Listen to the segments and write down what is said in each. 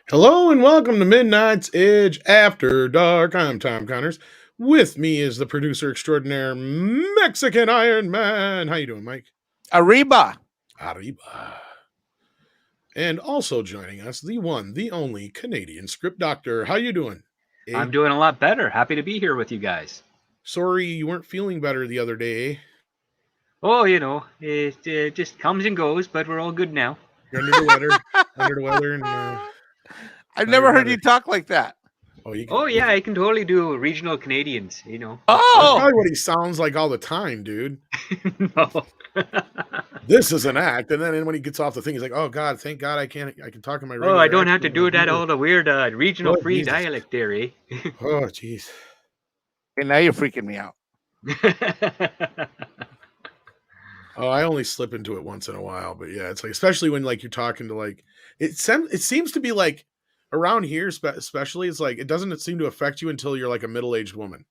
Hello and welcome to Midnight's Edge After Dark. I'm Tom Connors. With me is the producer extraordinaire, Mexican Iron Man. How you doing, Mike? Arriba. Arriba. And also joining us, the one, the only Canadian script doctor. How you doing? I'm doing a lot better. Happy to be here with you guys. Sorry you weren't feeling better the other day. Oh, it just comes and goes, but we're all good now. You're under the weather, and I've never heard you talk like that. Oh, yeah, I can totally do regional Canadians, That's probably what he sounds like all the time, dude. No. This is an act, and then when he gets off the thing, he's like, "Oh God, thank God, I can talk in my." Oh, I don't have to do that all the weird regional free Jesus. dialect there, eh? Oh, jeez. And now you're freaking me out. Oh, I only slip into it once in a while, but yeah, it's like, especially when like you're talking to like, it seems to be like around here, especially, it's like it doesn't seem to affect you until you're like a middle-aged woman.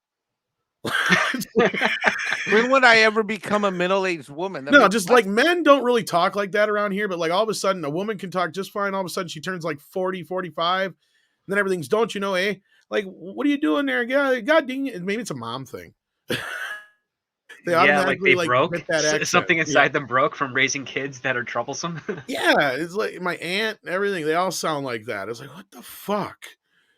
When would I ever become a middle-aged woman? No, just like men don't really talk like that around here, but like all of a sudden a woman can talk just fine. All of a sudden she turns like 40, 45, and then everything's, don't you know, eh? Like, what are you doing there? Yeah, God dang it. Maybe it's a mom thing. Like they broke. That something inside them broke from raising kids that are troublesome. Yeah, it's like my aunt and everything. They all sound like that. It's like, what the fuck?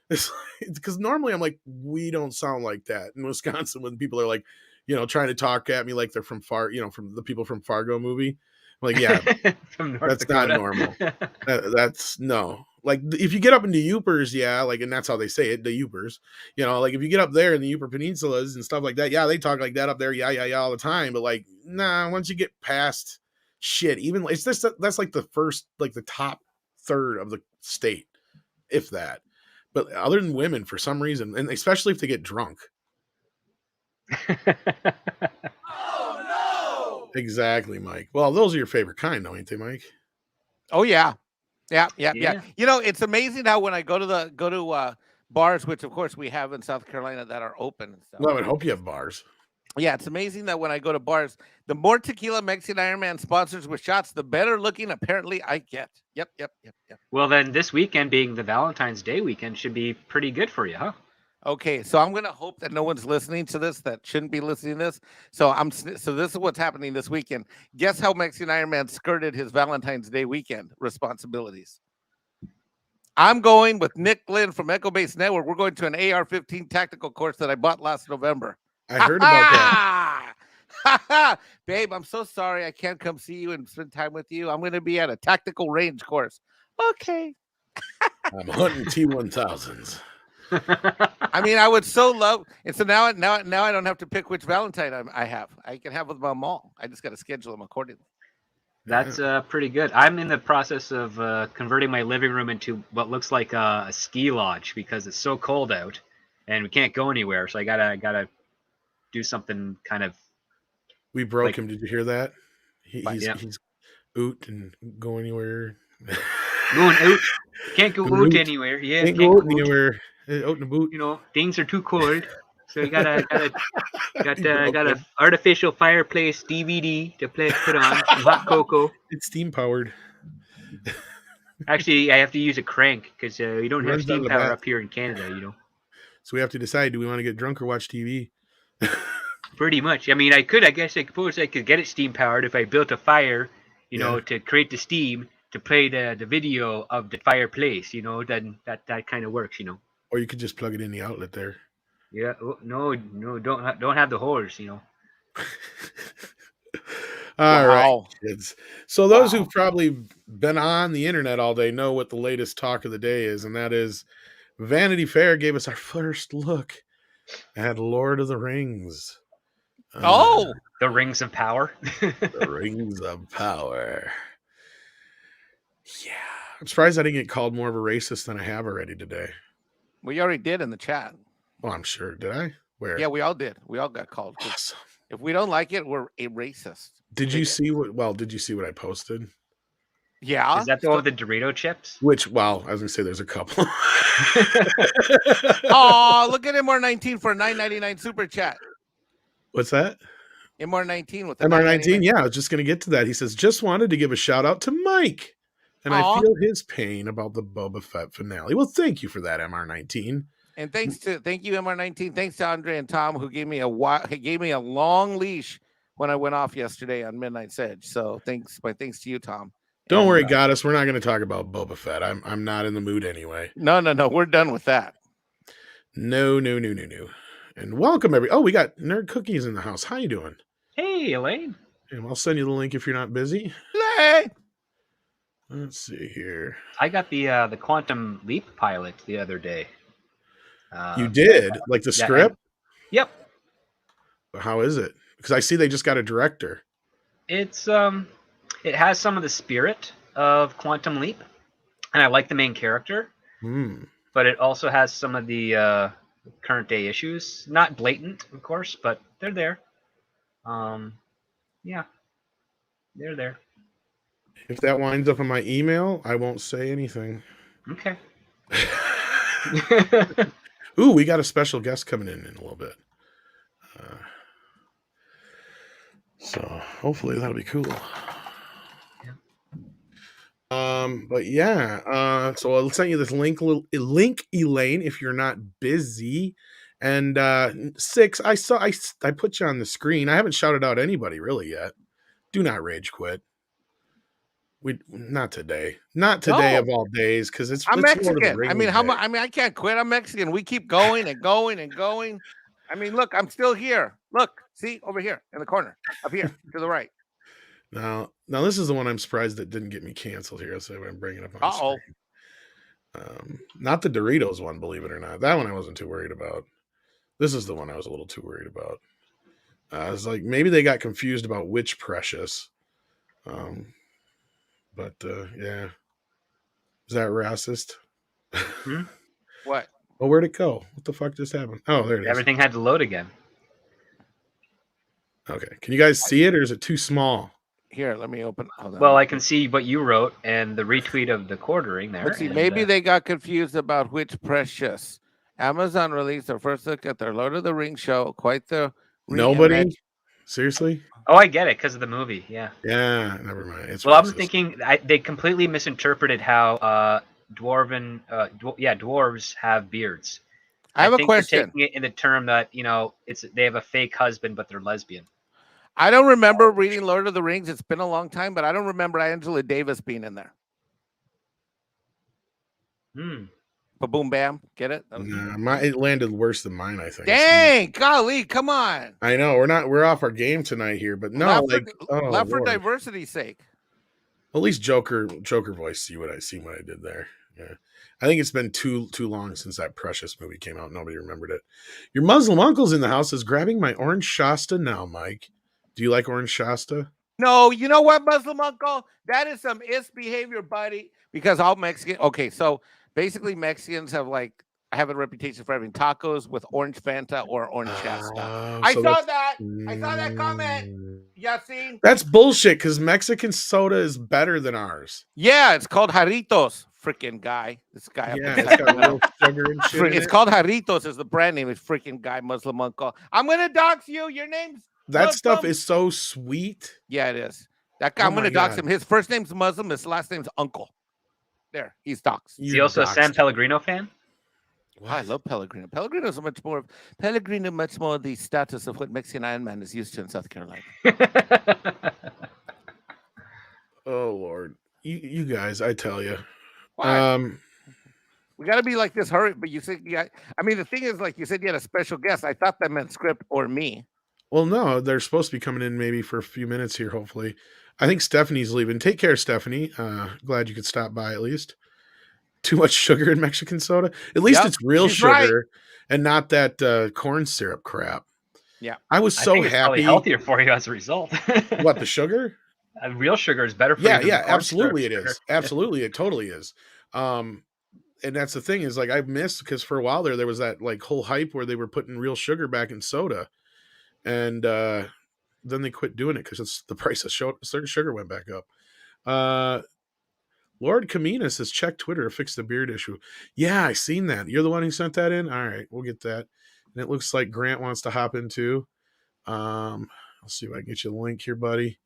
It's because normally I'm like, we don't sound like that in Wisconsin when people are like, trying to talk at me like they're from from the people from Fargo movie. I'm like, yeah, that's Dakota. Not normal. That's no. Like if you get up into Yoopers, yeah, like, and that's how they say it, the Yoopers. Like if you get up there in the Yooper Peninsulas and stuff like that, yeah, they talk like that up there, yeah, all the time. But like, nah, once you get past shit, even it's just that's like the first, like the top third of the state, if that. But other than women, for some reason, and especially if they get drunk. Oh no! Exactly, Mike. Well, those are your favorite kind, though, ain't they, Mike? Oh yeah. Yeah. It's amazing how when I go to bars, which of course we have in South Carolina that are open and stuff. Well, I would hope you have bars. Yeah, it's amazing that when I go to bars, the more tequila Mexican Iron Man sponsors with shots, the better looking apparently I get. Yep. Well, then this weekend being the Valentine's Day weekend should be pretty good for you, huh? Okay, so I'm gonna hope that no one's listening to this that shouldn't be listening to this. So this is what's happening this weekend. Guess how Mexican Iron Man skirted his Valentine's Day weekend responsibilities? I'm going with Nick Glenn from Echo Base Network. We're going to an AR-15 tactical course that I bought last November. I heard about that. Babe, I'm so sorry I can't come see you and spend time with you. I'm going to be at a tactical range course. Okay. I'm hunting T-1000s. I mean, I would so love, and so now I don't have to pick which Valentine I have. I can have with them all. I just got to schedule them accordingly. That's pretty good. I'm in the process of converting my living room into what looks like a ski lodge because it's so cold out, and we can't go anywhere. So I gotta do something kind of. We broke him. Did you hear that? He's out and go anywhere. Going out. Can't go out anywhere. Yeah, can't go out anywhere. Out in the boot. Things are too cold. So you got a artificial fireplace DVD to put on some hot cocoa. It's steam powered. Actually, I have to use a crank because you don't have steam power up here in Canada. So we have to decide: do we want to get drunk or watch TV? Pretty much. I mean, I suppose I could get it steam powered if I built a fire, to create the steam to play the video of the fireplace. Then that kind of works. Or you could just plug it in the outlet there. Yeah. No, don't have the holes. All right, kids. So those who've probably been on the internet all day know what the latest talk of the day is, and that is Vanity Fair gave us our first look at Lord of the Rings. The Rings of Power. The Rings of Power. Yeah. I'm surprised I didn't get called more of a racist than I have already today. We already did in the chat. Oh, I'm sure. Did I? Where? Yeah, we all did. We all got called. Awesome. If we don't like it, we're a racist. Did you see what? Well, did you see what I posted? Yeah. Is that the one with the Dorito chips? Which? Well, I was gonna say there's a couple. Oh, look at MR19 for a $9.99 super chat. What's that? MR19 with the MR19. Yeah, I was just gonna get to that. He says, just wanted to give a shout out to Mike, and I feel his pain about the Boba Fett finale. Well, thank you for that, MR19. And thank you, MR19. Thanks to Andre and Tom, who gave me a long leash when I went off yesterday on Midnight's Edge. So thanks to you, Tom. Don't worry, Goddess. We're not going to talk about Boba Fett. I'm not in the mood anyway. No. We're done with that. No. And welcome we got Nerd Cookies in the house. How you doing? Hey, Elaine. And I'll send you the link if you're not busy. Hey. Let's see here. I got the Quantum Leap pilot the other day. You did? Like the script? Yep. How is it? Because I see they just got a director. It's it has some of the spirit of Quantum Leap, and I like the main character. But it also has some of the current day issues. Not blatant, of course, but they're there. Yeah, they're there. If that winds up in my email, I won't say anything. Okay. Ooh, we got a special guest coming in a little bit. So hopefully that'll be cool. But yeah, so I'll send you this link, Elaine, if you're not busy. And 6, I put you on the screen. I haven't shouted out anybody really yet. Do not rage quit. Not today of all days, because I'm Mexican. I can't quit. I'm Mexican. We keep going and going and going. I mean, look, I'm still here. Look, see over here in the corner, up here to the right. Now this is the one I'm surprised that didn't get me canceled here. So I'm bringing it up on screen. Not the Doritos one, believe it or not. That one I wasn't too worried about. This is the one I was a little too worried about. I was like, maybe they got confused about which Precious. But yeah, is that racist? What? Well, where'd it go? What the fuck just happened? Oh, there it is. Everything had to load again. Okay, can you guys see it, or is it too small? Here, let me open. Well, I can see what you wrote and the retweet of the quartering there. Let's see, maybe they got confused about which Precious. Amazon released their first look at their Lord of the Rings show. Quite the nobody. Seriously? Oh, I get it because of the movie. Yeah. Yeah. Never mind. It's well, I was thinking they completely misinterpreted how dwarves have beards. I have a question. They're taking it in the term that they have a fake husband, but they're lesbian. I don't remember reading Lord of the Rings. It's been a long time, but I don't remember Angela Davis being in there. Ba-boom, bam. Get it? Nah, it landed worse than mine, I think. Dang, golly, come on. I know we're off our game tonight here, but no, not for diversity's sake. At least Joker voice. See what I did there. Yeah, I think it's been too long since that Precious movie came out. Nobody remembered it. Your Muslim uncle's in the house is grabbing my orange Shasta now, Mike. Do you like orange Shasta? No, you know what, Muslim uncle? That is some behavior, buddy. Because all Mexican. Okay, so basically Mexicans have a reputation for having tacos with orange Fanta or orange Shasta. I saw that comment. Yasin. That's bullshit because Mexican soda is better than ours. Yeah, it's called Jarritos. Freaking guy. This guy. Yeah, it's got a little sugar and shit. It's called Jarritos is the brand name. It's freaking guy, Muslim uncle. I'm going to dox you. Your name's that stuff is so sweet. Yeah, it is. That guy, I'm going to dox him. His first name's Muslim. His last name's Uncle. There, he's doxed. Is he also a San Pellegrino fan? Wow, I love Pellegrino. Pellegrino is much more the status of what Mexican Iron Man is used to in South Carolina. Oh Lord, you guys, I tell you, we got to be like this. Hurry, but you said, I mean, the thing is, like you said, you had a special guest. I thought that meant script or me. Well, no, they're supposed to be coming in maybe for a few minutes here. Hopefully, I think Stephanie's leaving. Take care, Stephanie. Glad you could stop by at least. Too much sugar in Mexican soda. At least it's real sugar and not that corn syrup crap. Yeah, I was so happy. It's probably healthier for you as a result. What, the sugar? Real sugar is better for Yeah, you than the yeah, cornstarch absolutely it sugar. is. Absolutely, it totally is. And that's the thing is like I've missed because for a while there was that like whole hype where they were putting real sugar back in soda, and then they quit doing it because it's the price of sugar went back up. Lord Kamina says check Twitter to fix the beard issue. Yeah, I seen that. You're the one who sent that in. All right, we'll get that. And it looks like Grant wants to hop in too. I'll see if I can get you the link here, buddy.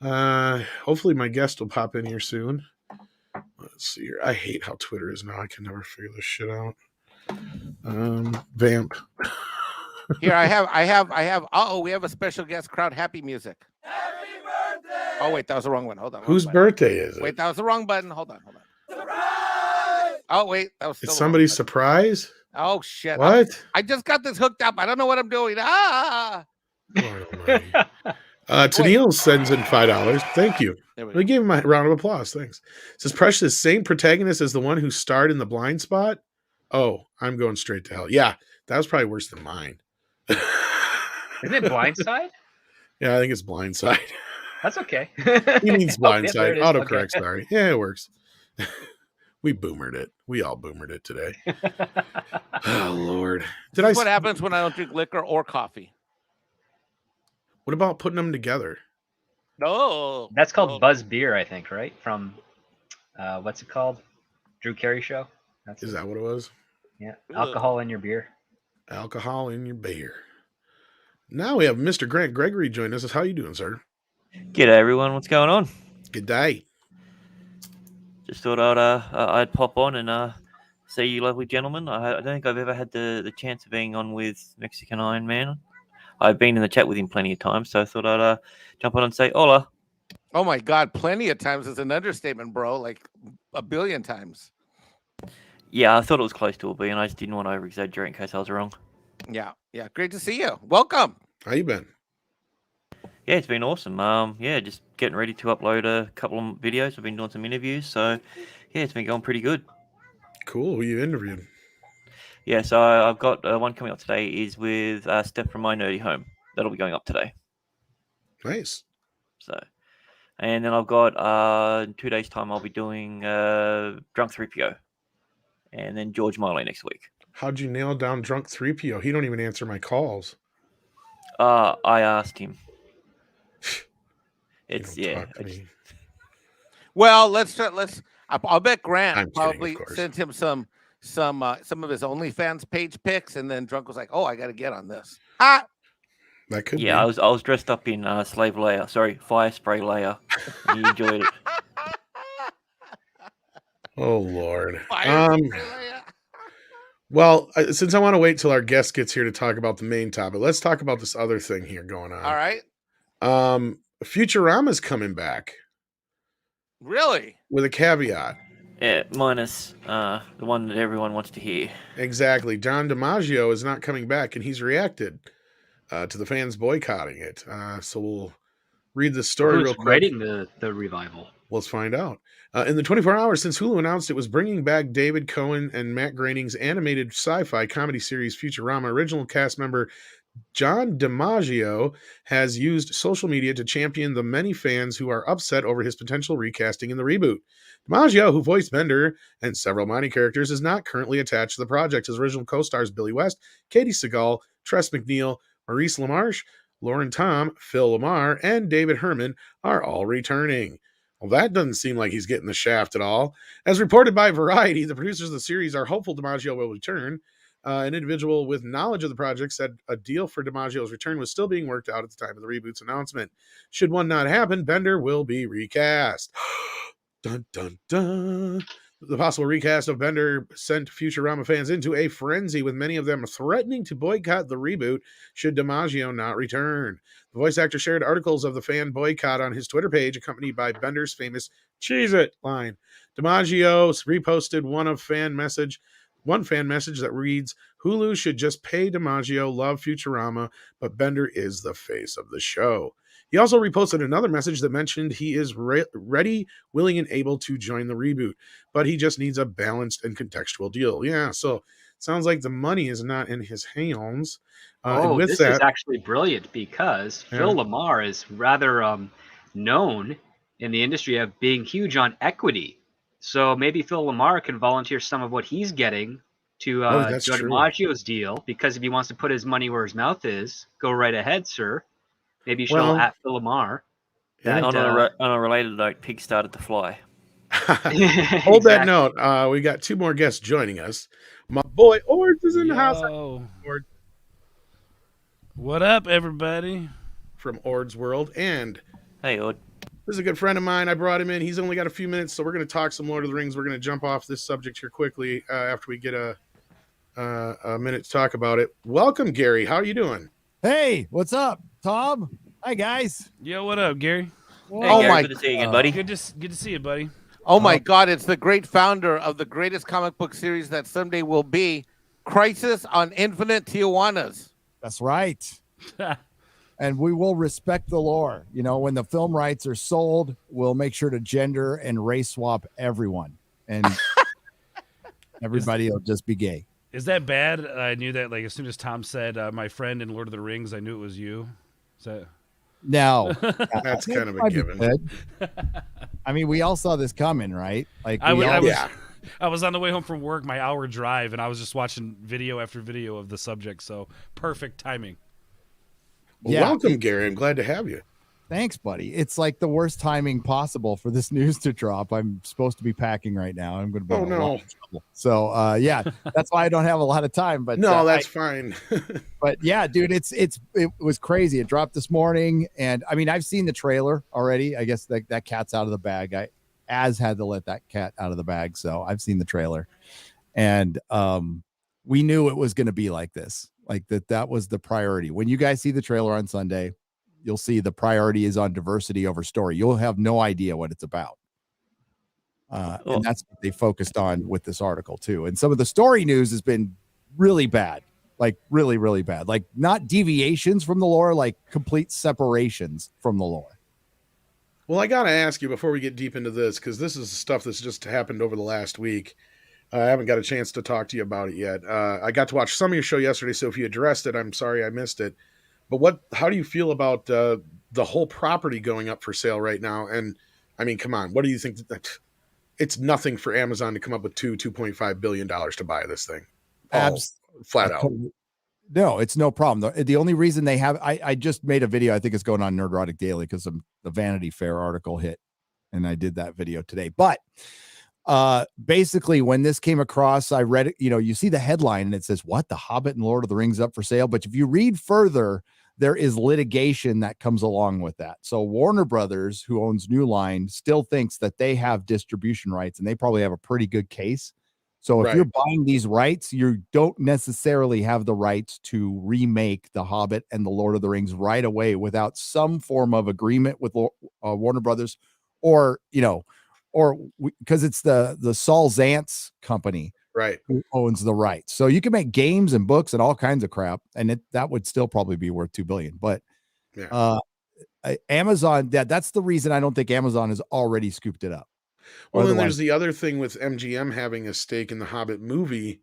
Hopefully my guest will pop in here soon. Let's see here. I hate how Twitter is now. I can never figure this shit out. Vamp. Here I have. Oh, we have a special guest crowd happy music. Happy birthday! Oh wait, that was the wrong one. Hold on. Whose birthday is it? Wait, that was the wrong button. Hold on. Surprise! Oh wait, that was. It's somebody's surprise. Oh shit! What? I just got this hooked up. I don't know what I'm doing. Ah! Lord almighty. Tennille sends in $5. Thank you. We gave him a round of applause. Thanks. Says Precious, same protagonist as the one who starred in The Blind Spot. Oh, I'm going straight to hell. Yeah, that was probably worse than mine. Isn't it Blindside? Yeah, I think it's Blindside. That's okay. He means Blindside. Yeah, Autocorrect, okay. Sorry. Yeah, it works. We boomered it. We all boomered it today. Oh, Lord. What happens when I don't drink liquor or coffee? What about putting them together? No. That's called Buzz Beer, I think, right? From, what's it called? Drew Carey Show? Is that what it was? Yeah. Alcohol in your beer. Alcohol in your beer. Now we have Mr. Grant Gregory join us. How you doing, sir? G'day, everyone. What's going on? Good day. Just thought I'd pop on and see you lovely gentlemen. I don't think I've ever had the chance of being on with Mexican Iron Man. I've been in the chat with him plenty of times, so I thought I'd jump on and say hola. Oh my God, plenty of times is an understatement, bro. Like a billion times. Yeah, I thought it was close to a billion. I just didn't want to over-exaggerate in case I was wrong. Yeah. Great to see you. Welcome. How you been? Yeah, it's been awesome. Yeah, just getting ready to upload a couple of videos. I've been doing some interviews, so yeah, it's been going pretty good. Cool. Who you interviewed? Yeah, so I've got one coming up today is with Steph from My Nerdy Home. That'll be going up today. Nice. So, and then I've got in 2 days' time I'll be doing Drunk 3PO, and then George Miley next week. How'd you nail down Drunk 3PO? He don't even answer my calls. I asked him. It's Well, let's. I'll bet Grant probably sent him some of his OnlyFans page pics, and then Drunk was like, "Oh, I got to get on this." That could be. I was dressed up in Slave Leia. Sorry, Fire Spray Leia. He enjoyed it. Oh Lord. Well, since I want to wait till our guest gets here to talk about the main topic, let's talk about this other thing here going on. All right. Futurama's coming back. Really? With a caveat. Yeah, minus the one that everyone wants to hear. Exactly. John DiMaggio is not coming back, and he's reacted to the fans boycotting it. So we'll read the story real quick. Who's writing the revival? Let's find out. In the 24 hours since Hulu announced it was bringing back David Cohen and Matt Groening's animated sci-fi comedy series Futurama, original cast member John DiMaggio has used social media to champion the many fans who are upset over his potential recasting in the reboot. DiMaggio, who voiced Bender and several minor characters, is not currently attached to the project. His original co-stars Billy West, Katie Seagal, Tress MacNeille, Maurice LaMarche, Lauren Tom, Phil Lamar, and David Herman are all returning. Well, that doesn't seem like he's getting the shaft at all. As reported by Variety, the producers of the series are hopeful DiMaggio will return. An individual with knowledge of the project said a deal for DiMaggio's return was still being worked out at the time of the reboot's announcement. Should one not happen, Bender will be recast. Dun, dun, dun. The possible recast of Bender sent Futurama fans into a frenzy, with many of them threatening to boycott the reboot should DiMaggio not return. The voice actor shared articles of the fan boycott on his Twitter page, accompanied by Bender's famous "Cheese It" line. DiMaggio reposted one fan message that reads, "Hulu should just pay DiMaggio, love Futurama, but Bender is the face of the show." He also reposted another message that mentioned he is ready, willing, and able to join the reboot, but he just needs a balanced and contextual deal. Yeah, so it sounds like the money is not in his hands. This is actually brilliant because Phil Lamar is rather known in the industry of being huge on equity. So maybe Phil Lamar can volunteer some of what he's getting to that's Joe true. DiMaggio's deal, because if he wants to put his money where his mouth is, go right ahead, sir. Maybe you should all Well, at Phil Lamar. yeah. That, On a related note, pig started to fly. Hold that exactly. note. We got 2 more guests joining us. My boy Ords is in the house. Yo. Ord What up, everybody? from Ord's World, and Hey, Odd. this is a good friend of mine. I brought him in. He's only got a few minutes, so we're going to talk some Lord of the Rings. We're going to jump off this subject here quickly after we get a minute to talk about it. Welcome, Gary. How are you doing? Hey, what's up, Tom? Hi, guys. Yo, what up, Gary? Hey, Oh Gary, my- good to see you again, buddy. Good to see you, buddy. Oh my God, it's the great founder of the greatest comic book series that someday will be, Crisis on Infinite Tijuanas. That's right. And we will respect the lore. You know, when the film rights are sold, we'll make sure to gender and race swap everyone, and everybody will just be gay. Is that bad? I knew that, like, as soon as Tom said, my friend in Lord of the Rings, I knew it was you. Is that... No, That's kind of a might be given. good. I mean, we all saw this coming, right? Like, I we was, all- I, was, yeah. I was on the way home from work, my hour drive, and I was just watching video after video of the subject, so perfect timing. Well, Yeah. welcome, Gary. I'm glad to have you. Thanks, buddy. It's like the worst timing possible for this news to drop. I'm supposed to be packing right now. I'm going to be Oh, in a lot no. of trouble. So, yeah, that's why I don't have a lot of time. But No, that's fine. but yeah, dude, it was crazy. It dropped this morning, and I mean, I've seen the trailer already. I guess that cat's out of the bag. Az had to let that cat out of the bag, so I've seen the trailer, and we knew it was going to be like this. Like that was the priority. When you guys see the trailer on Sunday, you'll see the priority is on diversity over story. You'll have no idea what it's about. And that's what they focused on with this article too. And some of the story news has been really bad, like really, really bad, like not deviations from the lore, like complete separations from the lore. Well, I got to ask you before we get deep into this, because this is stuff that's just happened over the last week. I haven't got a chance to talk to you about it yet. I got to watch some of your show yesterday, so if you addressed it, I'm sorry I missed it. But how do you feel about the whole property going up for sale right now? And I mean, come on, what do you think? It's nothing for Amazon to come up with $2.5 billion to buy this thing. Flat out. No, it's no problem. The only reason they have, I just made a video. I think it's going on Nerdrotic Daily because the Vanity Fair article hit, and I did that video today. But basically, when this came across, I read it. You know, you see the headline and it says, "What? The Hobbit and Lord of the Rings up for sale?" But if you read further, there is litigation that comes along with that. So Warner Brothers, who owns New Line, still thinks that they have distribution rights, and they probably have a pretty good case. So if you're buying these rights, you don't necessarily have the rights to remake The Hobbit and The Lord of the Rings right away without some form of agreement with Warner Brothers, or, you know, or because it's the Saul Zaentz company, right, who owns the rights. So you can make games and books and all kinds of crap, and that would still probably be worth $2 billion. But Amazon, that's the reason I don't think Amazon has already scooped it up. Well, then there's the other thing with MGM having a stake in the Hobbit movie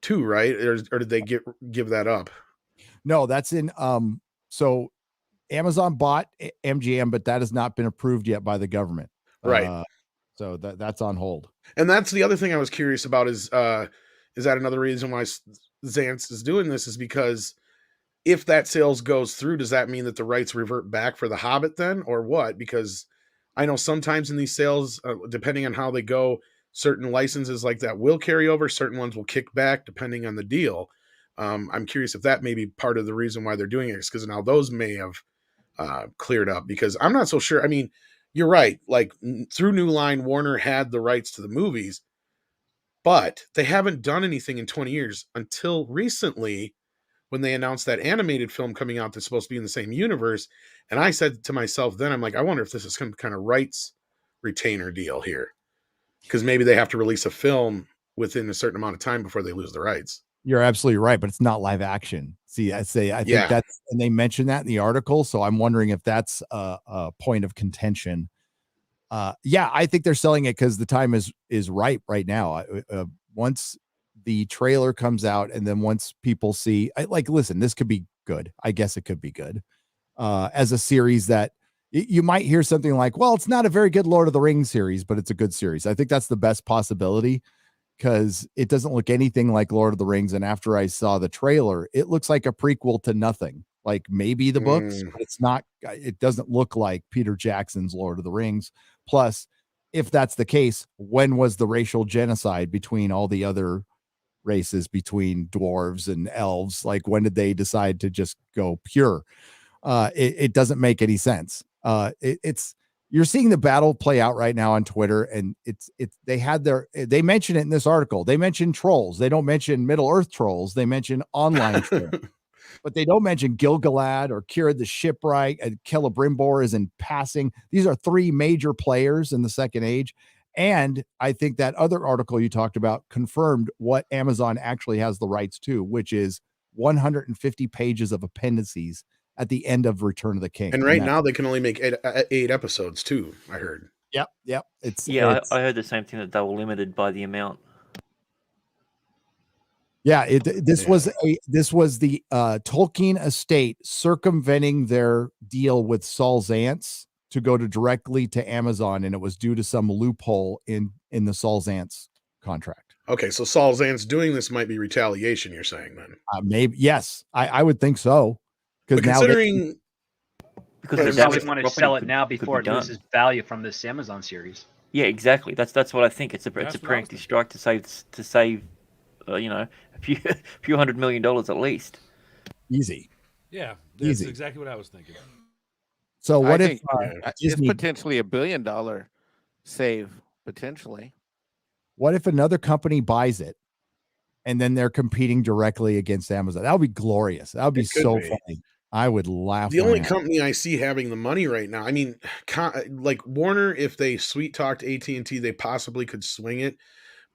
too, right? Or did they give that up? No, that's in so Amazon bought MGM, but that has not been approved yet by the government. Right. So that's on hold. And that's the other thing I was curious about is that another reason why Zaentz is doing this is because if that sales goes through, does that mean that the rights revert back for the Hobbit then, or what? Because I know sometimes in these sales, depending on how they go, certain licenses like that will carry over. Certain ones will kick back depending on the deal. I'm curious if that may be part of the reason why they're doing it, because now those may have cleared up, because I'm not so sure. I mean, you're right. Like through New Line, Warner had the rights to the movies, but they haven't done anything in 20 years until recently when they announced that animated film coming out that's supposed to be in the same universe. And I said to myself then, I'm like, I wonder if this is some kind of rights retainer deal here, because maybe they have to release a film within a certain amount of time before they lose the rights. You're absolutely right, but it's not live action. See, I think that's, and they mentioned that in the article. So I'm wondering if that's a point of contention. Yeah, I think they're selling it because the time is ripe right now. Once the trailer comes out, and then once people see, listen, this could be good. I guess it could be good as a series that You might hear something like, well, it's not a very good Lord of the Rings series, but it's a good series. I think that's the best possibility because it doesn't look anything like Lord of the Rings. And after I saw the trailer, it looks like a prequel to nothing, like maybe the books, but it's not, it doesn't look like Peter Jackson's Lord of the Rings. Plus, if that's the case, when was the racial genocide between all the other races, between dwarves and elves? Like, when did they decide to just go pure? It doesn't make any sense. It's you're seeing the battle play out right now on Twitter, and they mention it in this article. They mention trolls. They don't mention Middle Earth trolls. They mention online trolls, but they don't mention Gil-galad or Kira the Shipwright, and Celebrimbor is in passing. These are three major players in the Second Age. And I think that other article you talked about confirmed what Amazon actually has the rights to, which is 150 pages of appendices at the end of Return of the King. And right now they can only make eight episodes too, I heard. Yep. I heard the same thing, that they were limited by the amount. Yeah, this was the Tolkien estate circumventing their deal with Saul Zaentz to go directly to Amazon, and it was due to some loophole in the Saul Zaentz contract. Okay, so Saul Zaentz doing this might be retaliation, you're saying then? Maybe, yes, I would think so. But considering they probably want to sell it now before it loses value from this Amazon series. Yeah, exactly. That's what I think. It's a preemptive strike to save a few $100 million at least. Easy. Yeah, that's exactly what I was thinking. So what if it's potentially $1 billion save potentially? What if another company buys it and then they're competing directly against Amazon? That would be glorious. That would be so funny. I would laugh. The only company I see having the money right now, I mean, like Warner, if they sweet talked AT&T, they possibly could swing it,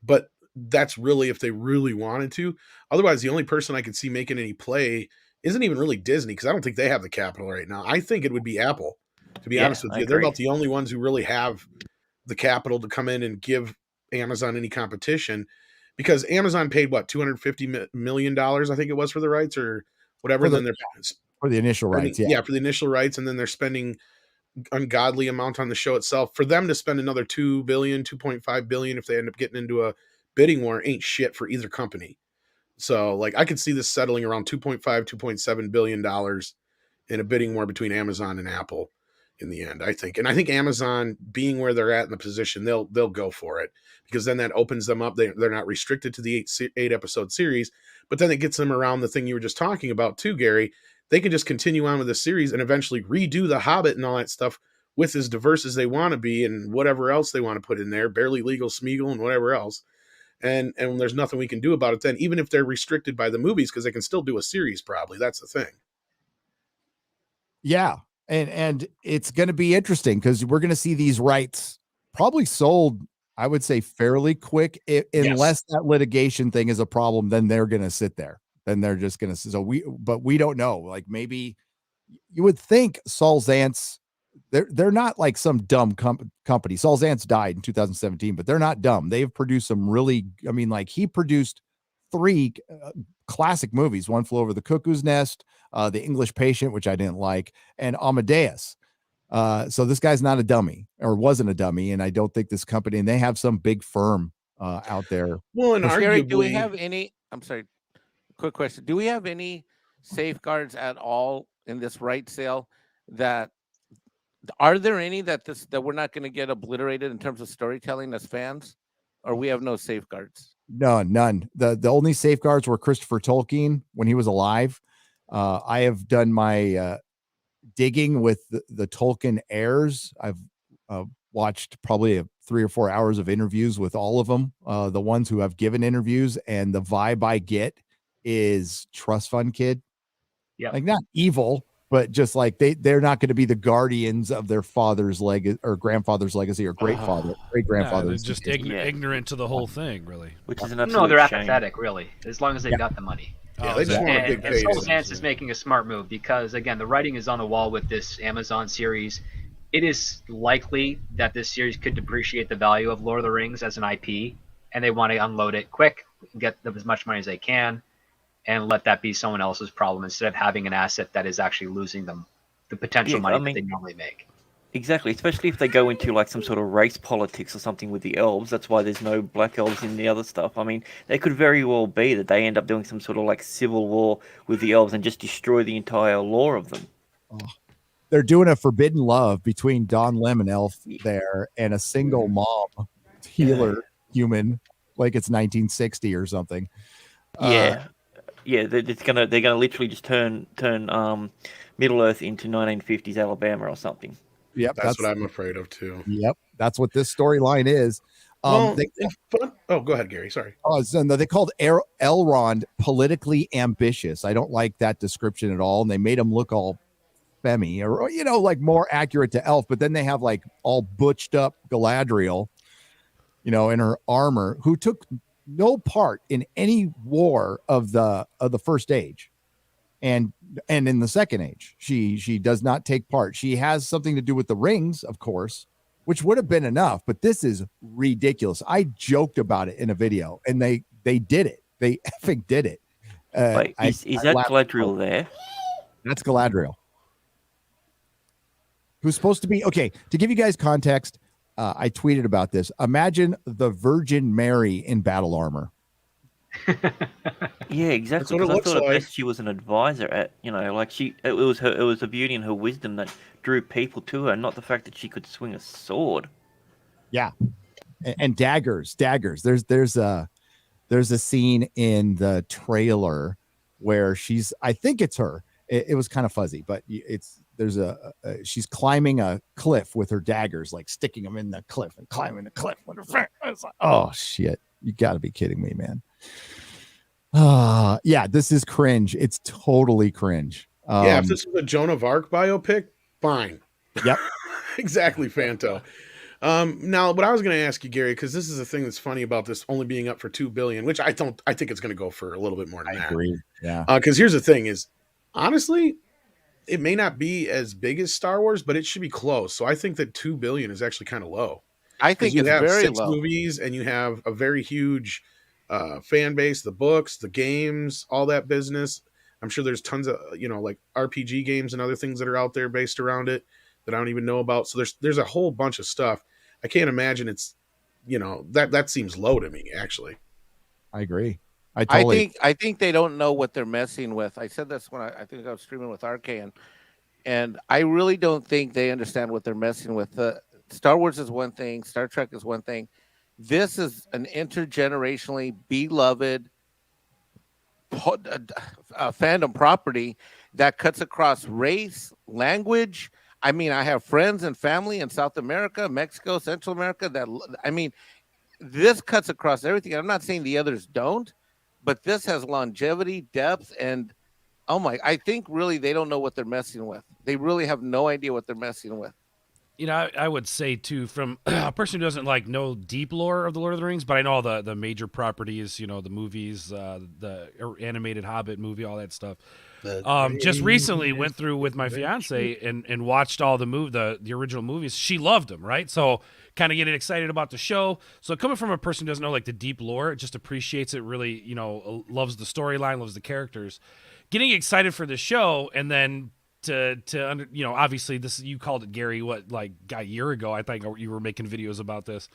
but that's really if they really wanted to. Otherwise, the only person I could see making any play isn't even really Disney, because I don't think they have the capital right now. I think it would be Apple, to be honest with you. They're about the only ones who really have the capital to come in and give Amazon any competition, because Amazon paid what, $250 million, I think it was, for the rights or whatever. Then they're for the initial rights, for the initial rights, and then they're spending ungodly amount on the show itself. For them to spend another $2 billion, $2.5 billion, if they end up getting into a bidding war, ain't shit for either company. So, like, I could see this settling around $2.5, $2.7 billion in a bidding war between Amazon and Apple in the end, I think. And I think Amazon, being where they're at in the position, they'll go for it, because then that opens them up. They're not restricted to the eight episode series, but then it gets them around the thing you were just talking about too, Gary. They can just continue on with the series and eventually redo The Hobbit and all that stuff with as diverse as they want to be, and whatever else they want to put in there, Barely Legal Smeagol and whatever else. And there's nothing we can do about it then, even if they're restricted by the movies, because they can still do a series probably. That's the thing. Yeah. And it's going to be interesting, because we're going to see these rights probably sold, I would say, fairly quick. Unless that litigation thing is a problem, then they're going to sit there. Then they're just going to, but we don't know. Like, maybe you would think Saul Zaentz, they're not like some dumb company. Saul Zaentz died in 2017, but they're not dumb. They've produced some really, he produced 3 classic movies. One Flew Over the Cuckoo's Nest, The English Patient, which I didn't like, and Amadeus. So this guy's not a dummy, or wasn't a dummy. And I don't think this company, and they have some big firm out there. Well, and arguably, do we have any, I'm sorry, quick question. Do we have any safeguards at all in this right sale? Are there any that we're not going to get obliterated in terms of storytelling as fans, or we have no safeguards? No, none. The only safeguards were Christopher Tolkien when he was alive. I have done my digging with the Tolkien heirs. I've watched probably 3 or 4 hours of interviews with all of them, the ones who have given interviews, and the vibe I get is trust fund kid. Yeah, like, not evil, but just like they're not going to be the guardians of their father's legacy or grandfather's legacy or great grandfather's. Just ignorant to the whole thing, really. Which is an absolute no, they're shame. apathetic, really, as long as they've got the money. Yeah, they just want a big payday. Saul Zaentz is making a smart move, because, again, the writing is on the wall with this Amazon series. It is likely that this series could depreciate the value of Lord of the Rings as an IP, and they want to unload it quick, get as much money as they can, and let that be someone else's problem, instead of having an asset that is actually losing them the potential money that they normally make. Exactly, especially if they go into like some sort of race politics or something with the elves. That's why there's no black elves in the other stuff. I mean, they could very well be that they end up doing some sort of like civil war with the elves and just destroy the entire lore of them. Oh, they're doing a forbidden love between Don Lim and Elf there, and a single mom healer human, like it's 1960 or something. Yeah, they're gonna literally just turn Middle Earth into 1950s Alabama or something. Yep, that's what I'm afraid of too. Yep, that's what this storyline is. Oh, go ahead, Gary. Sorry. Oh, so they called Elrond politically ambitious. I don't like that description at all. And they made him look all femmy, or like more accurate to Elf. But then they have like all butched up Galadriel, in her armor, who took no part in any war of the First Age, and in the Second Age, she does not take part. She has something to do with the rings, of course, which would have been enough, but this is ridiculous. I joked about it in a video, and they did it. They effing did it. Wait, is that Galadriel there? That's Galadriel, who's supposed to be okay. To give you guys context, I tweeted about this. Imagine the Virgin Mary in battle armor. Yeah, exactly. That's what it I thought looks at like. best she was an advisor at, like it was the beauty and her wisdom that drew people to her, not the fact that she could swing a sword. Yeah, and daggers. There's a scene in the trailer where I think it's her. It was kind of fuzzy, but she's climbing a cliff with her daggers, like sticking them in the cliff and climbing the cliff with her friend. It's like, oh shit, you got to be kidding me, man. Yeah, this is cringe. It's totally cringe. Yeah, if this was a Joan of Arc biopic, fine. Yep. Exactly, Fanto. Now, what I was going to ask you, Gary, because this is the thing that's funny about this only being up for $2 billion, which I think it's going to go for a little bit more than that. Agree. Yeah. Because here's the thing: is honestly, it may not be as big as Star Wars, but it should be close. So I think that $2 billion is actually kind of low. I think you it's have very 6 low. movies, and you have a very huge fan base, the books, the games, all that business. I'm sure there's tons of like RPG games and other things that are out there based around it that I don't even know about. So there's a whole bunch of stuff. I can't imagine it's that seems low to me, actually. I agree. I think they don't know what they're messing with. I said this when I think I was streaming with RK, and I really don't think they understand what they're messing with. Star Wars is one thing, Star Trek is one thing. This is an intergenerationally beloved fandom property that cuts across race, language. I mean, I have friends and family in South America, Mexico, Central America. This cuts across everything. I'm not saying the others don't, but this has longevity, depth, and I think really they don't know what they're messing with. They really have no idea what they're messing with. I would say too, from a person who doesn't know deep lore of the Lord of the Rings, but I know all the major properties, the movies, the animated Hobbit movie, all that stuff. Just recently went through with my fiance and watched all the original movies. She loved them, right? So kind of getting excited about the show. So coming from a person who doesn't know the deep lore, just appreciates it, really, loves the storyline, loves the characters. Getting excited for the show, and then obviously this, you called it, Gary, a year ago. I think you were making videos about this.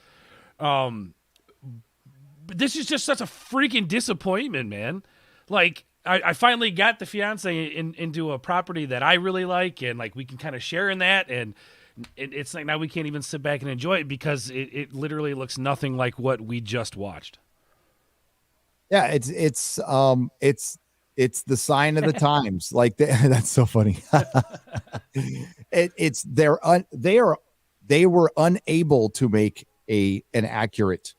But this is just such a freaking disappointment, man. I finally got the fiance into a property that I really like, and we can kind of share in that, and it's like now we can't even sit back and enjoy it because it literally looks nothing like what we just watched. Yeah, it's the sign of the times. That's so funny. They were unable to make an accurate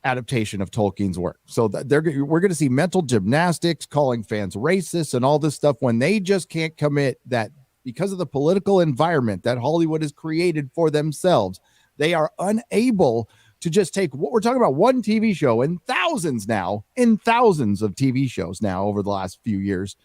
adaptation of Tolkien's work. So we're going to see mental gymnastics, calling fans racist and all this stuff, when they just can't commit that because of the political environment that Hollywood has created for themselves. They are unable to just take what we're talking about, one TV show and thousands of TV shows now over the last few years,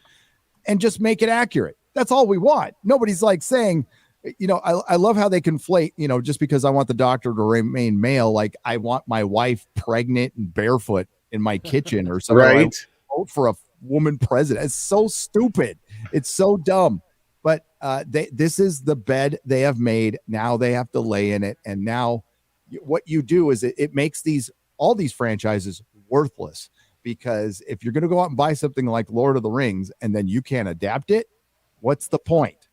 and just make it accurate. That's all we want. Nobody's saying, I love how they conflate, just because I want the doctor to remain male, I want my wife pregnant and barefoot in my kitchen or something. Right. I vote for a woman president. It's so stupid. It's so dumb. But this is the bed they have made. Now they have to lay in it. And now what you do is it makes all these franchises worthless, because if you're going to go out and buy something like Lord of the Rings and then you can't adapt it, what's the point?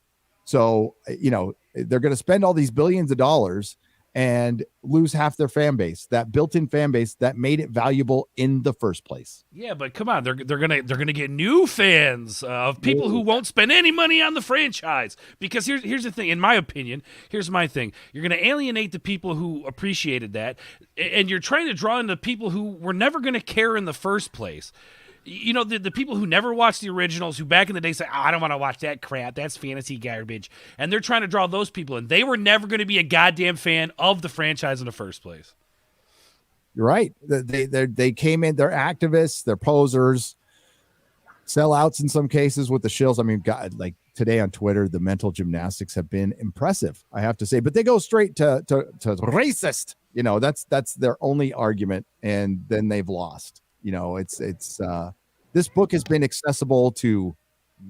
So, they're going to spend all these billions of dollars and lose half their fan base, that built-in fan base that made it valuable in the first place. Yeah, but come on, they're gonna get new fans of people who won't spend any money on the franchise. Because here's the thing, in my opinion, here's my thing: you're gonna alienate the people who appreciated that, and you're trying to draw in the people who were never gonna care in the first place. The people who never watched the originals, who back in the day say, I don't want to watch that crap, that's fantasy garbage. And they're trying to draw those people in. They were never going to be a goddamn fan of the franchise in the first place. You're right. They came in, they're activists, they're posers, sellouts in some cases with the shills. I mean, God, like today on Twitter, the mental gymnastics have been impressive, I have to say. But they go straight to racist. That's their only argument, and then they've lost. This book has been accessible to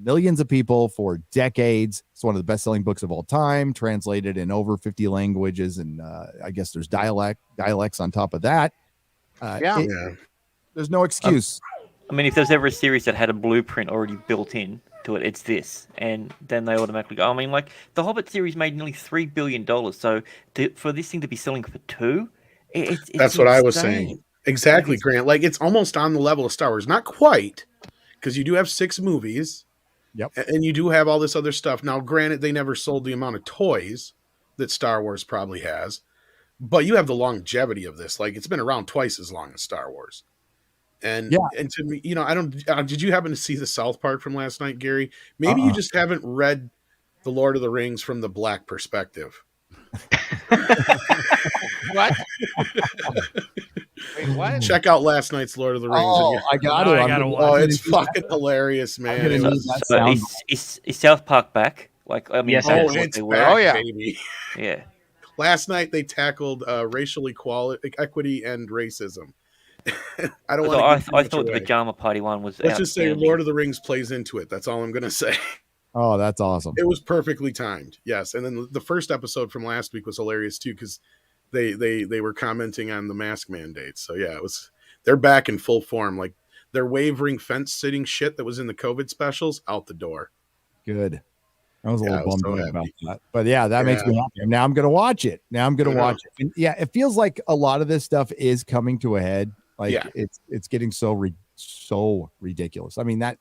millions of people for decades. It's one of the best-selling books of all time, translated in over 50 languages, and I guess there's dialects on top of that. There's no excuse. I mean, if there's ever a series that had a blueprint already built in to it, it's this. And then they automatically go. I mean, like, the Hobbit series made nearly $3 billion. So for this thing to be selling for $2, it's that's what I was saying. Exactly, Grant. Like, it's almost on the level of Star Wars. Not quite, because you do have 6 movies. Yep. And you do have all this other stuff. Now, granted, they never sold the amount of toys that Star Wars probably has, but you have the longevity of this. Like, it's been around twice as long as Star Wars. And to me, I don't. Did you happen to see the South Park from last night, Gary? Maybe you just haven't read The Lord of the Rings from the Black perspective. What? Wait, what? Check out last night's Lord of the Rings. Oh, I got it. I gotta watch Oh, it's fucking hilarious, man. Is South Park back? Like, I mean, Yes, it's they back, Oh, yeah. baby. Yeah. Last night they tackled racial equity and racism. I don't want to. I thought the pajama party one was. Let's just say Lord of the Rings plays into it. That's all I'm going to say. Oh, that's awesome. It was perfectly timed. Yes, and then the first episode from last week was hilarious too, because they were commenting on the mask mandates. So yeah, they're back in full form. Like, their wavering fence sitting shit that was in the COVID specials out the door. Good. I was a little bummed so out about that. But yeah, that makes me happy. Now I'm going to watch it. And yeah, it feels like a lot of this stuff is coming to a head. Like, it's getting so ridiculous. I mean, that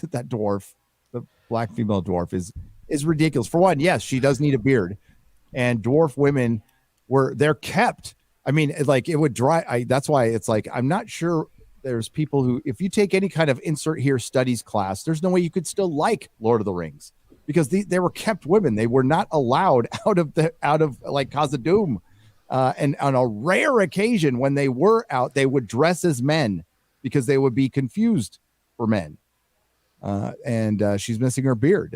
dwarf, the black female dwarf is ridiculous. For one, yes, she does need a beard, and dwarf women they're kept. I mean, like, it would dry. That's why it's like, I'm not sure there's people who, if you take any kind of insert here studies class, there's no way you could still like Lord of the Rings, because they were kept women. They were not allowed out of like Khazad-dûm. And on a rare occasion when they were out, they would dress as men because they would be confused for men. And she's missing her beard.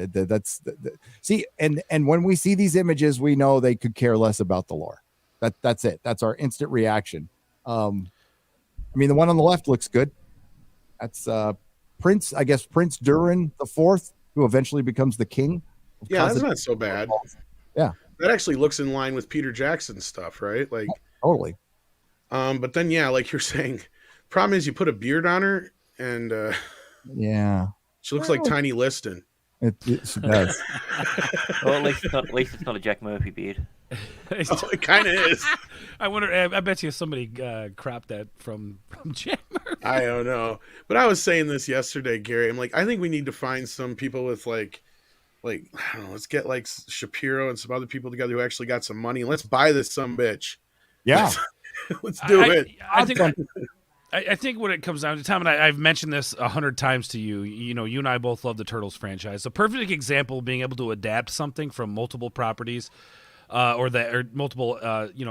See, and when we see these images, we know they could care less about the lore. That's it. That's our instant reaction. I mean, the one on the left looks good. That's Prince Durin the Fourth, who eventually becomes the king. Yeah, that's not so bad. Yeah, that actually looks in line with Peter Jackson's stuff, right? Like, totally. But then, yeah, like you're saying, problem is you put a beard on her, and she looks like Tiny Liston. It does. Well, at least it's not a Jack Murphy beard. It kind of is. I wonder. I bet you somebody cropped that from Jack Murphy. I don't know, but I was saying this yesterday, Gary. I'm like, I think we need to find some people with like I don't know. Let's get like Shapiro and some other people together who actually got some money. Let's buy this some bitch. Yeah, let's do it. I think what it comes down to, Tom, and I've mentioned this 100 times to you. You and I both love the Turtles franchise. A perfect example of being able to adapt something from multiple properties, or multiple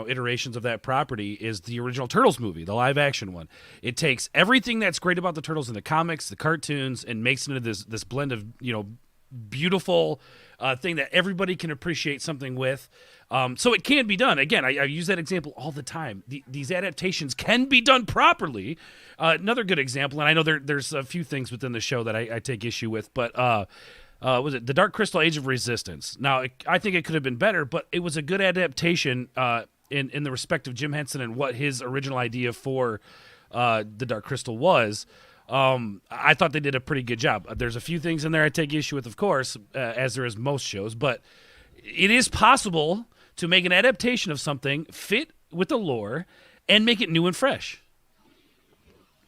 iterations of that property, is the original Turtles movie, the live action one. It takes everything that's great about the Turtles in the comics, the cartoons, and makes it into this blend of beautiful thing that everybody can appreciate something with. So it can be done. Again, I use that example all the time. These adaptations can be done properly. Another good example, and I know there's a few things within the show that I take issue with, but was it The Dark Crystal: Age of Resistance? Now, I think it could have been better, but it was a good adaptation in the respect of Jim Henson and what his original idea for The Dark Crystal was. I thought they did a pretty good job. There's a few things in there I take issue with, of course, as there is most shows, but it is possible to make an adaptation of something fit with the lore and make it new and fresh.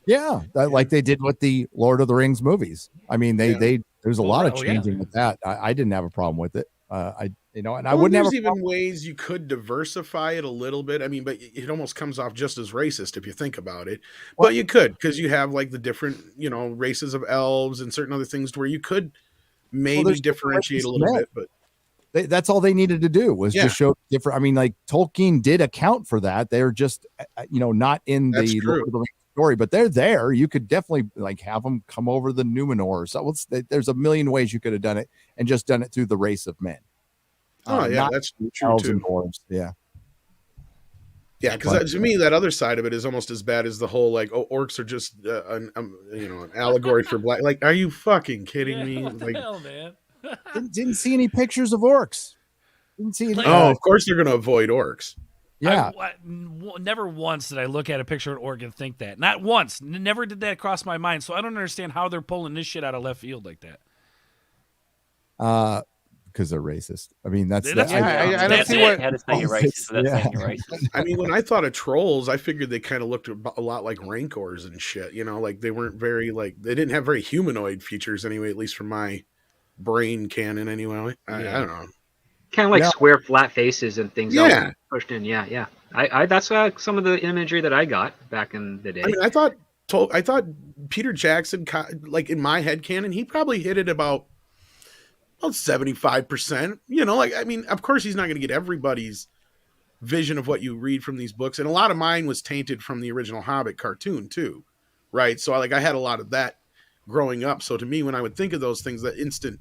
Yeah, like they did with the Lord of the Rings movies. I mean, there's a lot of changing with that. I didn't have a problem with it. I wouldn't have. There's even ways you could diversify it a little bit. I mean, but it almost comes off just as racist if you think about it. But you could, because you have like the different, races of elves and certain other things where you could maybe differentiate a little bit. But that's all they needed to do was just show different. I mean, like Tolkien did account for that. They're just, not in the Lord of the Rings story, but they're there. You could definitely like have them come over the Numenor. So there's a million ways you could have done it and just done it through the race of men. That's true too. And dwarves. Yeah. Yeah, because to me, that other side of it is almost as bad as the whole like, orcs are just an allegory for black. Like, are you fucking kidding me? What the like, hell, man? didn't see any pictures of orcs. Didn't see any. Of course they're going to avoid orcs. Yeah. Never once did I look at a picture of an orc and think that. Not once. Never did that cross my mind. So I don't understand how they're pulling this shit out of left field like that. Because they're racist. I mean, that's I don't see what. How to say you're racist without saying you're racist. I mean, when I thought of trolls, I figured they kind of looked a lot like rancors and shit. Like they weren't very they didn't have very humanoid features anyway, at least from my brain canon anyway. I don't know. Kind of like square, flat faces and things. Yeah, pushed in. Yeah. I that's some of the imagery that I got back in the day. I mean, I thought Peter Jackson, like in my head canon, he probably hit it about 75%. I mean, of course, he's not going to get everybody's vision of what you read from these books, and a lot of mine was tainted from the original Hobbit cartoon too, right? So I had a lot of that growing up. So to me, when I would think of those things, the instant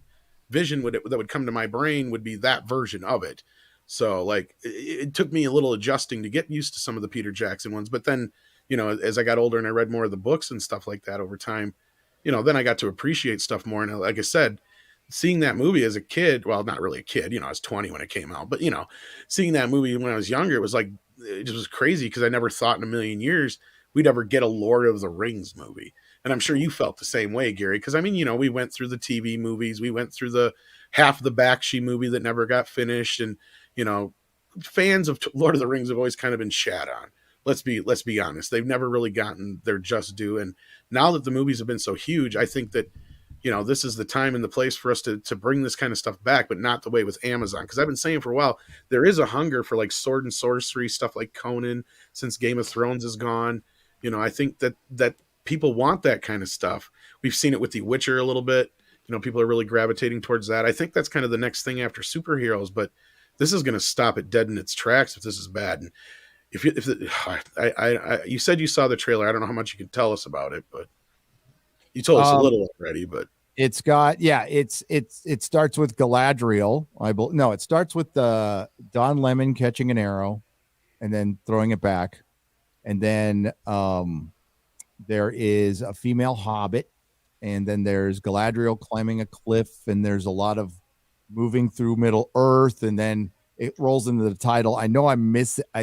vision that would come to my brain would be that version of it. So it took me a little adjusting to get used to some of the Peter Jackson ones, but then as I got older and I read more of the books and stuff like that over time, then I got to appreciate stuff more. And like I said, seeing that movie as a kid, well, not really a kid, I was 20 when it came out, but seeing that movie when I was younger, it was like, it just was crazy because I never thought in a million years we'd ever get a Lord of the Rings movie. And I'm sure you felt the same way, Gary, because I mean, we went through the TV movies, we went through the half of the Bakshi movie that never got finished, and fans of Lord of the Rings have always kind of been shat on. Let's be honest, they've never really gotten their just due. And now that the movies have been so huge, I think that this is the time and the place for us to bring this kind of stuff back, but not the way with Amazon. Because I've been saying for a while, there is a hunger for like sword and sorcery stuff like Conan since Game of Thrones is gone. I think that people want that kind of stuff. We've seen it with The Witcher a little bit. People are really gravitating towards that. I think that's kind of the next thing after superheroes, but this is going to stop it dead in its tracks if this is bad. And you said you saw the trailer. I don't know how much you can tell us about it, but you told us a little already. But it's got it starts with Galadriel. It starts with Don Lemon catching an arrow and then throwing it back, and then there is a female hobbit, and then there's Galadriel climbing a cliff, and there's a lot of moving through Middle Earth, and then it rolls into the title. I know I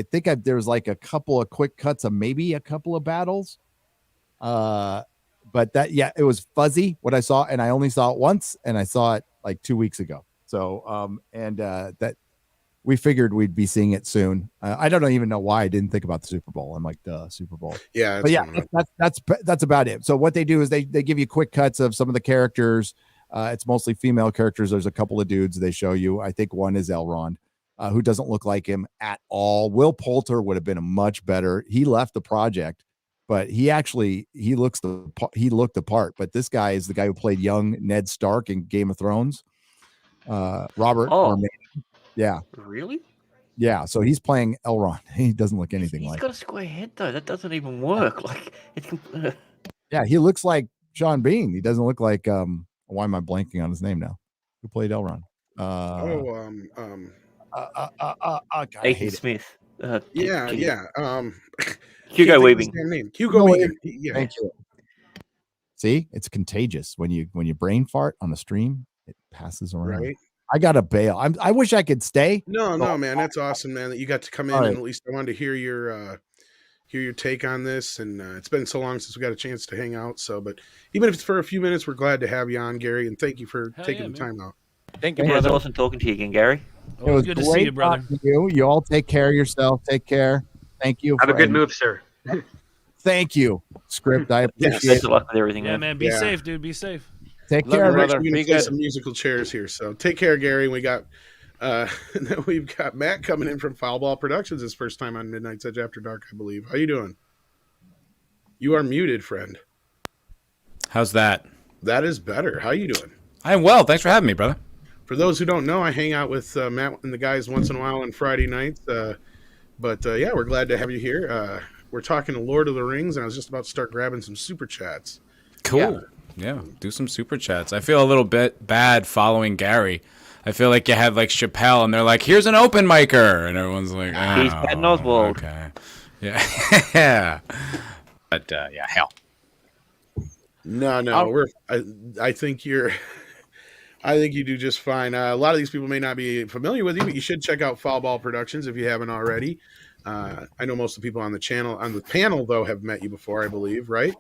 think there's like a couple of quick cuts of maybe a couple of battles. But it was fuzzy what I saw, and I only saw it once, and I saw it like 2 weeks ago. So, that we figured we'd be seeing it soon. I don't even know why I didn't think about the Super Bowl. I'm like, the Super Bowl. Yeah. But that's about it. So what they do is they give you quick cuts of some of the characters. It's mostly female characters. There's a couple of dudes they show you. I think one is Elrond, who doesn't look like him at all. Will Poulter would have been a much better. He left the project, but he looked the part. But this guy is the guy who played young Ned Stark in Game of Thrones. Robert. Yeah. Really? Yeah. So he's playing Elrond. He doesn't look anything like. He's got a square head though. That doesn't even work. Like it's. Yeah, he looks like Sean Bean. He doesn't look like. Why am I blanking on his name now? Who played Elrond? Ethan Smith. Yeah. Hugo Weaving. Hugo Weaving. Yeah. Thank you. See, it's contagious when you brain fart on a stream. It passes around. right? I got to bail. I wish I could stay. No, So, man, that's awesome, man, that you got to come in all and right. at least I wanted to hear your take on this. And it's been so long since we got a chance to hang out. So, but even if it's for a few minutes, we're glad to have you on, Gary, and thank you for Hell taking yeah, the man. time out. Thank you, Yeah, it's brother. awesome talking to you again, Gary. It was good to see great you, brother. talking to you. You all take care of yourself. Take care. Thank you. Have a good and move, sir. Thank you, Script. I appreciate Best it. of luck with everything, Yeah, man. man. Be Yeah. safe, dude. Be safe. Take Love care, you, of We're brother. actually going Be to play good. some musical chairs here. So take care, Gary. And we got and then we've got Matt coming in from Foul Ball Productions his first time on Midnight's Edge After Dark, I believe. How you doing? You are muted, friend. How's that? That is better. How you doing? I'm well. Thanks for having me, brother. For those who don't know, I hang out with Matt and the guys once in a while on Friday nights. But yeah, we're glad to have you here. We're talking to Lord of the Rings, and I was just about to start grabbing some super chats. Cool. Yeah, do some super chats. I feel a little bit bad following Gary. I feel like you had like Chappelle, and they're like, "Here's an open micer," and everyone's like, "Oh, He's Patton Oswalt." Okay. Yeah. Yeah. But yeah, hell. No, I think you're. I think you do just fine. A lot of these people may not be familiar with you, but you should check out Foul Ball Productions if you haven't already. I know most of the people on the panel, though, have met you before, I believe, right?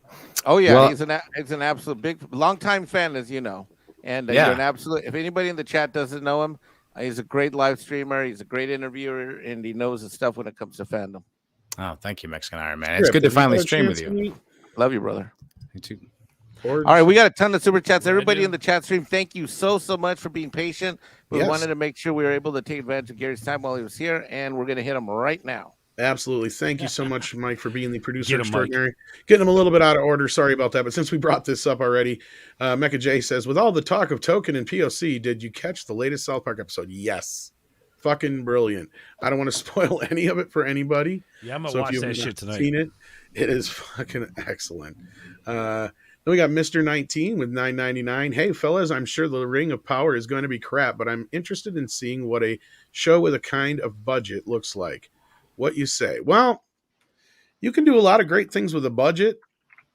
Oh yeah, Well- he's an absolute big, long-time fan, as you know, and Yeah. you're an absolute. If anybody in the chat doesn't know him, he's a great live streamer. He's a great interviewer, and he knows his stuff when it comes to fandom. Oh, thank you, Mexican Iron Man. It's good to Have you finally had a stream with chance to you. meet Love you, brother. You too. Forge? All right, we got a ton of super chats. Yeah, I Everybody do. in the chat stream, thank you so much for being patient. We Yes. wanted to make sure we were able to take advantage of Gary's time while he was here, and we're going to hit him right now. Absolutely. Thank you so much, Mike, for being the producer Get him, Mike. extraordinary. Getting him a little bit out of order. Sorry about that. But since we brought this up already, Mecha J says, with all the talk of Token and POC, did you catch the latest South Park episode? Yes. Fucking brilliant. I don't want to spoil any of it for anybody. Yeah, I'm gonna So if watch you that have shit not tonight. seen it, it is fucking excellent. Then we got Mr. 19 with $9.99. Hey, fellas, I'm sure the Ring of Power is going to be crap, but I'm interested in seeing what a show with a kind of budget looks like. What you say? Well, you can do a lot of great things with a budget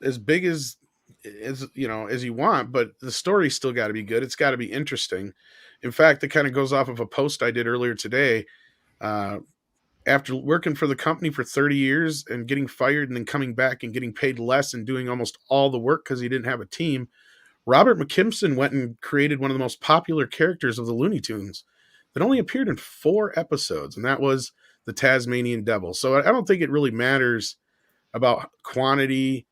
as big as you want, but the story's still got to be good. It's got to be interesting. In fact, it kind of goes off of a post I did earlier today. After working for the company for 30 years and getting fired and then coming back and getting paid less and doing almost all the work because he didn't have a team, Robert McKimson went and created one of the most popular characters of the Looney Tunes that only appeared in 4 episodes, and that was the Tasmanian Devil. So I don't think it really matters about quantity,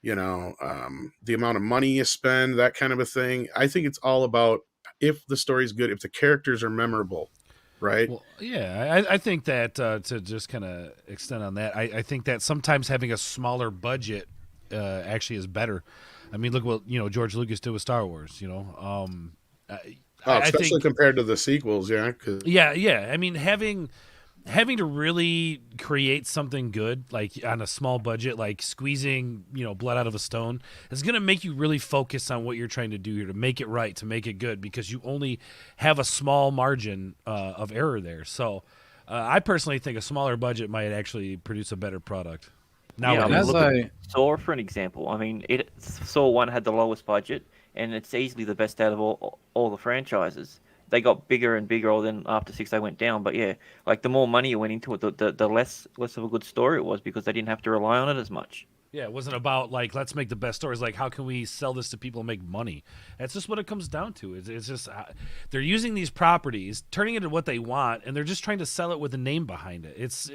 the amount of money you spend, that kind of a thing. I think it's all about if the story's good, if the characters are memorable, right? Well, yeah, I think that to just kind of extend on that, I think that sometimes having a smaller budget actually is better. I mean, look what George Lucas did with Star Wars. I Especially think, compared to the sequels, yeah. yeah. I mean, having to really create something good, like on a small budget, like squeezing blood out of a stone, is going to make you really focus on what you're trying to do here to make it right, to make it good, because you only have a small margin of error there. So I personally think a smaller budget might actually produce a better product. Now, Yeah, I mean, As look at I- Saw, for an example. I mean, Saw 1 had the lowest budget, and it's easily the best out of all the franchises. They got bigger and bigger, then after 6 they went down. But yeah, like the more money you went into it, the less of a good story it was, because they didn't have to rely on it as much. yeah, it wasn't about like let's make the best stories. Like how can we sell this to people and make money? That's just what it comes down to. It's just they're using these properties, turning it into what they want, and they're just trying to sell it with a name behind it. It's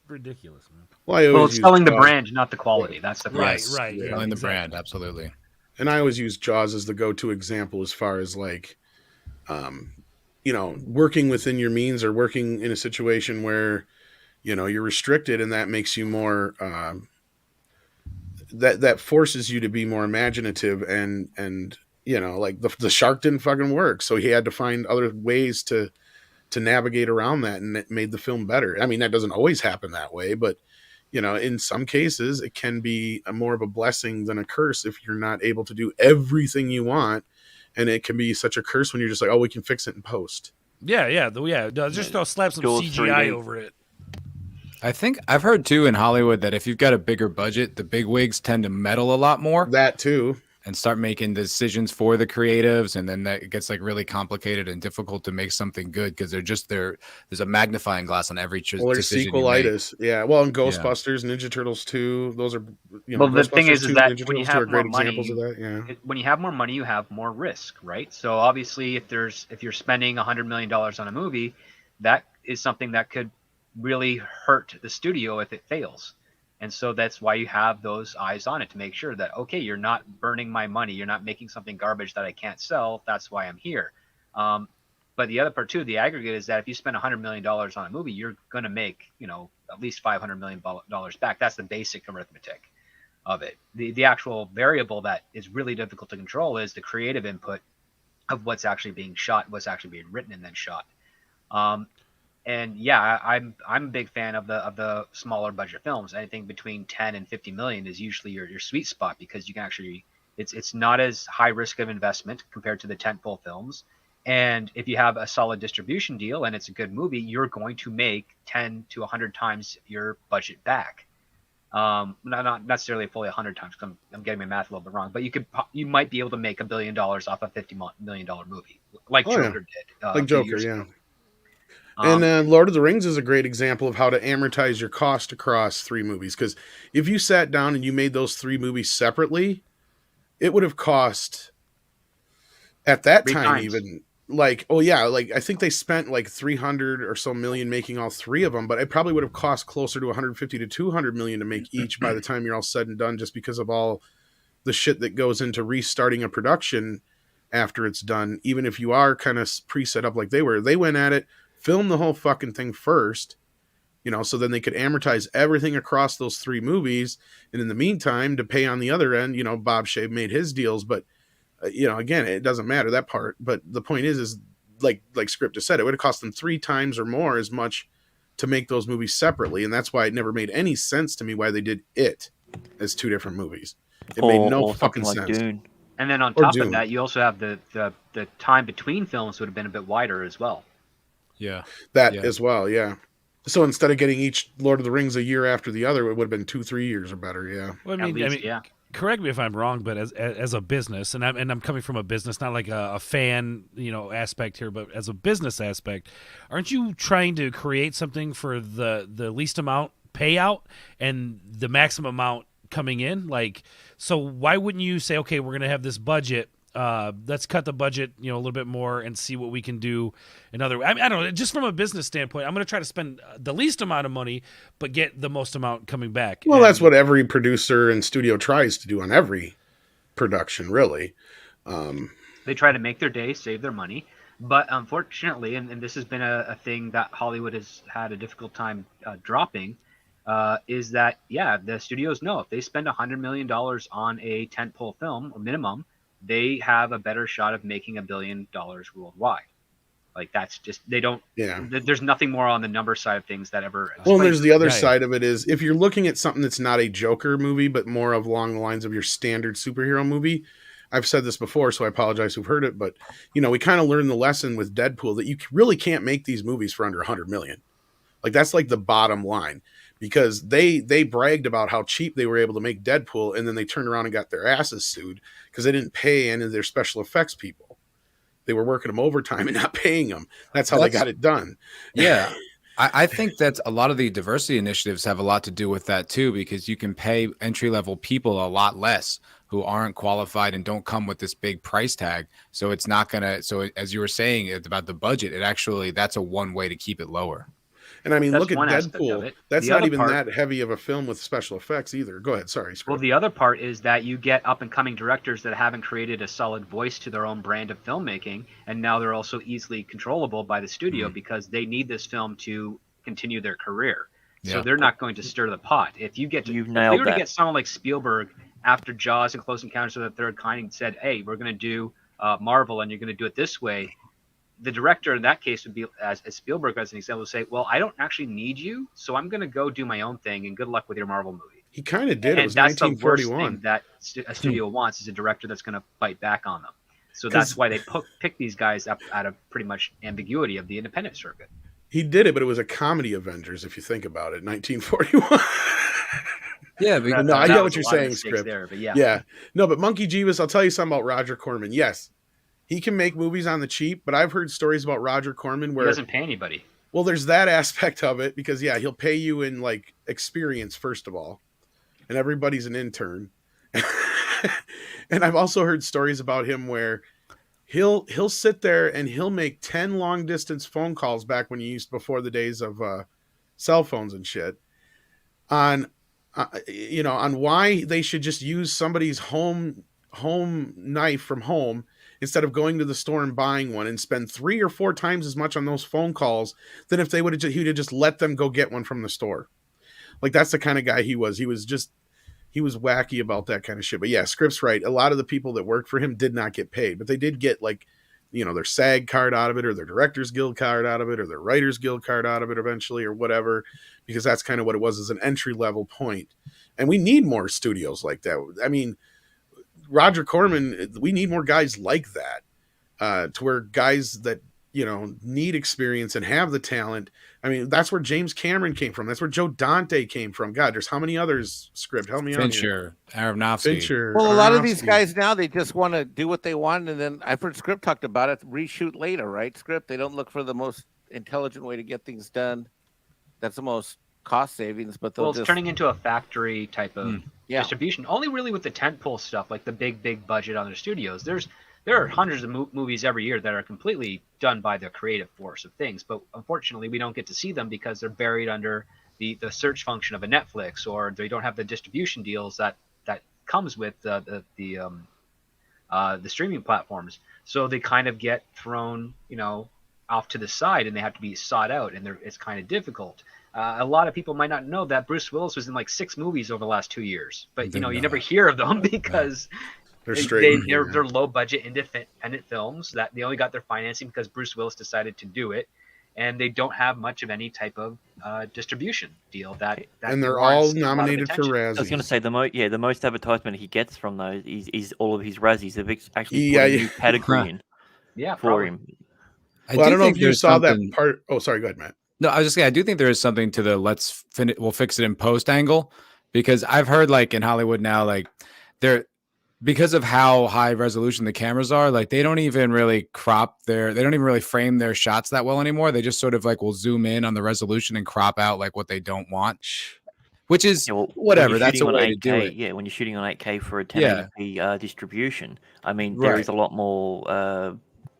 ridiculous, man. Well, Well, it's selling the brand, not the quality. That's the Right, price. right. Yeah. Yeah, Selling the exactly. brand, absolutely. And I always use Jaws as the go-to example as far as like, working within your means or working in a situation where, you're restricted, and that makes you more, that forces you to be more imaginative and like the shark didn't fucking work. So he had to find other ways to navigate around that, and it made the film better. I mean, that doesn't always happen that way, but in some cases it can be more of a blessing than a curse if you're not able to do everything you want. And it can be such a curse when you're just like, oh, we can fix it in post. Yeah. Just slap some Jaws CGI 3D. over it. I think I've heard too in Hollywood that if you've got a bigger budget, the big wigs tend to meddle a lot more. That too. and start making decisions for the creatives, and then that gets like really complicated and difficult to make something good because there's a magnifying glass on every Well, there's decision you make. sequelitis. Yeah. Well, and Yeah. Ghostbusters, Ninja Turtles 2, those are, Well, the thing Ghostbusters is 2, that Ninja when you Turtles 2 are have more great money, examples of that. Yeah. when you have more money, you have more risk, right? So obviously, if you're spending $100 million on a movie, that is something that could really hurt the studio if it fails. And so that's why you have those eyes on it to make sure that, okay, you're not burning my money. You're not making something garbage that I can't sell. That's why I'm here. But the other part too, the aggregate is that if you spend $100 million on a movie, you're going to make, at least $500 million back. That's the basic arithmetic of it. The actual variable that is really difficult to control is the creative input of what's actually being shot, what's actually being written and then shot. And yeah, I'm a big fan of the smaller budget films. Anything between 10 and 50 million is usually your sweet spot because you can actually it's not as high risk of investment compared to the tentpole films. And if you have a solid distribution deal and it's a good movie, you're going to make 10 to 100 times your budget back. Not necessarily fully 100 times. I'm getting my math a little bit wrong, but you might be able to make $1 billion off a $50 million movie, like Joker did. Like Joker, yeah. And Lord of the Rings is a great example of how to amortize your cost across 3 movies. Because if you sat down and you made those 3 movies separately, it would have cost at that time even like, I think they spent like 300 or so million making all 3 of them, but it probably would have cost closer to 150 to 200 million to make each by the time you're all said and done, just because of all the shit that goes into restarting a production after it's done. Even if you are kind of pre-set up like they went at it, film the whole fucking thing first, so then they could amortize everything across those 3 movies. And in the meantime, to pay on the other end, Bob Shaye made his deals, but again, it doesn't matter that part. But the point is like Script has said, it would have cost them 3 times or more as much to make those movies separately. And that's why it never made any sense to me why they did it as 2 different movies. It made no fucking sense. Dune. And then on top of that, you also have the time between films would have been a bit wider as well. Yeah. As well, yeah. So instead of getting each Lord of the Rings a year after the other, it would have been 2-3 years or better, yeah. Well, I mean, correct me if I'm wrong, but as a business, and I'm coming from a business, not like a fan, aspect here, but as a business aspect, aren't you trying to create something for the least amount payout and the maximum amount coming in? Like, so why wouldn't you say, okay, we're going to have this budget, let's cut the budget, a little bit more and see what we can do another. I don't know. Just from a business standpoint, I'm going to try to spend the least amount of money, but get the most amount coming back. Well, that's what every producer and studio tries to do on every production, really. They try to make their day, save their money. But unfortunately, and this has been a thing that Hollywood has had a difficult time dropping, is that, the studios know if they spend $100 million on a tentpole film, or minimum, they have a better shot of making $1 billion worldwide. Like, that's just, they don't, there's nothing more on the number side of things that ever. Well, there's the other side of it is, if you're looking at something that's not a Joker movie, but more of along the lines of your standard superhero movie, I've said this before, so I apologize who've heard it, but, we kind of learned the lesson with Deadpool that you really can't make these movies for under 100 million. Like, that's like the bottom line. Because they bragged about how cheap they were able to make Deadpool, and then they turned around and got their asses sued because they didn't pay any of their special effects people. They were working them overtime and not paying them. That's how they got it done. Yeah. I think that a lot of the diversity initiatives have a lot to do with that too, because you can pay entry-level people a lot less who aren't qualified and don't come with this big price tag. So it's not going to, so as you were saying about the budget, that's a one way to keep it lower. And I mean, look at Deadpool. That's not even that heavy of a film with special effects either. Go ahead. Sorry. Well, the other part is that you get up and coming directors that haven't created a solid voice to their own brand of filmmaking. And now they're also easily controllable by the studio because they need this film to continue their career. Yeah. So they're not going to stir the pot. If you get to, if they were to get someone like Spielberg after Jaws and Close Encounters of the Third Kind and said, hey, we're going to do Marvel and you're going to do it this way. The director in that case would be, as Spielberg as an example, would say, well, I don't actually need you, so I'm going to go do my own thing, and good luck with your Marvel movie. He kind of did. And it was that's 1941. The worst thing that a studio wants is a director that's going to fight back on them. So that's why they pick these guys up out of pretty much ambiguity of the independent circuit. He did it, but it was a comedy Avengers, if you think about it, 1941. Yeah, No, I get That what was a you're lot of saying, mistakes Script. there, but yeah. Yeah. No, but Monkey Jeebus, I'll tell you something about Roger Corman. Yes, he can make movies on the cheap, but I've heard stories about Roger Corman He where, doesn't pay anybody. well, there's that aspect of it because, yeah, he'll pay you in like experience, first of all, and everybody's an intern. And I've also heard stories about him where he'll sit there and he'll make 10 long distance phone calls back when you used before the days of cell phones and shit on on why they should just use somebody's home knife from home instead of going to the store and buying one, and spend 3 or 4 times as much on those phone calls than if they would have he'd have just let them go get one from the store. Like, that's the kind of guy he was. He was wacky about that kind of shit. But yeah, Script's right. A lot of the people that worked for him did not get paid, but they did get, like, their SAG card out of it, or their Directors Guild card out of it, or their Writers Guild card out of it eventually, or whatever, because that's kind of what it was, as an entry level point. And we need more studios like that. I mean, Roger Corman, we need more guys like that, to where guys that, need experience and have the talent. I mean, that's where James Cameron came from. That's where Joe Dante came from. God, there's how many others? Script, help me out here. Fincher, Aronofsky. Fincher. Well, a lot of these Aronofsky. guys now, they just want to do what they want, and then I've heard Script talked about it, reshoot later, right? Script, they don't look for the most intelligent way to get things done. That's the most cost savings, but they'll Well, it's turning into a factory type of distribution. Only really with the tentpole stuff, like the big budget on their studios. There are hundreds of movies every year that are completely done by the creative force of things, but unfortunately we don't get to see them because they're buried under the search function of a Netflix, or they don't have the distribution deals that comes with the streaming platforms. So they kind of get thrown, off to the side, and they have to be sought out, and it's kind of difficult. A lot of people might not know that Bruce Willis was in like 6 movies over the last 2 years, but you never hear of them because they're low budget independent films that they only got their financing because Bruce Willis decided to do it, and they don't have much of any type of distribution deal that and they're all nominated for I Razzies. was going to say the most advertisement he gets from those is all of his Razzies. They've actually put a new category in for him. I don't know if you saw that part. Oh, sorry. Go ahead, Matt. No, I was just saying, I do think there is something to the we'll fix it in post angle, because I've heard, like, in Hollywood now, like, because of how high resolution the cameras are, like, they don't even really they don't even really frame their shots that well anymore. They just sort of like will zoom in on the resolution and crop out like what they don't want, which is whatever. That's a way to do it. Yeah, when you're shooting on 8K for a 1080p distribution, I mean, there is a lot more.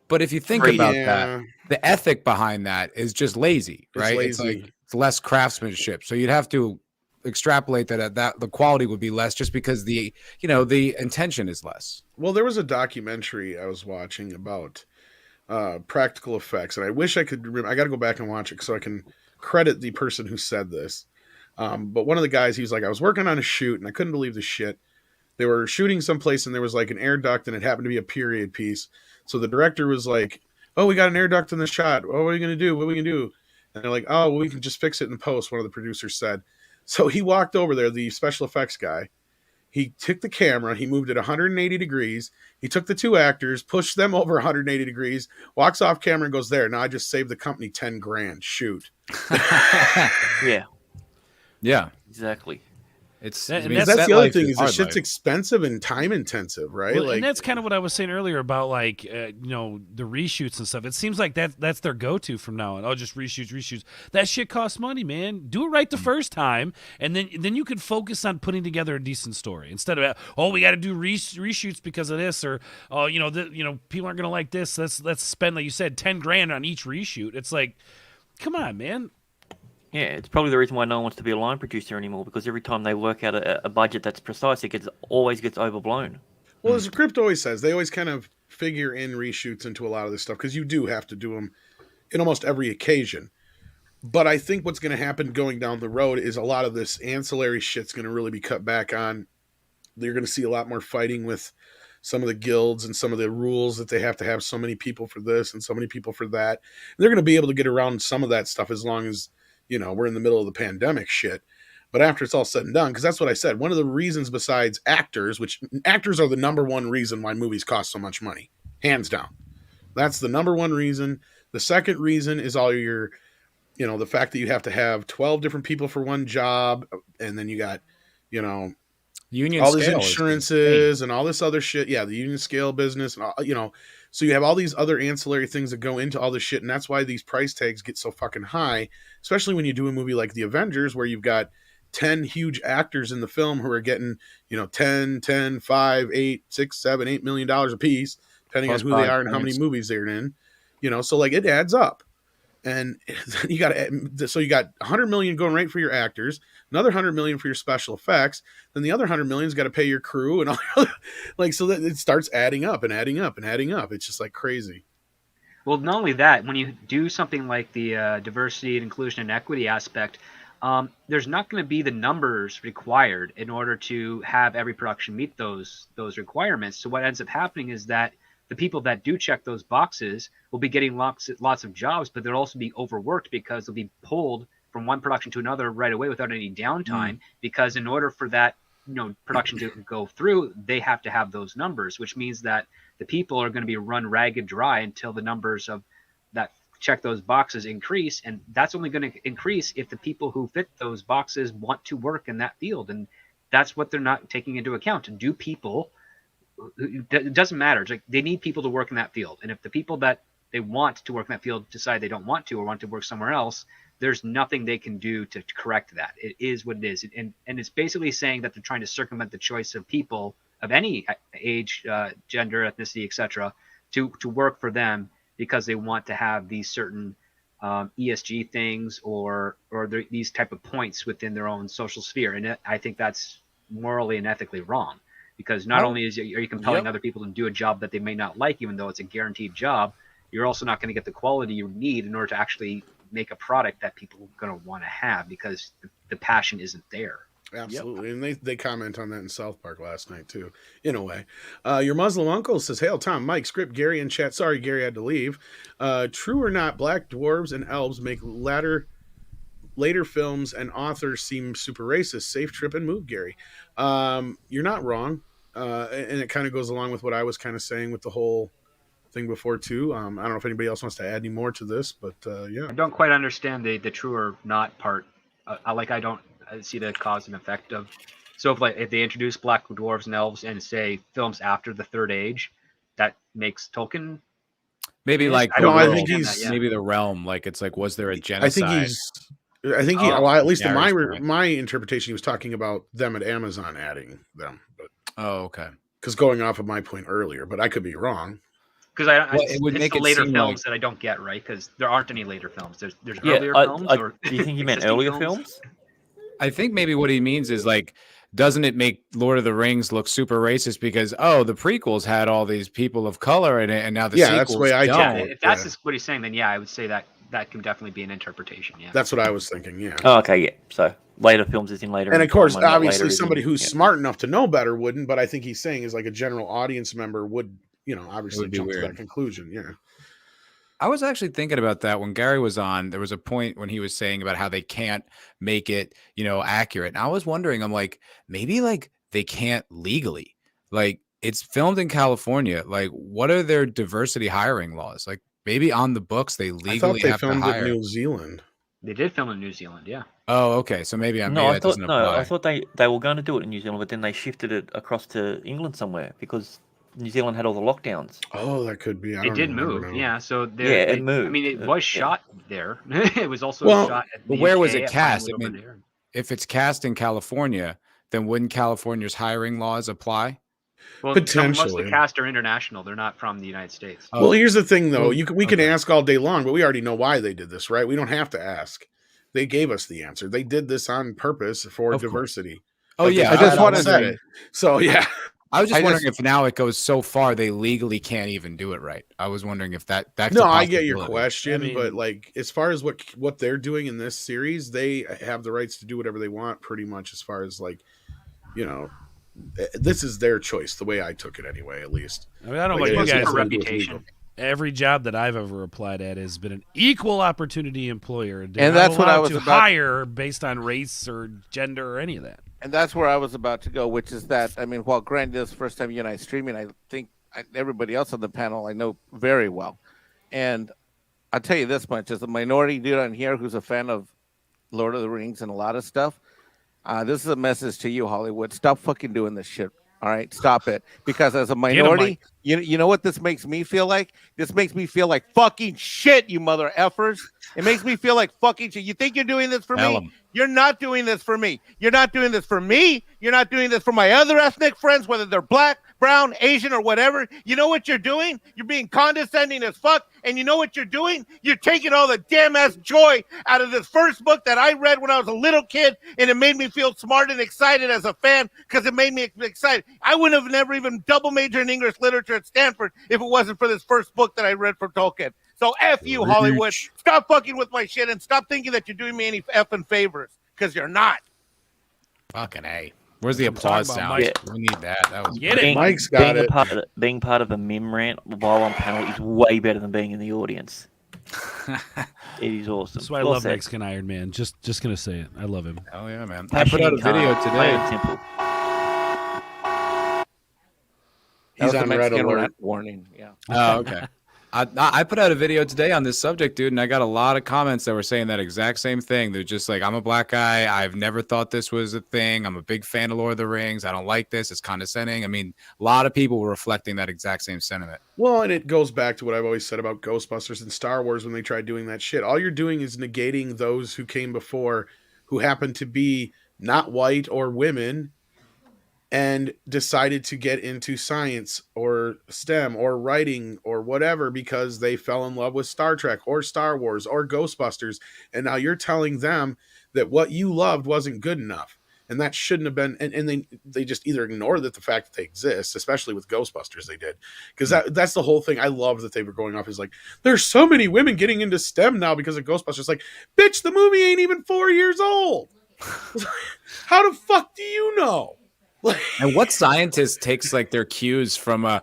But if you think about that, the ethic behind that is just lazy, right? It's like it's less craftsmanship. So you'd have to extrapolate that the quality would be less just because the intention is less. Well, there was a documentary I was watching about practical effects, and I wish I could remember. I got to go back and watch it so I can credit the person who said this. But one of the guys, he was like, I was working on a shoot and I couldn't believe the shit. They were shooting someplace and there was like an air duct, and it happened to be a period piece. So the director was like, oh, we got an air duct in the shot. Oh, what are you going to do? What are we going to do? And they're like, oh, well, we can just fix it in post, one of the producers said. So he walked over there, the special effects guy. He took the camera, he moved it 180 degrees. He took the 2 actors, pushed them over 180 degrees, walks off camera and goes, there, now I just saved the company 10 grand. Shoot. Yeah, exactly. That's the other thing is the shit's expensive and time intensive, right? Well, and that's kind of what I was saying earlier about like the reshoots and stuff. It seems like that's their go-to from now on. Oh, just reshoots. That shit costs money, man. Do it right the first time, and then you can focus on putting together a decent story instead of we got to do reshoots because of this, or people aren't gonna like this. Let's spend, like you said, 10 grand on each reshoot. It's like, come on, man. Yeah, it's probably the reason why no one wants to be a line producer anymore, because every time they work out a budget that's precise, it always gets overblown. Well, as Crypt always says, they always kind of figure in reshoots into a lot of this stuff because you do have to do them in almost every occasion. But I think what's going to happen going down the road is a lot of this ancillary shit's going to really be cut back on. You're going to see a lot more fighting with some of the guilds and some of the rules that they have to have so many people for this and so many people for that. And they're going to be able to get around some of that stuff as long as we're in the middle of the pandemic shit. But after it's all said and done, because that's what I said, one of the reasons besides actors, which actors are the number one reason why movies cost so much money, hands down. That's the number one reason. The second reason is all the fact that you have to have 12 different people for one job. And then you got, you know, Union all these scale is insurances and all this other shit. Yeah, the union scale business, and all, you know, so you have all these other ancillary things that go into all this shit, and that's why these price tags get so fucking high, especially when you do a movie like The Avengers, where you've got 10 huge actors in the film who are getting, you know, 5, 8, 6, 7, $8 million a piece, depending on Plus who they are and how many points. movies they're in, you know, so like it adds up. And you got so you got 100 million going right for your actors, another 100 million for your special effects, then the other 100 million's got to pay your crew and all, like, so that it starts adding up and adding up and adding up. It's just like crazy. Well, not only that, when you do something like the diversity and inclusion and equity aspect, there's not going to be the numbers required in order to have every production meet those requirements. So what ends up happening is that the people that do check those boxes will be getting lots of jobs, but they'll also be overworked because they'll be pulled from one production to another right away without any downtime. Because in order for that, you know, production to go through, they have to have those numbers, which means that the people are going to be run ragged dry until the numbers of that check those boxes increase, and that's only going to increase if the people who fit those boxes want to work in that field, and that's what they're not taking into account. Do people? It doesn't matter. It's like they need people to work in that field, and if the people that they want to work in that field decide they don't want to or want to work somewhere else, there's nothing they can do to correct that. It is what it is, and it's basically saying that they're trying to circumvent the choice of people of any age, gender, ethnicity, etc., to work for them because they want to have these certain ESG things or these type of points within their own social sphere, and I think that's morally and ethically wrong. Because not only are you compelling other people to do a job that they may not like, even though it's a guaranteed job, you're also not going to get the quality you need in order to actually make a product that people are going to want to have because the passion isn't there. Absolutely. And they comment on that in South Park last night too, in a way. Your Muslim uncle says, "Hail Tom, Mike, Script, Gary in chat. Sorry, Gary had to leave. True or not, black dwarves and elves make later films and authors seem super racist. Safe trip and move, Gary." You're not wrong. And it kind of goes along with what I was kind of saying with the whole thing before too. I don't know if anybody else wants to add any more to this, but yeah. I don't quite understand the true or not part. I don't see the cause and effect of. So if they introduce black dwarves and elves and say films after the Third Age, that makes Tolkien. Maybe like I think he's maybe the realm. Like it's like, was there a genocide? Well, at least in my interpretation, he was talking about them at Amazon adding them. But okay. Because going off of my point earlier, but I could be wrong. Because it would make the later films that I don't get, right? Because there aren't any later films. There's earlier films. Or do you think you meant earlier films? I think maybe what he means is like, doesn't it make Lord of the Rings look super racist because the prequels had all these people of color in it, and now the sequels that's the way I don't. If that's what he's saying, then I would say that can definitely be an interpretation. Yeah, that's what I was thinking. Yeah. Oh, okay. Yeah. So later films is in later, and of course, obviously, somebody who's smart enough to know better wouldn't. But I think he's saying is like a general audience member would, obviously jump to that conclusion. Yeah. I was actually thinking about that when Gary was on. There was a point when he was saying about how they can't make it, accurate. And I was wondering, I'm like, maybe like they can't legally. Like it's filmed in California. Like, what are their diversity hiring laws? Like maybe on the books they legally have to hire. In New Zealand. They did film in New Zealand, yeah. Oh, okay. So maybe I thought they were going to do it in New Zealand, but then they shifted it across to England somewhere because New Zealand had all the lockdowns. Oh, that could be. They did move, yeah. So it moved. I mean, it was shot there. It was also shot at the where UK was it cast? I mean, there. if it's cast in California, then wouldn't California's hiring laws apply? Well, most of the cast are international. They're not from the United States. Well, here's the thing, though. We can ask all day long, but we already know why they did this, right? We don't have to ask. They gave us the answer. They did this on purpose for diversity. Oh, yeah. I just want to say it. So, yeah. I was just wondering if now it goes so far they legally can't even do it right. I was wondering if that's no, I get your question, but like as far as what they're doing in this series, they have the rights to do whatever they want pretty much as far as like, this is their choice, the way I took it anyway, at least. I mean, I don't know about you guys. Reputation. Every job that I've ever applied at has been an equal opportunity employer. And that's what I was about to hire based on race or gender or any of that. And that's where I was about to go, which is that, I mean, while Grant is first time you and I streaming, I think everybody else on the panel I know very well. And I'll tell you this much, as a minority dude on here who's a fan of Lord of the Rings and a lot of stuff, This is a message to you, Hollywood. Stop fucking doing this shit. All right, stop it. Because as a 'em, minority, you know what this makes me feel like? This makes me feel like fucking shit, you mother effers. It makes me feel like fucking shit. You think you're doing this for Tell me? 'em. You're not doing this for me. You're not doing this for me. You're not doing this for my other ethnic friends, whether they're black, brown, Asian, or whatever. You know what you're doing? You're being condescending as fuck. And you know what you're doing? You're taking all the damn ass joy out of this first book that I read when I was a little kid, and it made me feel smart and excited as a fan because it made me excited. I wouldn't have never even double majored in English literature at Stanford if it wasn't for this first book that I read from Tolkien. So F you, Hollywood. Stop fucking with my shit and stop thinking that you're doing me any effing favors, because you're not. Fucking A. Where's the I'm talking applause about sound? Mike. We need that. That was Get it. Being, Mike's got it. being part of a meme rant while on panel is way better than being in the audience. It is awesome. That's why I Well love said. Mexican Iron Man. Just gonna say it. I love him. Hell yeah, man. I put Passion out a and calm, video plain today. and simple. He's That was on the red Mexican alert. warning. Yeah. Oh, okay. I put out a video today on this subject, dude, and I got a lot of comments that were saying that exact same thing. They're just like, I'm a black guy. I've never thought this was a thing. I'm a big fan of Lord of the Rings. I don't like this. It's condescending. I mean, a lot of people were reflecting that exact same sentiment. Well, and it goes back to what I've always said about Ghostbusters and Star Wars when they tried doing that shit. All you're doing is negating those who came before who happen to be not white or women and decided to get into science or STEM or writing or whatever because they fell in love with Star Trek or Star Wars or Ghostbusters. And now you're telling them that what you loved wasn't good enough. And that shouldn't have been, and they just either ignore that the fact that they exist, especially with Ghostbusters, they did. Because that's the whole thing. I love that they were going off is like, there's so many women getting into STEM now because of Ghostbusters. Like, bitch, the movie ain't even 4 years old. How the fuck do you know? And what scientist takes like their cues from a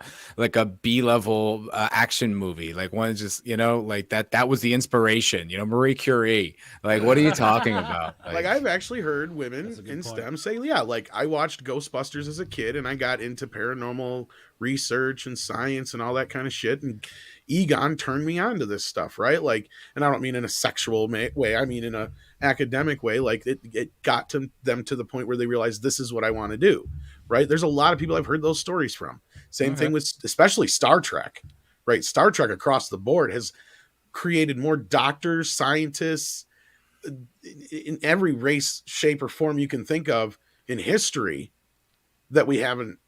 B-level action movie? Like one just, like that was the inspiration, Marie Curie. Like, what are you talking about? Like I've actually heard women That's a good in point. STEM say, yeah, like I watched Ghostbusters as a kid and I got into paranormal research and science and all that kind of shit. And Egon turned me on to this stuff, right? Like, and I don't mean in a sexual way. I mean in a academic way. Like it got to them to the point where they realized this is what I want to do, right? There's a lot of people I've heard those stories from. Same thing with especially Star Trek, right? Star Trek across the board has created more doctors, scientists, in every race, shape, or form you can think of in history that we haven't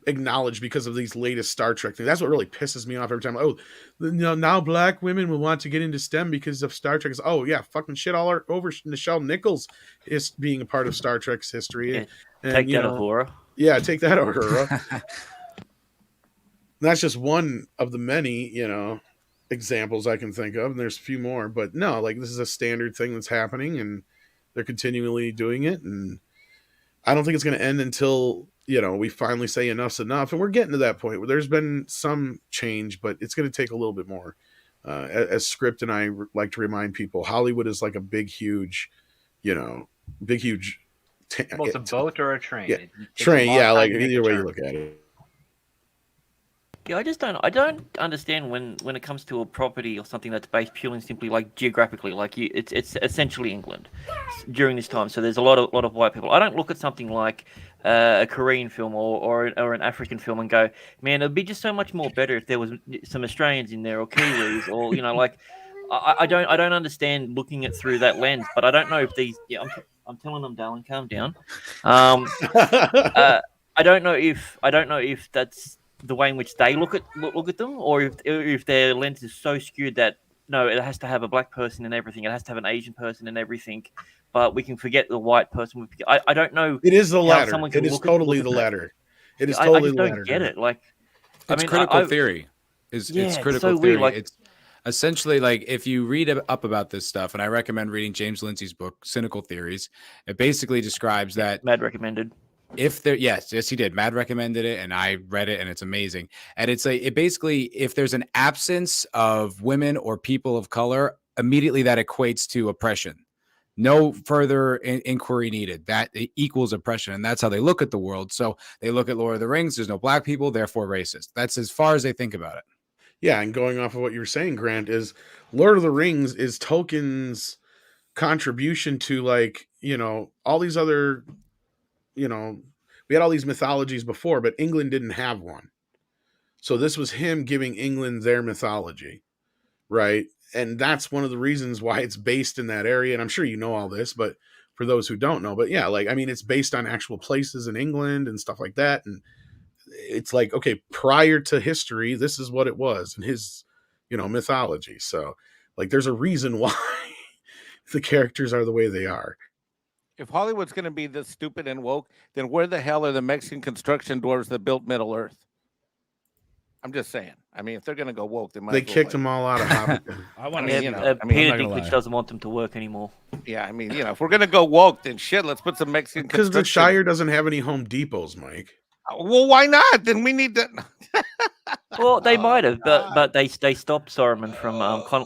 acknowledged because of these latest Star Trek things. That's what really pisses me off every time. Oh, now black women will want to get into STEM because of Star Trek. Oh yeah, fucking shit all over Nichelle Nichols is being a part of Star Trek's history. Yeah, And, take that, Ahura. Yeah, take that, Ahura. That's just one of the many, examples I can think of, and there's a few more. But no, like this is a standard thing that's happening, and they're continually doing it, and I don't think it's going to end until we finally say enough's enough, and we're getting to that point where there's been some change, but it's going to take a little bit more. As Script and I like to remind people, Hollywood is like a big, huge. Well, it's a boat or a train. Yeah, It takes a train. long Yeah, time like to make a either way you turn. look at it. Yeah, I don't understand when it comes to a property or something that's based purely and simply like geographically, like it's essentially England during this time. So there's a lot of white people. I don't look at something like a Korean film or an African film and go, man, it'd be just so much more better if there was some Australians in there or Kiwis or like I don't understand looking it through that lens. But I don't know if these. Yeah, I'm telling them, darling, calm down. I don't know if that's the way in which they look at them, or if their lens is so skewed that no, it has to have a black person in everything, it has to have an Asian person in everything, but we can forget the white person. I don't know. It is the how latter. someone can It is look totally at the that. latter. It is I totally just the don't latter. get it. Like, It's I mean, critical theory. It's critical so theory. weird. Like, it's essentially like if you read up about this stuff, and I recommend reading James Lindsay's book, Cynical Theories. It basically describes that Mad recommended. if there, yes, he did. Matt recommended it, and I read it, and it's amazing. And it's like it basically, if there's an absence of women or people of color, immediately that equates to oppression. No further inquiry needed. That equals oppression, and that's how they look at the world. So they look at Lord of the Rings. There's no black people, therefore racist. That's as far as they think about it. Yeah, and going off of what you were saying, Grant, is Lord of the Rings is Tolkien's contribution to all these other we had all these mythologies before, but England didn't have one. So this was him giving England their mythology, right? And that's one of the reasons why it's based in that area. And I'm sure you know all this, but for those who don't know, but yeah, like, I mean, it's based on actual places in England and stuff like that. And it's like, okay, prior to history, this is what it was in his, mythology. So like, there's a reason why the characters are the way they are. If Hollywood's going to be this stupid and woke, then where the hell are the Mexican construction dwarves that built Middle Earth? I'm just saying. I mean, if they're going to go woke, they kicked them all out of Hobbiton. Peter Dinklage doesn't want them to work anymore. Yeah, I mean, if we're going to go woke, then shit, let's put some Mexican because the Shire doesn't have any Home Depots, Mike. Well, why not? Then we need to. Well, they might have, but they stopped Saruman from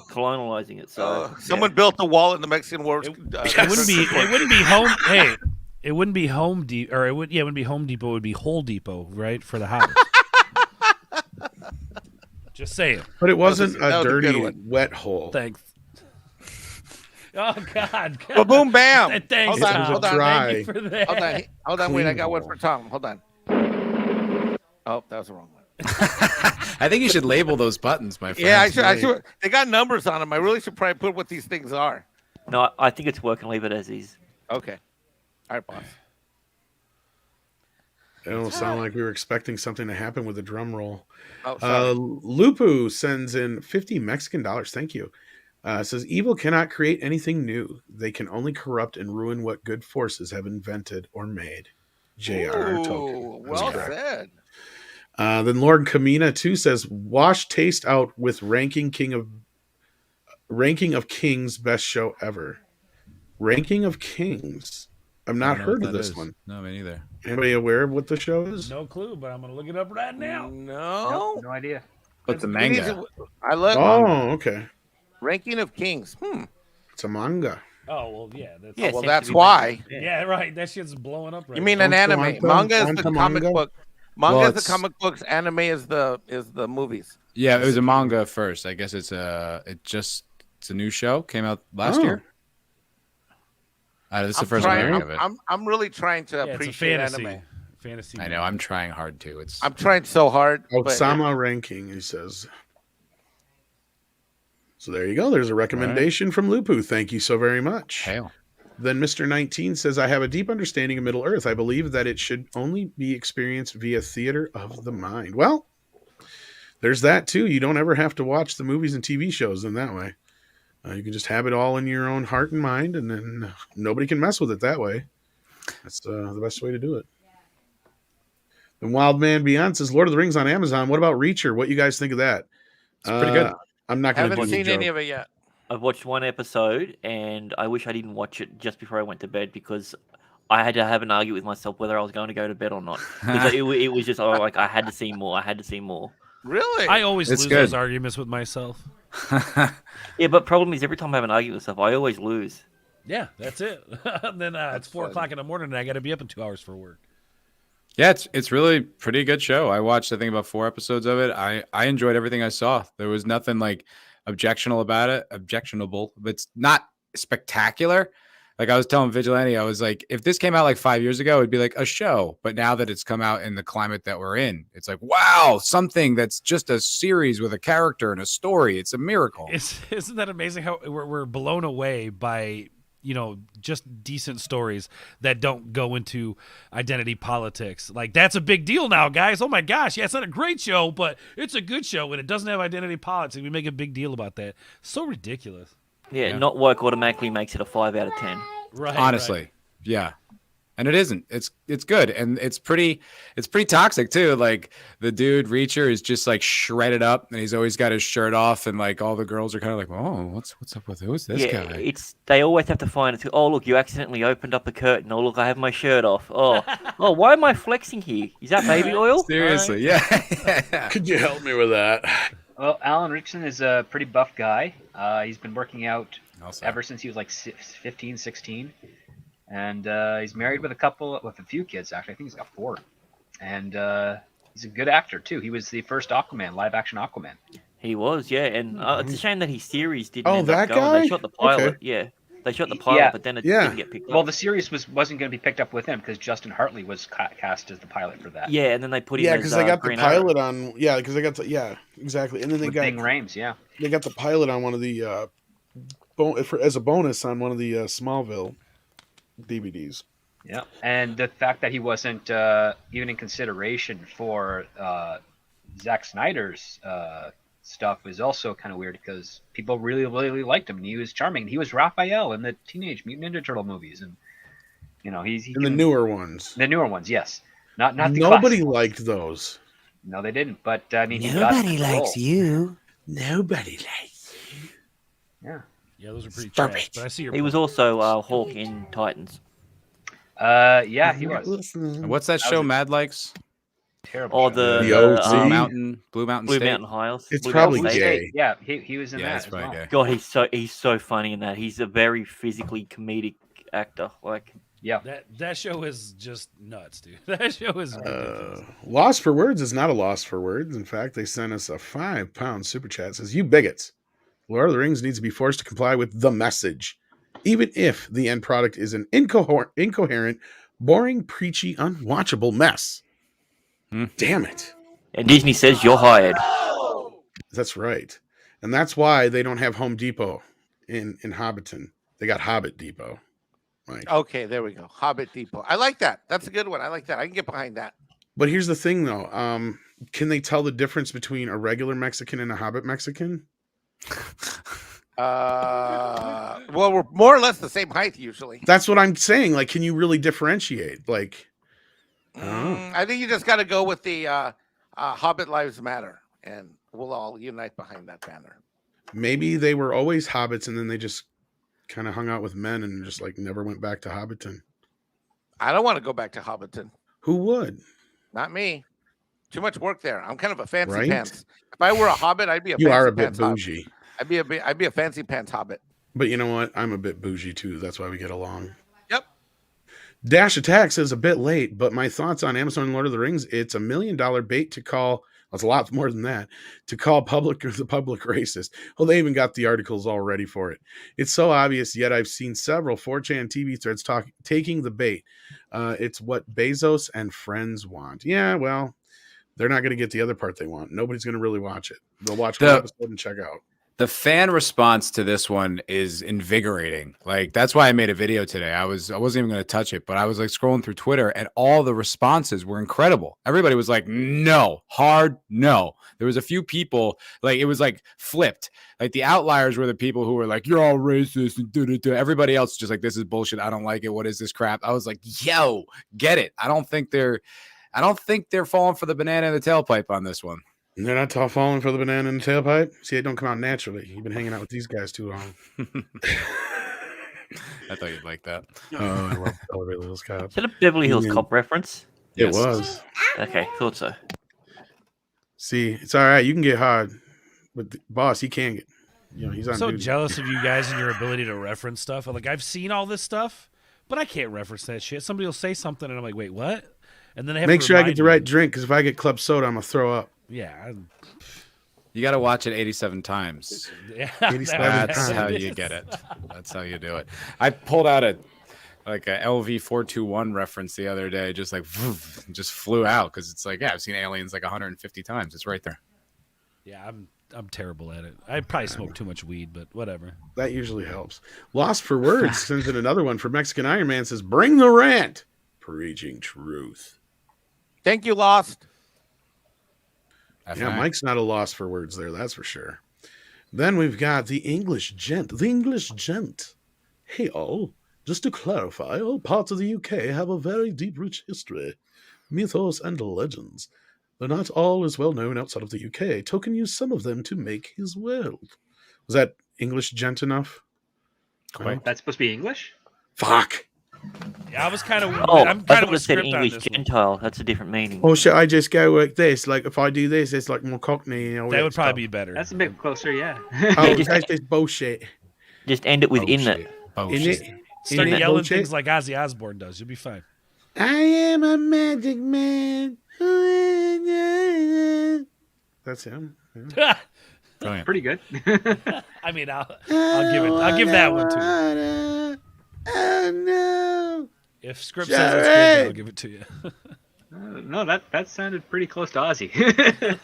colonizing it. So someone built a wall in the Mexican War. It wouldn't be home. Hey, it wouldn't be Home Depot, or it wouldn't be Home Depot. It would be Hole Depot, right, for the house. Just saying. But it wasn't a dirty, wet hole. Thanks. Oh God! Well, boom, bam. Thanks. Hold on. Thank you for that. Hold on. Wait, I got one for Tom. Hold on. Oh, that was the wrong one. I think you should label those buttons, my friend. Yeah, I should. They got numbers on them. I really should probably put what these things are. No, I think it's working. Leave it as is. Okay. All right, boss. It don't sound like we were expecting something to happen with a drum roll. Oh, sorry. Lupu sends in 50 Mexican dollars. Thank you. Says, evil cannot create anything new. They can only corrupt and ruin what good forces have invented or made. J.R. Tolkien. Well said. Then Lord Kamina too says, wash taste out with ranking of Kings best show ever. Ranking of Kings. I've not heard of this one. No, me neither. Anybody aware of what the show is? No clue, but I'm gonna look it up right now. No idea. What's a manga? I love. Oh, okay. Ranking of Kings. It's a manga. Oh well, yeah. That's why. Yeah, right. That shit's blowing up right You mean now. an anime? Manga is the comic book. Manga is the comic books. Anime is the movies. Yeah, it was a manga first. I guess it's a new show. Came out last year. This is the first I'm hearing of it. I'm really trying to appreciate anime. Fantasy. I know. I'm trying hard too. I'm trying so hard. Osama ranking, he says. So there you go. There's a recommendation from Lupu. Thank you so very much. Hail. Then Mr. 19 says, I have a deep understanding of Middle Earth. I believe that it should only be experienced via theater of the mind. Well, there's that too. You don't ever have to watch the movies and TV shows in that way. You can just have it all in your own heart and mind, and then nobody can mess with it that way. That's the best way to do it. And Wild Man Beyond says, Lord of the Rings on Amazon. What about Reacher? What you guys think of that? It's pretty good. I'm not going to haven't seen any of it yet. I've watched one episode, and I wish I didn't watch it just before I went to bed because I had to have an argument with myself whether I was going to go to bed or not. Because it was just like I had to see more. Really? I always lose those arguments with myself. Yeah, but problem is every time I have an argument with myself, I always lose. Yeah, that's it. Then it's 4 o'clock in the morning, and I got to be up in 2 hours for work. Yeah, it's really pretty good show. I watched, I think, about 4 episodes of it. I enjoyed everything I saw. There was nothing like objectionable about it. Objectionable, but it's not spectacular. Like I was telling Vigilante, I was like, if this came out like 5 years ago, it'd be like a show. But now that it's come out in the climate that we're in, it's like, wow, something that's just a series with a character and a story. It's a miracle. Isn't that amazing how we're blown away by, just decent stories that don't go into identity politics. Like, that's a big deal now, guys. Oh my gosh. Yeah, it's not a great show, but it's a good show and it doesn't have identity politics. We make a big deal about that. So ridiculous. Yeah, not woke automatically makes it a 5 out of 10. Right. Honestly. Right. Yeah. And it isn't. It's good. And it's pretty toxic too. Like the dude Reacher is just like shredded up and he's always got his shirt off and like all the girls are kind of like, oh, what's up with who's this guy? They always have to find it. Oh, look, you accidentally opened up a curtain. Oh, look, I have my shirt off. Oh, why am I flexing here? Is that baby oil? Seriously, yeah. Could you help me with that? Well, Alan Richardson is a pretty buff guy. He's been working out ever since he was like 15, 16. And he's married with a few kids, actually. I think he's got 4. And he's a good actor, too. He was the first Aquaman, live-action Aquaman. He was, yeah. And it's a shame that his series didn't end up that going. guy? They shot the pilot, Okay. yeah. They shot the pilot, Yeah. but then it Yeah. didn't get picked up. Well, the series wasn't going to be picked up with him because Justin Hartley was cast as the pilot for that. Yeah, and then they put him Yeah, as because they got the Green pilot Arrow. on. Yeah, because they got the exactly, and then they With got Bing Rames, yeah. they got the pilot on one of the as a bonus on one of the Smallville DVDs. Yeah, and the fact that he wasn't even in consideration for Zack Snyder's stuff was also kind of weird because people really, really liked him. And he was charming. He was Raphael in the Teenage Mutant Ninja Turtle movies, and he And the newer ones. the newer ones, yes, not the Nobody classic ones. liked those. No, they didn't. But I mean, he got the role. you. Nobody likes you. Yeah. Yeah, those are pretty Stop trash. it. But I see your He was point. also Hawk in Titans. Yeah, he was And what's that That show was a- Mad likes? terrible. Or show. The Blue OC? Mountain Blue State. Mountain Highs. It's Blue probably Mountain gay. State. Yeah, he was in Yeah, that it's as probably well. gay. God, he's so funny in that. He's a very physically comedic actor. Like, Yeah. That show is just nuts, dude. That show is ridiculous. Lost for Words is not a loss for words. In fact, they sent us a £5 super chat. It says, "You bigots. Lord of the Rings needs to be forced to comply with the message, even if the end product is an incoherent, boring, preachy, unwatchable mess." Damn it. and Disney says you're hired. That's right. And that's why they don't have Home Depot in Hobbiton. They got Hobbit Depot. Right. Okay, there we go. Hobbit Depot. I like that. That's a good one. I like that. I can get behind that. But here's the thing, though. Can they tell the difference between a regular Mexican and a Hobbit Mexican? Well, we're more or less the same height usually. That's what I'm saying. Like, can you really differentiate? Like, I think you just got to go with the Hobbit Lives Matter, and we'll all unite behind that banner. maybe they were always hobbits and then they just kind of hung out with men and just like never went back to Hobbiton. I don't want to go back to Hobbiton. Who would? Not me. Too much work there. I'm kind of a fancy Right? pants. If I were a hobbit, I'd be a You fancy are a bit pants hobbit. bougie. I'd be a fancy pants hobbit. But you know what? I'm a bit bougie too. That's why we get along. Yep. Dash Attack says a bit late, but my thoughts on Amazon Lord of the Rings, it's $1 million bait to call. That's a lot more than that, to call the public racist. Well, they even got the articles all ready for it. It's so obvious, yet I've seen several 4chan TV threads taking the bait. It's what Bezos and friends want. Yeah, well, they're not going to get the other part they want. Nobody's going to really watch it. They'll watch one episode and check out. The fan response to this one is invigorating. Like, that's why I made a video today. I wasn't even going to touch it, but I was like scrolling through Twitter and all the responses were incredible. Everybody was like, no, hard no. There was a few people, like, it was like flipped. Like, the outliers were the people who were like, you're all racist and do. Everybody else is just like, this is bullshit. I don't like it. What is this crap? I was like, yo, get it. I don't think they're falling for the banana in the tailpipe on this one. And they're not falling for the banana in the tailpipe. See, it don't come out naturally. You've been hanging out with these guys too long. I thought you'd like that. Oh, I love Beverly Hills Cop. Is that a Beverly Hills Yeah. Cop reference? It Yes. was. Okay, thought so. See, it's all right. You can get hard, but the boss, he can't get. You know, he's on I'm so duty. jealous of you guys and your ability to reference stuff. Like, I've seen all this stuff, but I can't reference that shit. Somebody will say something, and I'm like, wait, what? And then I have Make to sure I remind get the me. right drink, because if I get club soda, I'm gonna throw up. Yeah. You got to watch it 87 times. Yeah. 87 That's times. how you get it. That's how you do it. I pulled out a LV-421 reference the other day, just like just flew out because it's like, yeah, I've seen Aliens like 150 times. It's right there. Yeah, I'm terrible at it. I probably smoke too much weed, but whatever. That usually helps. Lost for Words sends in another one for Mexican Iron Man. Says, "Bring the rant, preaching truth." Thank you, Lost. Yeah, Mike's not a loss for words there, that's for sure. Then we've got the English gent. The English gent. Hey, all. Just to clarify, all parts of the UK have a very deep, rich history, mythos, and legends. They're not all as well known outside of the UK. Tolkien used some of them to make his world. Was that English gent enough? Quite. That's supposed to be English? Fuck. Yeah, I was kind of. Oh, I'm I kind thought of it a said script on English this one. Gentile. That's a different meaning. Or should I just go like this? Like, if I do this, it's like more Cockney. And all That would stuff. probably be better. That's a bit closer, yeah. Oh, just- that's just bullshit. Just end it with in Bullshit. it. Bullshit. Isn't it? Start Isn't it yelling bullshit? things like Ozzy Osbourne does. You'll be fine. I am a magic man. That's him. Yeah. Brilliant. Pretty good. I mean, I'll give that one to you. Oh no! If script says it's good, then I'll give it to you. No, that sounded pretty close to Ozzy.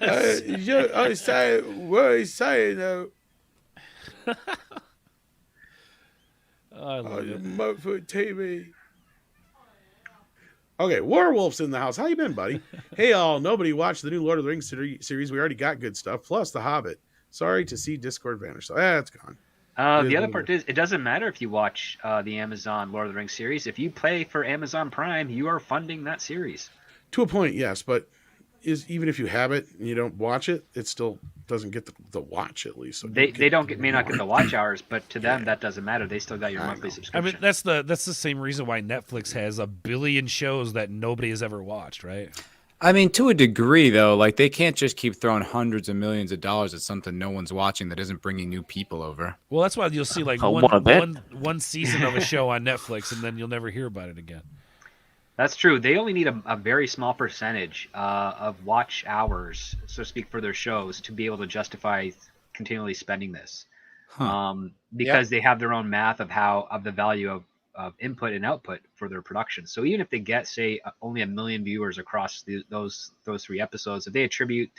I say what I say though. I love it. Remote for TV. Okay, Werewolf's in the house. How you been, buddy? Hey, all. Nobody watched the new Lord of the Rings series. We already got good stuff, plus The Hobbit. Sorry to see Discord vanish. So, it's gone. The other part is, it doesn't matter if you watch the Amazon Lord of the Rings series. If you pay for Amazon Prime, you are funding that series. To a point, yes, but even if you have it and you don't watch it, it still doesn't get the watch at least. So may not get the watch hours, but to them that doesn't matter. They still got your monthly subscription. I mean, that's the same reason why Netflix has a billion shows that nobody has ever watched, right? I mean, to a degree, though, like they can't just keep throwing hundreds of millions of dollars at something no one's watching that isn't bringing new people over. Well, that's why you'll see like Oh, one season of a show on Netflix, and then you'll never hear about it again. That's true. They only need a very small percentage of watch hours, so to speak, for their shows to be able to justify continually spending this. Because they have their own math of the value of input and output for their production. So even if they get, say, only 1 million viewers across those 3 episodes, if they attribute,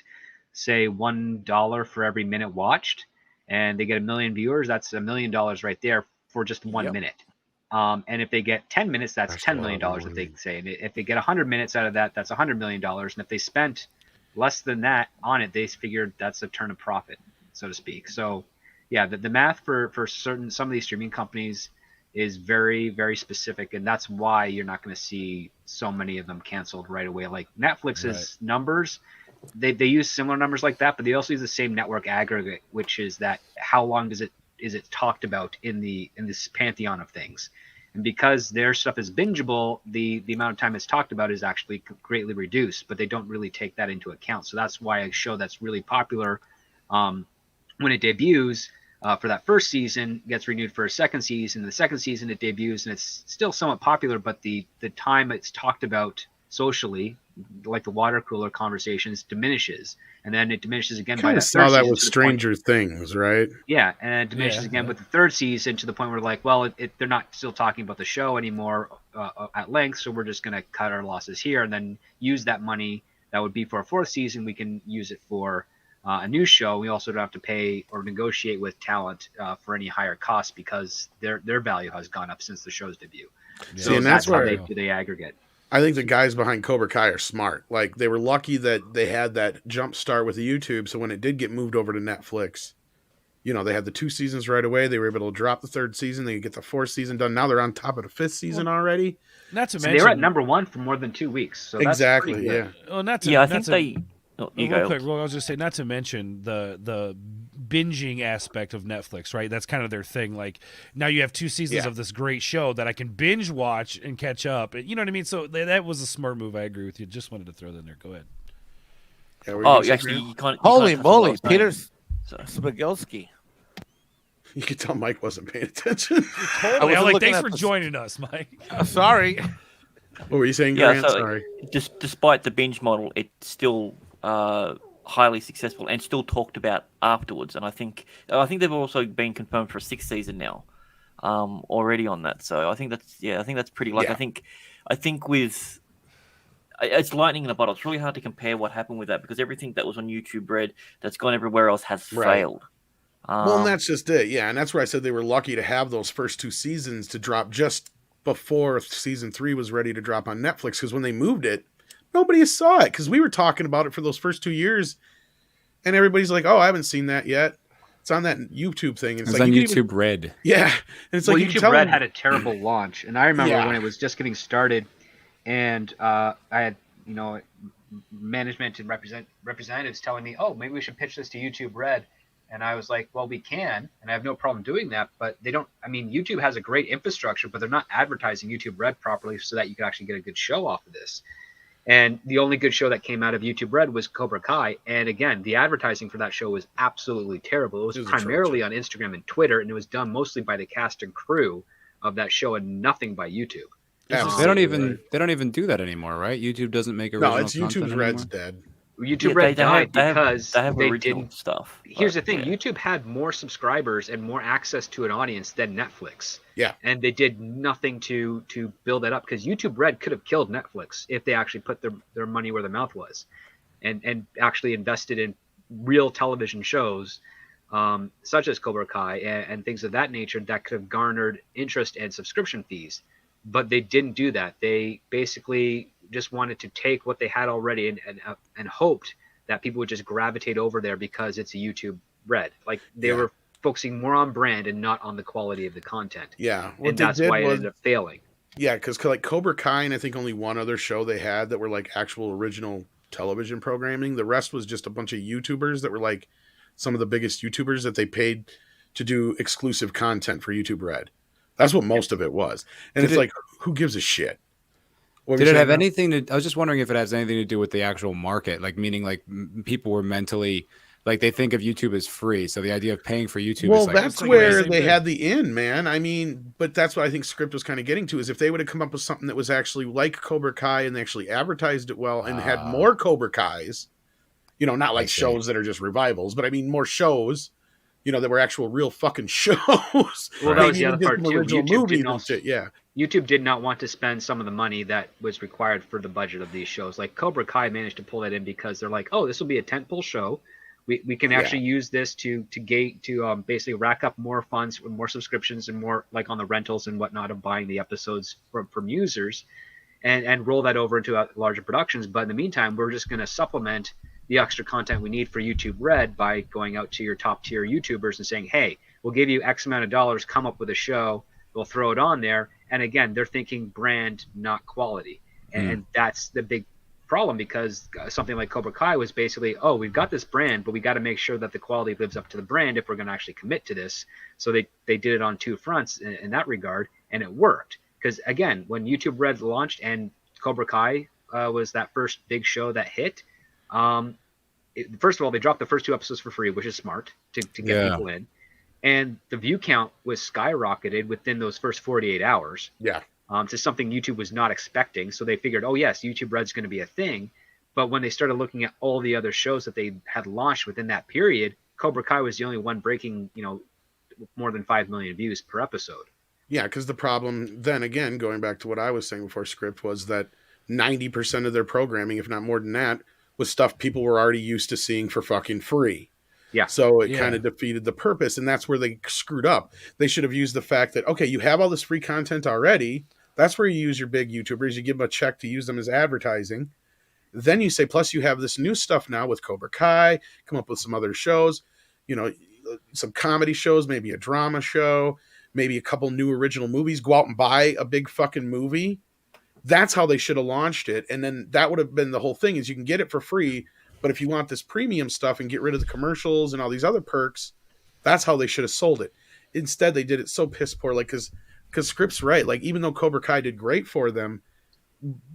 say, $1 for every minute watched, and they get 1 million viewers, that's $1 million right there for just 1 minute. And if they get 10 minutes, that's $10 million that they say. And if they get 100 minutes out of that, that's $100 million. And if they spent less than that on it, they figured that's a turn of profit, so to speak. So, yeah, the math for some of these streaming companies is very, very specific. And that's why you're not going to see so many of them canceled right away. Like Netflix's numbers, they use similar numbers like that, but they also use the same network aggregate, which is that how long is it talked about in this pantheon of things. And because their stuff is bingeable, the amount of time it's talked about is actually greatly reduced, but they don't really take that into account. So that's why a show that's really popular when it debuts for that first season gets renewed for a second season. The second season it debuts and it's still somewhat popular, but the time it's talked about socially, like the water cooler conversations, diminishes, and then it diminishes again by the third season. With Stranger Things, right? Yeah, and it diminishes again with the third season to the point where like, well, they're not still talking about the show anymore at length, so we're just going to cut our losses here and then use that money that would be for a fourth season. We can use it for a new show. We also don't have to pay or negotiate with talent for any higher costs because their value has gone up since the show's debut. Yeah. So that's how they aggregate. I think the guys behind Cobra Kai are smart. Like they were lucky that they had that jump start with YouTube. So when it did get moved over to Netflix, they had the 2 seasons right away. They were able to drop the 3rd season. They could get the 4th season done. Now they're on top of the 5th season already. Not to mention they were at number 1 for more than 2 weeks. So exactly. That's pretty good. Well, I think they. Oh, real quick, I was just saying, not to mention the binging aspect of Netflix, right? That's kind of their thing. Like now you have 2 seasons of this great show that I can binge watch and catch up. You know what I mean? So that was a smart move. I agree with you. Just wanted to throw that in there. Go ahead. You can't. Holy touch moly, what's Peter saying. Spagilski. You could tell Mike wasn't paying attention. Totally. I'm like, thanks for joining us, Mike. Sorry. What were you saying, Grant? So Sorry. Despite the binge model, it's still highly successful and still talked about afterwards. And I think they've also been confirmed for a 6th season now, already on that. So I think that's pretty. Like I think with it's lightning in a bottle. It's really hard to compare what happened with that because everything that was on YouTube Red that's gone everywhere else has failed. Well, and that's just it. Yeah, and that's where I said they were lucky to have those first 2 seasons to drop just before season 3 was ready to drop on Netflix. Because when they moved it, nobody saw it because we were talking about it for those first 2 years, and everybody's like, "Oh, I haven't seen that yet." It's on that YouTube thing. It's on YouTube Red. Yeah, and it's like YouTube Red had a terrible launch, and I remember when it was just getting started, and I had management and representatives telling me, "Oh, maybe we should pitch this to YouTube Red." And I was like, well, we can, and I have no problem doing that, but they don't. I mean, YouTube has a great infrastructure, but they're not advertising YouTube Red properly so that you can actually get a good show off of this. And the only good show that came out of YouTube Red was Cobra Kai. And again, the advertising for that show was absolutely terrible. It was primarily on Instagram and Twitter, and it was done mostly by the cast and crew of that show and nothing by YouTube. They don't even do that anymore, right? YouTube doesn't make original content YouTube's anymore? Red's dead. YouTube Red died because they have they original didn't. stuff. Here's but, the thing: yeah. YouTube had more subscribers and more access to an audience than Netflix. Yeah. And they did nothing to build that up, because YouTube Red could have killed Netflix if they actually put their money where their mouth was, and actually invested in real television shows, such as Cobra Kai and things of that nature that could have garnered interest and subscription fees. But they didn't do that. They basically just wanted to take what they had already and hoped that people would just gravitate over there because it's a YouTube Red. Like they were focusing more on brand and not on the quality of the content. Yeah. And that's why it ended up failing. Yeah, because like Cobra Kai and I think only one other show they had that were like actual original television programming. The rest was just a bunch of YouTubers that were like some of the biggest YouTubers that they paid to do exclusive content for YouTube Red. That's what most of it was. And it's like, who gives a shit? Did it have anything to? I was just wondering if it has anything to do with the actual market, like meaning like people were mentally like they think of YouTube as free, so the idea of paying for YouTube. Well, is like, that's where they had the in, man. I mean, but that's what I think Script was kind of getting to, is if they would have come up with something that was actually like Cobra Kai and they actually advertised it well and had more Cobra Kais, you know, not like shows that are just revivals, but I mean more shows, you know, that were actual real fucking shows. Well, that was the other part too. YouTube did not want to spend some of the money that was required for the budget of these shows. Like Cobra Kai managed to pull that in because they're like, oh, this will be a tentpole show. We can actually use this to basically rack up more funds, more subscriptions, and more like on the rentals and whatnot of buying the episodes from users, and roll that over into larger productions. But in the meantime, we're just going to supplement the extra content we need for YouTube Red by going out to your top tier YouTubers and saying, hey, we'll give you X amount of dollars, come up with a show, we'll throw it on there. And again, they're thinking brand, not quality. And that's the big problem, because something like Cobra Kai was basically, oh, we've got this brand, but we got to make sure that the quality lives up to the brand if we're going to actually commit to this. So they did it on two fronts in that regard, and it worked. Because again, when YouTube Red launched and Cobra Kai was that first big show that hit, first of all, they dropped the first two episodes for free, which is smart to get people in. And the view count was skyrocketed within those first 48 hours. Yeah. To something YouTube was not expecting. So they figured, oh, yes, YouTube Red's going to be a thing. But when they started looking at all the other shows that they had launched within that period, Cobra Kai was the only one breaking, more than 5 million views per episode. Yeah, because the problem, then again, going back to what I was saying before Script, was that 90% of their programming, if not more than that, was stuff people were already used to seeing for fucking free. Yeah. So it kind of defeated the purpose, and that's where they screwed up. They should have used the fact that, okay, you have all this free content already. That's where you use your big YouTubers. You give them a check to use them as advertising. Then you say, plus you have this new stuff now with Cobra Kai, come up with some other shows, some comedy shows, maybe a drama show, maybe a couple new original movies. Go out and buy a big fucking movie. That's how they should have launched it. And then that would have been the whole thing, is you can get it for free. But if you want this premium stuff and get rid of the commercials and all these other perks, that's how they should have sold it. Instead, they did it so piss poor, like, because Script's right. Like, even though Cobra Kai did great for them,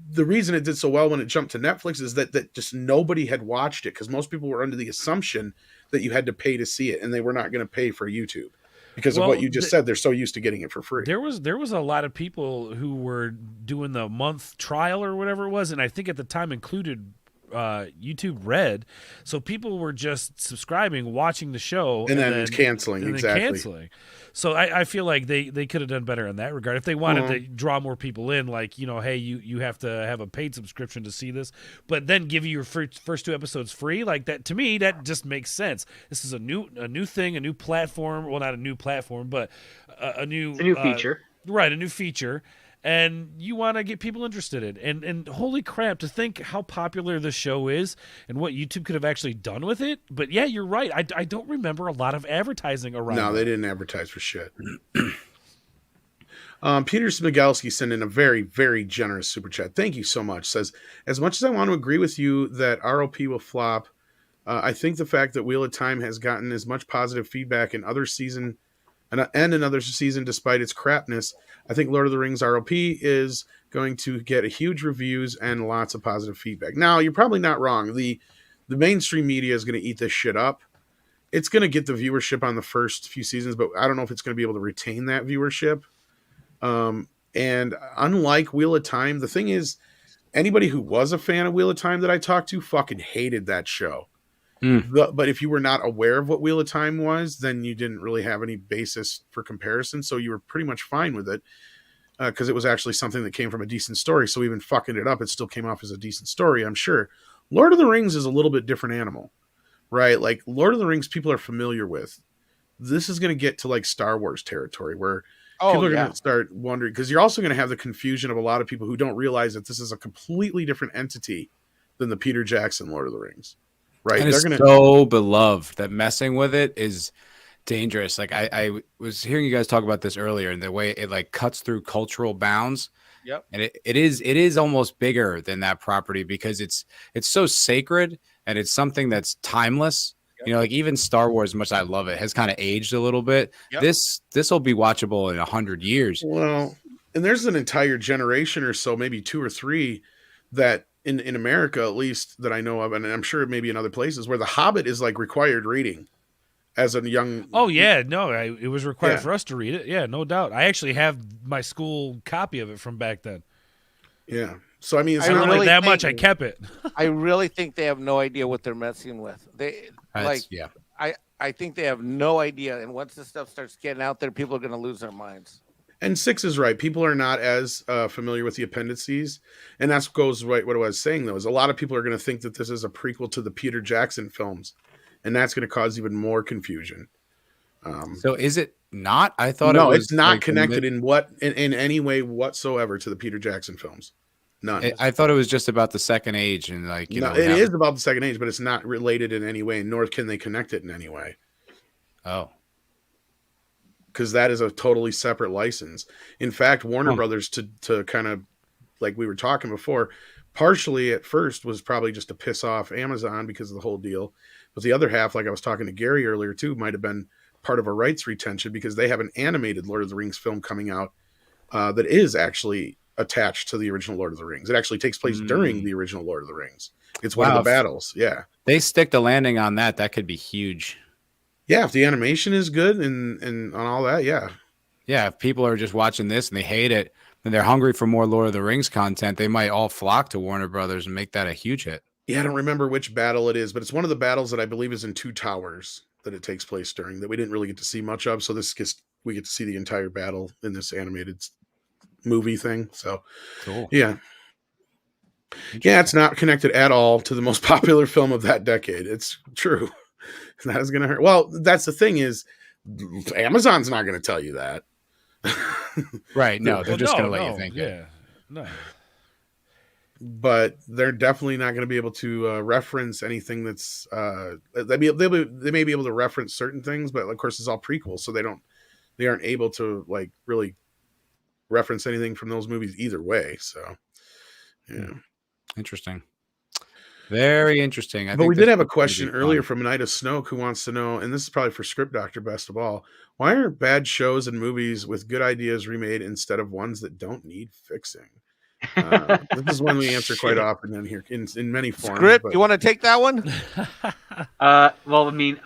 the reason it did so well when it jumped to Netflix is that just nobody had watched it, because most people were under the assumption that you had to pay to see it, and they were not going to pay for YouTube. Because of what you just said, they're so used to getting it for free. There was a lot of people who were doing the month trial or whatever it was, and I think at the time included YouTube Red, so people were just subscribing, watching the show, and then canceling. Canceling. So I feel like they could have done better in that regard if they wanted to draw more people in. Like, hey, you have to have a paid subscription to see this, but then give you your first two episodes free. Like that, to me, that just makes sense. This is a new thing, a new platform. Well, not a new platform, but a new feature. Right, a new feature. And you want to get people interested in. And holy crap, to think how popular the show is and what YouTube could have actually done with it. But yeah, you're right. I don't remember a lot of advertising around. No, they didn't advertise for shit. Peter Smigalski sent in a very, very generous super chat. Thank you so much. Says, as much as I want to agree with you that ROP will flop, I think the fact that Wheel of Time has gotten as much positive feedback in another season despite its crapness, I think Lord of the Rings ROP is going to get a huge reviews and lots of positive feedback. Now, you're probably not wrong. The mainstream media is going to eat this shit up. It's going to get the viewership on the first few seasons, but I don't know if it's going to be able to retain that viewership. And unlike Wheel of Time, the thing is, anybody who was a fan of Wheel of Time that I talked to fucking hated that show. But if you were not aware of what Wheel of Time was, then you didn't really have any basis for comparison. So you were pretty much fine with it because it was actually something that came from a decent story. So even fucking it up, it still came off as a decent story, I'm sure. Lord of the Rings is a little bit different animal, right? Like Lord of the Rings, people are familiar with. This is going to get to like Star Wars territory where people are going to start wondering, because you're also going to have the confusion of a lot of people who don't realize that this is a completely different entity than the Peter Jackson Lord of the Rings. Right. And it's so beloved that messing with it is dangerous. Like I was hearing you guys talk about this earlier, and the way it like cuts through cultural bounds. Yep. And it is almost bigger than that property because it's so sacred and it's something that's timeless. Yep. You know, like even Star Wars, as much as I love it, has kind of aged a little bit. Yep. This will be watchable in 100 years. Well, and there's an entire generation or so, maybe 2 or 3, that in America, at least that I know of, and I'm sure maybe in other places, where The Hobbit is like required reading as a young. Oh yeah, no, it was required for us to read it. Yeah, no doubt. I actually have my school copy of it from back then. Yeah. So I mean, it's not not really like that much. I kept it. I really think they have no idea what they're messing with. I think they have no idea. And once this stuff starts getting out there, people are going to lose their minds. And 6 is right. People are not as familiar with the appendices. And that goes right. What I was saying, though, is a lot of people are going to think that this is a prequel to the Peter Jackson films. And that's going to cause even more confusion. So is it not? I thought no, it was it's not like connected in any way whatsoever to the Peter Jackson films. None. I thought it was just about the Second Age and like, you know. It is about the Second Age, but it's not related in any way, nor can they connect it in any way. Oh. Because that is a totally separate license. In fact, Warner Brothers, to kind of, like we were talking before, partially at first was probably just to piss off Amazon because of the whole deal. But the other half, like I was talking to Gary earlier too, might have been part of a rights retention because they have an animated Lord of the Rings film coming out that is actually attached to the original Lord of the Rings. It actually takes place during the original Lord of the Rings. It's one of the battles. Yeah. They stick the landing on that. That could be huge. Yeah, if the animation is good and on all that, yeah. Yeah, if people are just watching this and they hate it and they're hungry for more Lord of the Rings content, they might all flock to Warner Brothers and make that a huge hit. Yeah, I don't remember which battle it is, but it's one of the battles that I believe is in Two Towers that it takes place during that we didn't really get to see much of. So we get to see the entire battle in this animated movie thing. So cool. Yeah. Yeah, it's not connected at all to the most popular film of that decade. It's true. That is going to hurt. Well, that's the thing is Amazon's not going to tell you that. Right. No, they're just going to let you think it. No. But they're definitely not going to be able to reference anything that's they may be able to reference certain things, but of course it's all prequels, so they aren't able to like really reference anything from those movies either way. So yeah. Interesting. Very interesting. But we did have a question earlier from Night of Snoke who wants to know, and this is probably for Script Doctor best of all, why aren't bad shows and movies with good ideas remade instead of ones that don't need fixing? This is one we answer quite often in here in many forms. Script, you want to take that one? Well, I mean,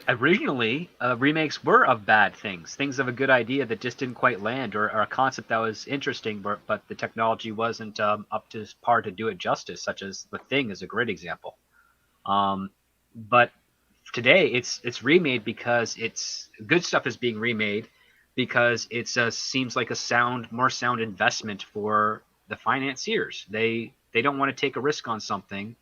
originally remakes were of bad things of a good idea that just didn't quite land, or a concept that was interesting, but the technology wasn't up to par to do it justice, such as The Thing is a great example. But today it's remade because it's good stuff is being remade because it seems like more sound investment for the financiers. They don't want to take a risk on something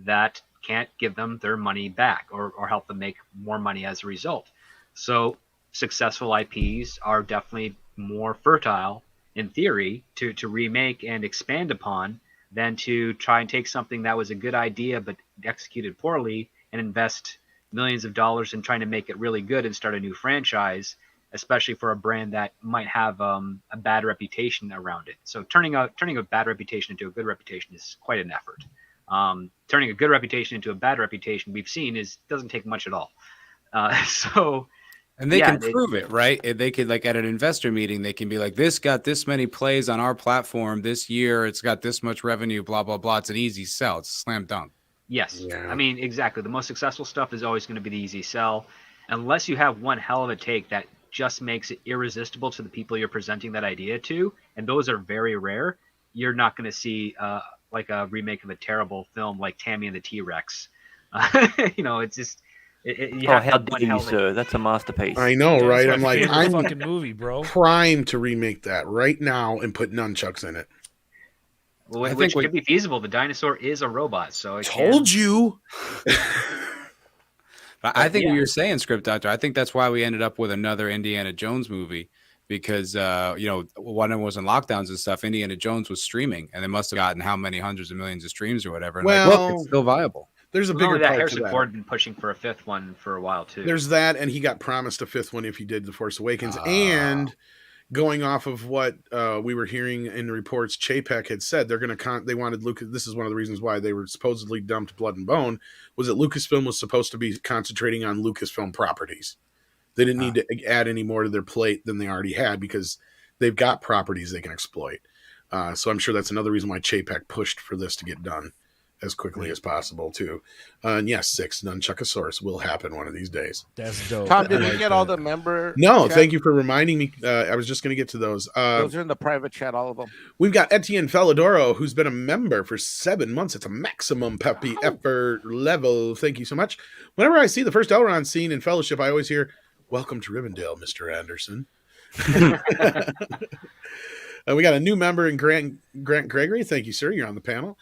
that can't give them their money back or help them make more money as a result. So successful IPs are definitely more fertile in theory to remake and expand upon than to try and take something that was a good idea but executed poorly and invest millions of dollars in trying to make it really good and start a new franchise, especially for a brand that might have a bad reputation around it. So turning a bad reputation into a good reputation is quite an effort. Turning a good reputation into a bad reputation, we've seen, doesn't take much at all. And they can prove it, right? They could, like at an investor meeting, they can be like, this got this many plays on our platform this year. It's got this much revenue, blah, blah, blah. It's an easy sell. It's a slam dunk. Yes. Yeah. I mean, exactly. The most successful stuff is always going to be the easy sell. Unless you have one hell of a take that just makes it irresistible to the people you're presenting that idea to, and those are very rare, you're not going to see like a remake of a terrible film like Tammy and the T-Rex. It's just you Oh, have to how have one dare you, hell of a- sir? That's a masterpiece. I know, Dude, right? that's I'm my like, favorite I'm fucking movie, bro. primed to remake that right now and put nunchucks in it. Which could be feasible. The dinosaur is a robot, so it Told you. But I think what you're saying, Script Doctor, I think that's why we ended up with another Indiana Jones movie because, when it was in lockdowns and stuff, Indiana Jones was streaming and they must have gotten how many hundreds of millions of streams or whatever. And Well, look, it's still viable. There's a Not bigger only that, part to Harrison that. Ford had been pushing for a fifth one for a while too. There's that, and he got promised a fifth one if he did The Force Awakens. And going off of what we were hearing in reports, Chapek had said they're going to they wanted Lucas. This is one of the reasons why they were supposedly dumped Blood and Bone, was that Lucasfilm was supposed to be concentrating on Lucasfilm properties. They didn't need to add any more to their plate than they already had because they've got properties they can exploit. So I'm sure that's another reason why Chapek pushed for this to get done as quickly as possible too. And yes, 6 Nunchuckosaurus will happen one of these days. That's dope. Tom, did I you like get all that. the member? No, chat? thank you for reminding me. I was just going to get to those. Those are in the private chat, all of them. We've got Etienne Falidoro, who's been a member for 7 months. It's a maximum puppy effort level. Thank you so much. Whenever I see the first Elrond scene in Fellowship, I always hear, "Welcome to Rivendell, Mr. Anderson." We got a new member in Grant Gregory. Thank you, sir. You're on the panel.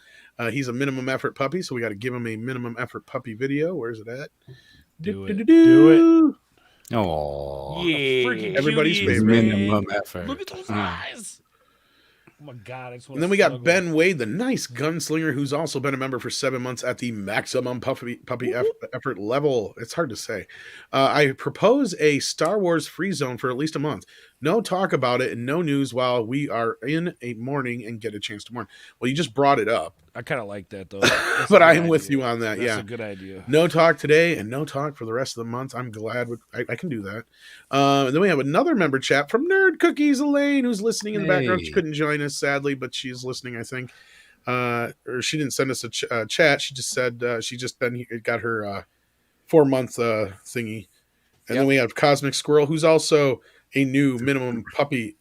He's a minimum effort puppy, so we got to give him a minimum effort puppy video. Where's it at? Do it. Do it. Oh, Yeah. Freaking Everybody's cute he is, favorite. man. minimum effort. Look at those eyes. Oh my god! I just And then we got Ben Wade, the nice gunslinger, who's also been a member for 7 months at the maximum puppy effort level. It's hard to say. I propose a Star Wars free zone for at least a month. No talk about it and no news while we are in a mourning and get a chance to mourn. Well, you just brought it up, I kind of like that though. That's a but good I am with idea. you on that. That's Yeah. a good idea. No talk today and no talk for the rest of the month. I'm glad I can do that. And then we have another member chat from Nerd Cookies, Elaine, who's listening in the background. She Hey. couldn't join us, sadly, but she's listening, I think. Or she didn't send us a chat. She just said she just got her 4-month thingy. And then we have Cosmic Squirrel, who's also a new minimum puppy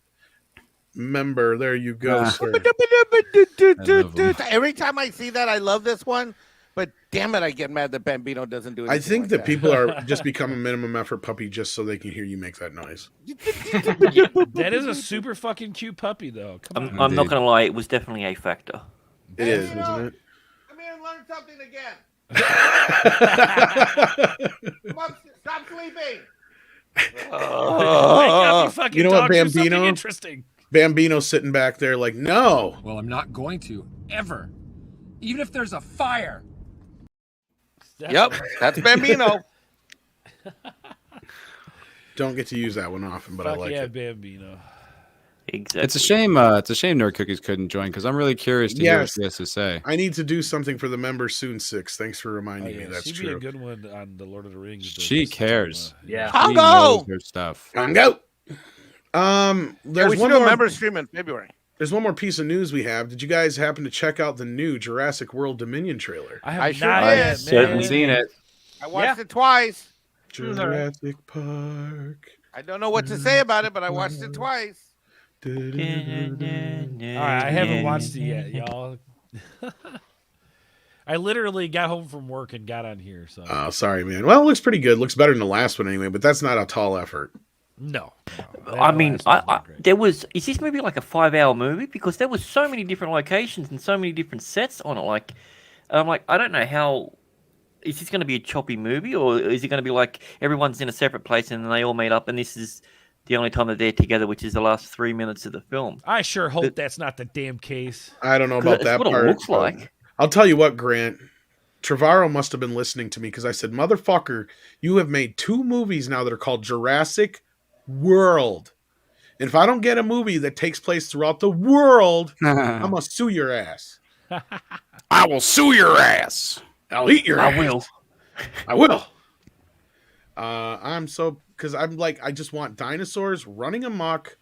member. There you go, sir. love 'em. Every time I see that, I love this one. But damn it, I get mad that Bambino doesn't do it. I think that people are just become a minimum effort puppy just so they can hear you make that noise. That is a super fucking cute puppy though. Come on. I'm not Indeed. going to lie, it was definitely a factor. It is, isn't it? Come here and learn something again. You Come on, stop sleeping. Wake up, you fucking You know what, dog, do something Bambino? interesting. Bambino's sitting back there like, no. Well, I'm not going to, ever. Even if there's a fire. Yep, that's Bambino. Don't get to use that one often, but I Fuck like yeah, it. Bambino. Exactly. It's a shame. Nerd Cookies couldn't join because I'm really curious to hear what Yes. she has to say. I need to do something for the members soon, 6. Thanks for Oh, reminding me. yeah. That's She'd be a true. good one on the Lord of the Rings. She business. cares. Yeah. She Congo! knows her stuff. Congo. Yeah, There's we should one do a more. member stream in February. There's one more piece of news we have. Did you guys happen to check out the new Jurassic World Dominion trailer? I have I sure not did. yet, I've certainly man. seen it. I watched it twice. Jurassic Park. I don't know what to say about it, but I watched it twice. All right, I haven't watched it yet, y'all. I literally got home from work and got on here. So Oh, sorry, man. Well, it looks pretty good. Looks better than the last one anyway, but that's not a tall effort. no. I mean, I there was. Is this maybe like a 5-hour movie? Because there was so many different locations and so many different sets on it. Like, I'm like, I don't know how. Is this going to be a choppy movie, or is it going to be like everyone's in a separate place and then they all meet up, and this is the only time that they're together, which is the last 3 minutes of the film? I sure hope that's not the damn case. I don't know 'Cause about that's that what part. it looks but like. I'll tell you what, Grant. Trevorrow must have been listening to me because I said, motherfucker, you have made 2 movies now that are called Jurassic World. And if I don't get a movie that takes place throughout the world, I'm going to sue your ass. I will sue your ass. I'll eat your ass. I will. I will. I'm so, because I'm like, I just want dinosaurs running amok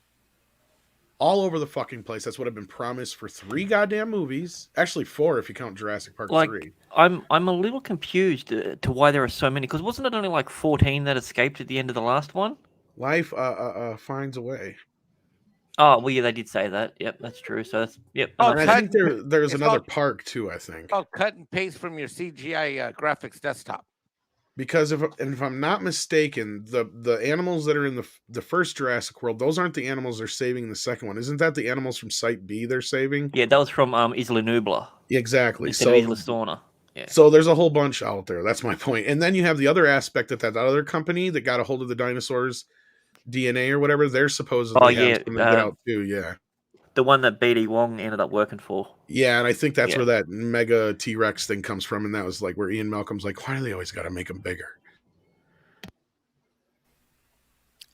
all over the fucking place. That's what I've been promised for 3 goddamn movies. Actually 4 if you count Jurassic Park Like, 3. I'm a little confused to why there are so many. Because wasn't it only like 14 that escaped at the end of the last one? Life finds a way. Oh, well, yeah, they did say that. Yep, that's true. So that's Oh, And I cut think there's it's another called- park too. I think Oh, cut and paste from your CGI graphics desktop. because if I'm not mistaken, the animals that are in the first Jurassic World, those aren't the animals they're saving in the second one. Isn't that the animals from Site B they're saving? Yeah, that was from Isla Nublar Exactly. instead of Isla Sorna. Yeah. So there's a whole bunch out there. That's my point. And then you have the other aspect that other company that got a hold of the dinosaurs DNA or whatever, they're supposedly have something to get out too. Yeah. The one that BD Wong ended up working for. Yeah, and I think that's Yeah. where that mega T-Rex thing comes from, and that was like where Ian Malcolm's like, why do they always got to make them bigger?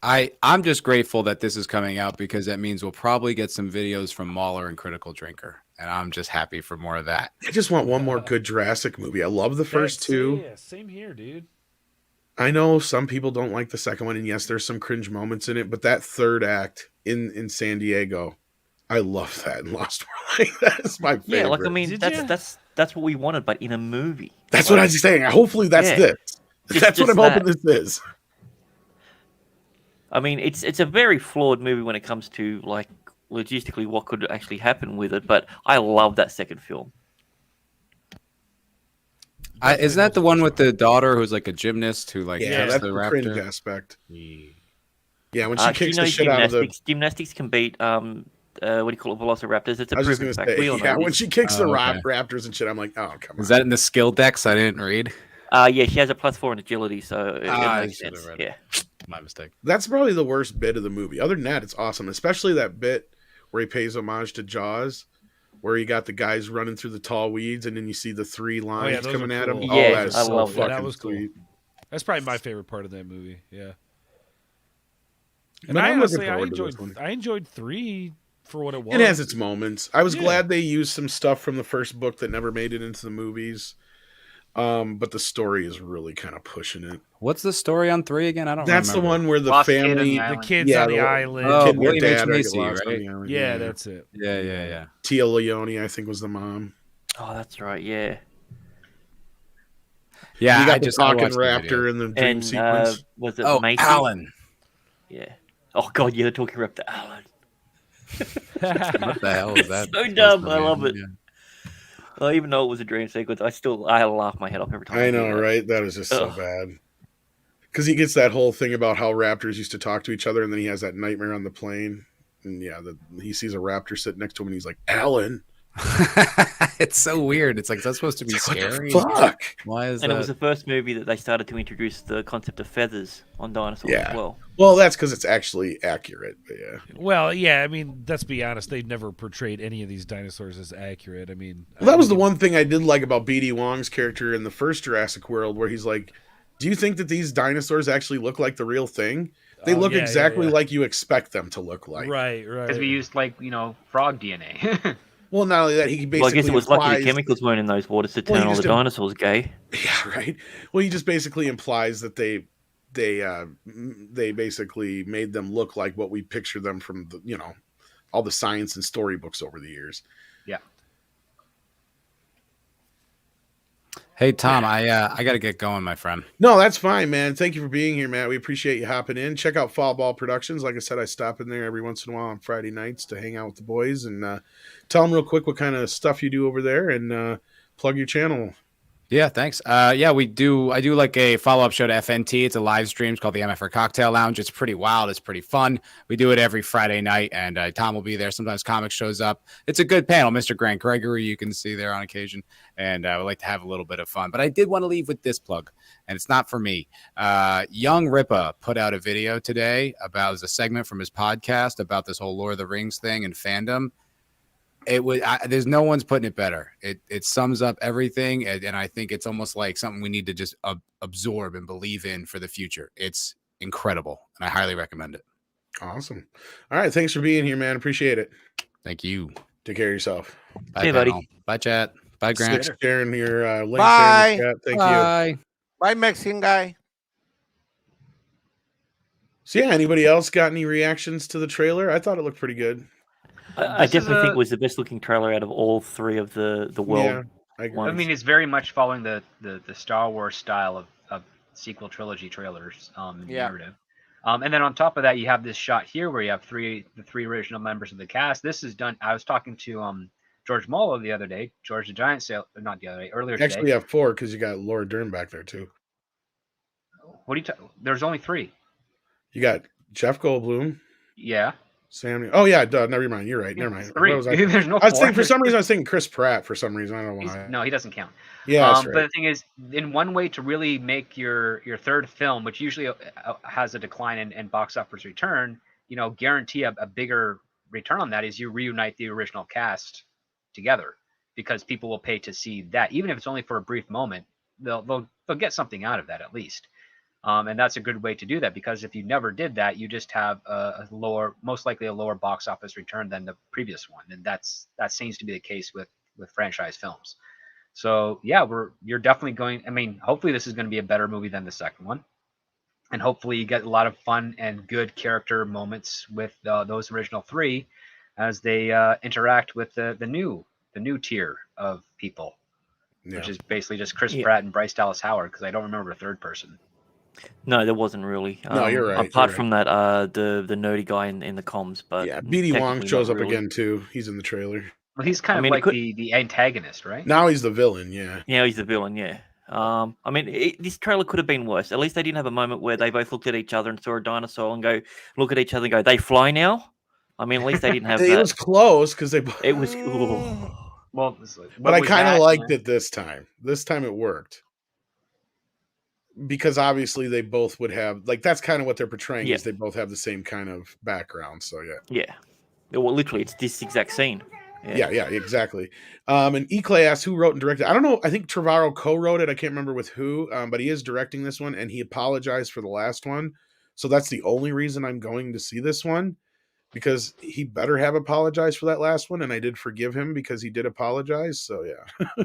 I'm just grateful that this is coming out because that means we'll probably get some videos from Mauler and Critical Drinker, and I'm just happy for more of that. I just want one more good Jurassic movie. I love the first two. Yeah, same here, dude. I know some people don't like the second one, and yes, there's some cringe moments in it, but that third act in San Diego, I love that in Lost World. That is my favorite. Yeah, like I mean, Did that's what we wanted, but in a movie. That's what I was saying. Hopefully, that's Yeah. this. That's what just I'm hoping that. this is. I mean, it's a very flawed movie when it comes to like logistically what could actually happen with it, but I love that second film. Is that the one with the daughter who's like a gymnast who like Yeah, kicks that's the the cringe raptor? aspect. Yeah, when she kicks you know, the shit out of the. gymnastics can beat what do you call it, velociraptors. It's a I was just proven gonna fact. say, We all know yeah, this. when she kicks the okay. raptors and shit, I'm like, oh come on. Is that in the skill decks? I didn't read. Yeah, she has a +4 in agility, so it I makes should have sense. read Yeah. it. My mistake. That's probably the worst bit of the movie. Other than that, it's awesome, especially that bit where he pays homage to Jaws, where you got the guys running through the tall weeds, and then you see the three lines those coming are at him. cool. Oh, Yeah, that is I so love that. fucking That was cool. sweet. That's probably my favorite part of that movie. Yeah. And But I I'm looking honestly, forward to this one. I enjoyed 3 for what it was. It has its moments. I was Yeah. glad they used some stuff from the first book that never made it into the movies. But the story is really kind of pushing it. What's the story on 3 again? I don't That's remember. the one where the Lost kid on family, the the island. kids Yeah, on the the- island. Oh, kid and their William H. dad Macy, get lost on right? the island. Yeah, that's it. Yeah. Tia Leone, I think, was the mom. Oh, that's right. Yeah. Yeah, You got I the just talking watched the raptor video. in the dream And sequence. was it Oh, Macy? Alan. Yeah. Oh god, yeah, the talking raptor Alan. What the hell is that? So dumb. I Yeah. love it. Well, even though it was a dream sequence, I laugh my head off every time. I hear know, that. right? That is just so Ugh. bad. Because he gets that whole thing about how raptors used to talk to each other, and then he has that nightmare on the plane. And yeah, he sees a raptor sitting next to him, and he's like, Alan. It's so weird. It's like that's supposed to be It's like, scary. what the fuck? Why is And that? it was the first movie that they started to introduce the concept of feathers on dinosaurs Yeah. as well. Well, that's because it's actually accurate. But yeah. Well, yeah, I mean, let's be honest. They've never portrayed any of these dinosaurs as accurate. I mean, Well, that was the one thing I did like about B.D. Wong's character in the first Jurassic World, where he's like, do you think that these dinosaurs actually look like the real thing? They Oh, look yeah, exactly yeah. like you expect them to look like. Right. Because we used frog DNA. Well, not only that, he basically Well, I guess it was lucky the implies- chemicals weren't in those waters to Well, turn you all the just dinosaurs gay. Yeah, right. Well, he just basically implies that they basically made them look like what we picture them from the, all the science and storybooks over the years. Yeah. Hey Tom, I got to get going, my friend. No, that's fine, man. Thank you for being here, Matt. We appreciate you hopping in. Check out Fall Ball Productions. Like I said, I stop in there every once in a while on Friday nights to hang out with the boys and tell them real quick what kind of stuff you do over there and plug your channel. Yeah, thanks. Yeah, we do. I do like a follow-up show to FNT. It's a live stream. It's called the MFR Cocktail Lounge. It's pretty wild. It's pretty fun. We do it every Friday night, and Tom will be there. Sometimes Comics shows up. It's a good panel. Mr. Grant Gregory, you can see there on occasion, and I would like to have a little bit of fun. But I did want to leave with this plug, and it's not for me. Young Ripa put out a video today about a segment from his podcast about this whole Lord of the Rings thing and fandom. It was there's no one's putting it better. It sums up everything, and I think it's almost like something we need to just absorb and believe in for the future. It's incredible, and I highly recommend it. Awesome. All right. Thanks for being here, man. Appreciate it. Thank you. Take care of yourself. Bye, Hey, buddy. panel. Bye, chat. Bye, Grant. Stick sharing your link Bye. there in the chat. Thank you. Bye. Bye, Mexican guy. So yeah, anybody else got any reactions to the trailer? I thought it looked pretty good. I This is definitely think a- it was the best looking trailer out of all three of the world. Yeah, I agree. ones. I mean, it's very much following the Star Wars style of sequel trilogy trailers in Yeah. narrative. And then on top of that, you have this shot here where you have the three original members of the cast. This is done. I was talking to George Molo the other day, George the Giant Sale, not the other day, earlier today. Actually, you have 4 because you got Laura Dern back there too. What are you? There's only 3. You got Jeff Goldblum. Yeah. Sam. Oh yeah, duh, never mind. You're right. Never mind. 3. There's no. I was thinking for some reason I was thinking Chris Pratt for some reason. I don't know why. No, he doesn't count. Yeah, that's right. But the thing is, in one way to really make your third film, which usually has a decline in box office return, guarantee a bigger return on that is you reunite the original cast together, because people will pay to see that, even if it's only for a brief moment. They'll get something out of that at least. And that's a good way to do that, because if you never did that, you just have most likely a lower box office return than the previous one, and that seems to be the case with franchise films. So yeah, you're definitely going. I mean, hopefully this is going to be a better movie than the second one, and hopefully you get a lot of fun and good character moments with those original 3 as they interact with the new tier of people, which is basically just Chris Pratt and Bryce Dallas Howard, because I don't remember a third person. No, there wasn't really. No, you're right. Apart from that, the nerdy guy in the comms, but yeah, BD Wong technically shows not up really. again too. He's in the trailer. Well, he's kind of like the antagonist, right? Now he's the villain. Yeah. Yeah, he's the villain. Yeah. I mean, this trailer could have been worse. At least they didn't have a moment where they both looked at each other and saw a dinosaur and look at each other and go, "They fly now." I mean, at least they didn't have that. It was close because they. It was cool. Well, but I kind of liked it this time. This time it worked. Because obviously they both would have, like, that's kind of what they're portraying, is they both have the same kind of background. So yeah. Well, literally, it's this exact scene. Yeah, exactly. And Eclay asked who wrote and directed. I don't know. I think Trevorrow co-wrote it. I can't remember with who, but he is directing this one, and he apologized for the last one. So that's the only reason I'm going to see this one, because he better have apologized for that last one, and I did forgive him because he did apologize. So yeah.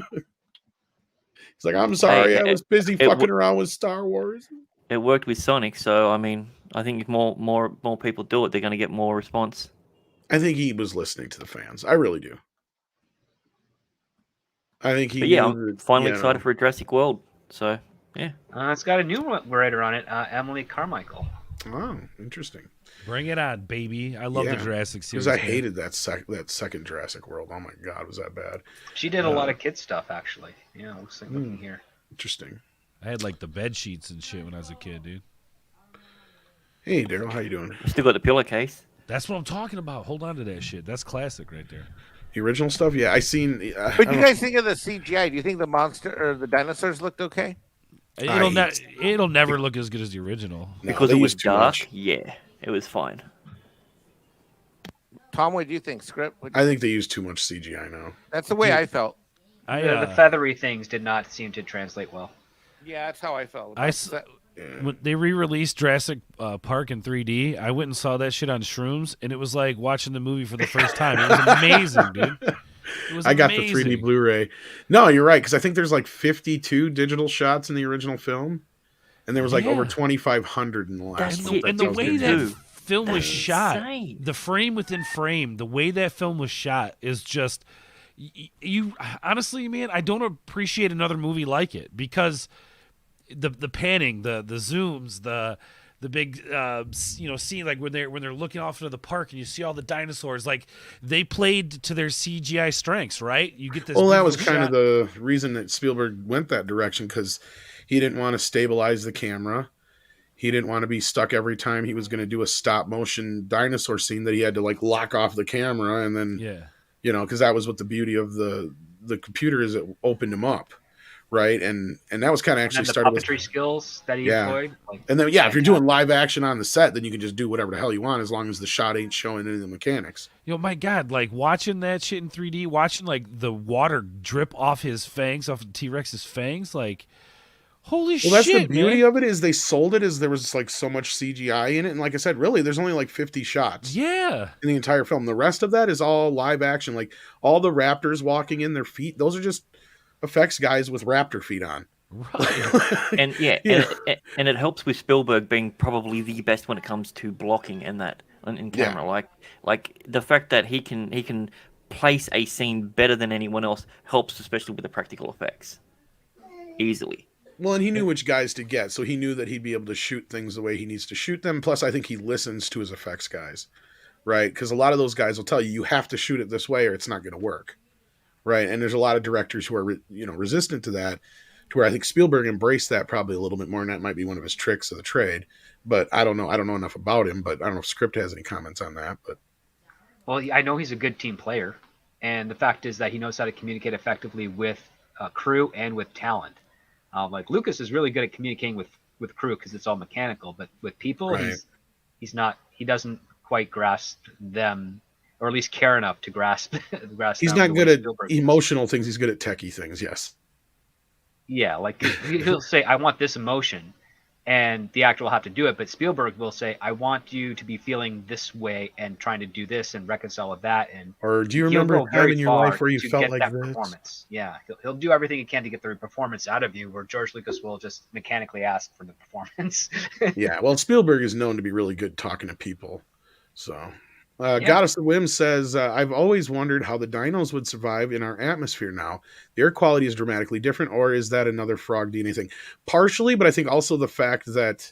He's like, I'm sorry, I was busy fucking around with Star Wars. It worked with Sonic, so I mean, I think if more people do it, they're going to get more response. I think he was listening to the fans. I really do. I think he. But yeah, I'm finally excited for a Jurassic World. So yeah, it's got a new writer on it, Emily Carmichael. Oh, interesting. Bring it on, baby! I love the Jurassic series. Because I hated that second Jurassic World. Oh my god, was that bad? She did a lot of kid stuff, actually. Yeah, looks like looking here. Interesting. I had like the bed sheets and shit when I was a kid, dude. Hey, Daryl, how you doing? You still got the pillowcase. That's what I'm talking about. Hold on to that shit. That's classic right there. The original stuff, yeah. I seen. What do you guys think of the CGI? Do you think the monster or the dinosaurs looked okay? It'll never look as good as the original because it was dark. Yeah, it was fine. Tom, what do you think? Script? I think they use too much CGI now. That's the way I felt. The feathery things did not seem to translate well. Yeah, that's how I felt. When they re-released Jurassic Park in 3D, I went and saw that shit on shrooms, and it was like watching the movie for the first time. It was amazing, dude. I got the 3D Blu-ray. No, you're right, because I think there's like 52 digital shots in the original film, and there was like over 2,500 in the last one. And the way that film was shot, the frame within frame, the way that film was shot is just... You honestly, man, I don't appreciate another movie like it, because the panning, the zooms, the big scene, like when they're looking off into the park and you see all the dinosaurs, like they played to their CGI strengths, right? You get this. Well, that was kind of the reason that Spielberg went that direction, because he didn't want to stabilize the camera. He didn't want to be stuck every time he was going to do a stop motion dinosaur scene that he had to like lock off the camera and then because that was what the beauty of the computer is. It opened him up. Right, and that was kind of actually started with puppetry skills that he employed. And then if you're doing live action on the set, then you can just do whatever the hell you want as long as the shot ain't showing any of the mechanics. My God, like watching that shit in 3D, watching like the water drip off his fangs, off of T-Rex's fangs, like holy shit. Well, that's the beauty of it, is they sold it as there was like so much CGI in it, and like I said, really, there's only like 50 shots. Yeah, in the entire film. The rest of that is all live action, like all the raptors walking in, their feet. Those are just effects guys with raptor feet on. Right. and and it helps with Spielberg being probably the best when it comes to blocking and that in camera. Like the fact that he can place a scene better than anyone else helps, especially with the practical effects. Easily. Well, and he knew which guys to get, so he knew that he'd be able to shoot things the way he needs to shoot them. Plus, I think he listens to his effects guys, right? Because a lot of those guys will tell you you have to shoot it this way or it's not going to work, right? And there's a lot of directors who are resistant to that. To where I think Spielberg embraced that probably a little bit more, and that might be one of his tricks of the trade. But I don't know. I don't know enough about him, but I don't know if Script has any comments on that. But Well, I know he's a good team player, and the fact is that he knows how to communicate effectively with crew and with talent. Like Lucas is really good at communicating with crew because it's all mechanical, but with people, Right. he's not. He doesn't quite grasp them, or at least care enough to grasp he's them not the good way at Spielberg is. emotional things. He's good at techie things. Yes. Yeah, like he'll say, "I want this emotion," and the actor will have to do it. But Spielberg will say, "I want you to be feeling this way and trying to do this and reconcile with that." And Or do you he'll remember go a time very in your far life where you to felt get like that this? performance. Yeah, he'll do everything he can to get the performance out of you, where George Lucas will just mechanically ask for the performance. Yeah. Well, Spielberg is known to be really good talking to people. So, Yeah. Goddess of Whim says, I've always wondered how the dinos would survive in our atmosphere now. The air quality is dramatically different, or is that another frog DNA thing? Partially, but I think also the fact that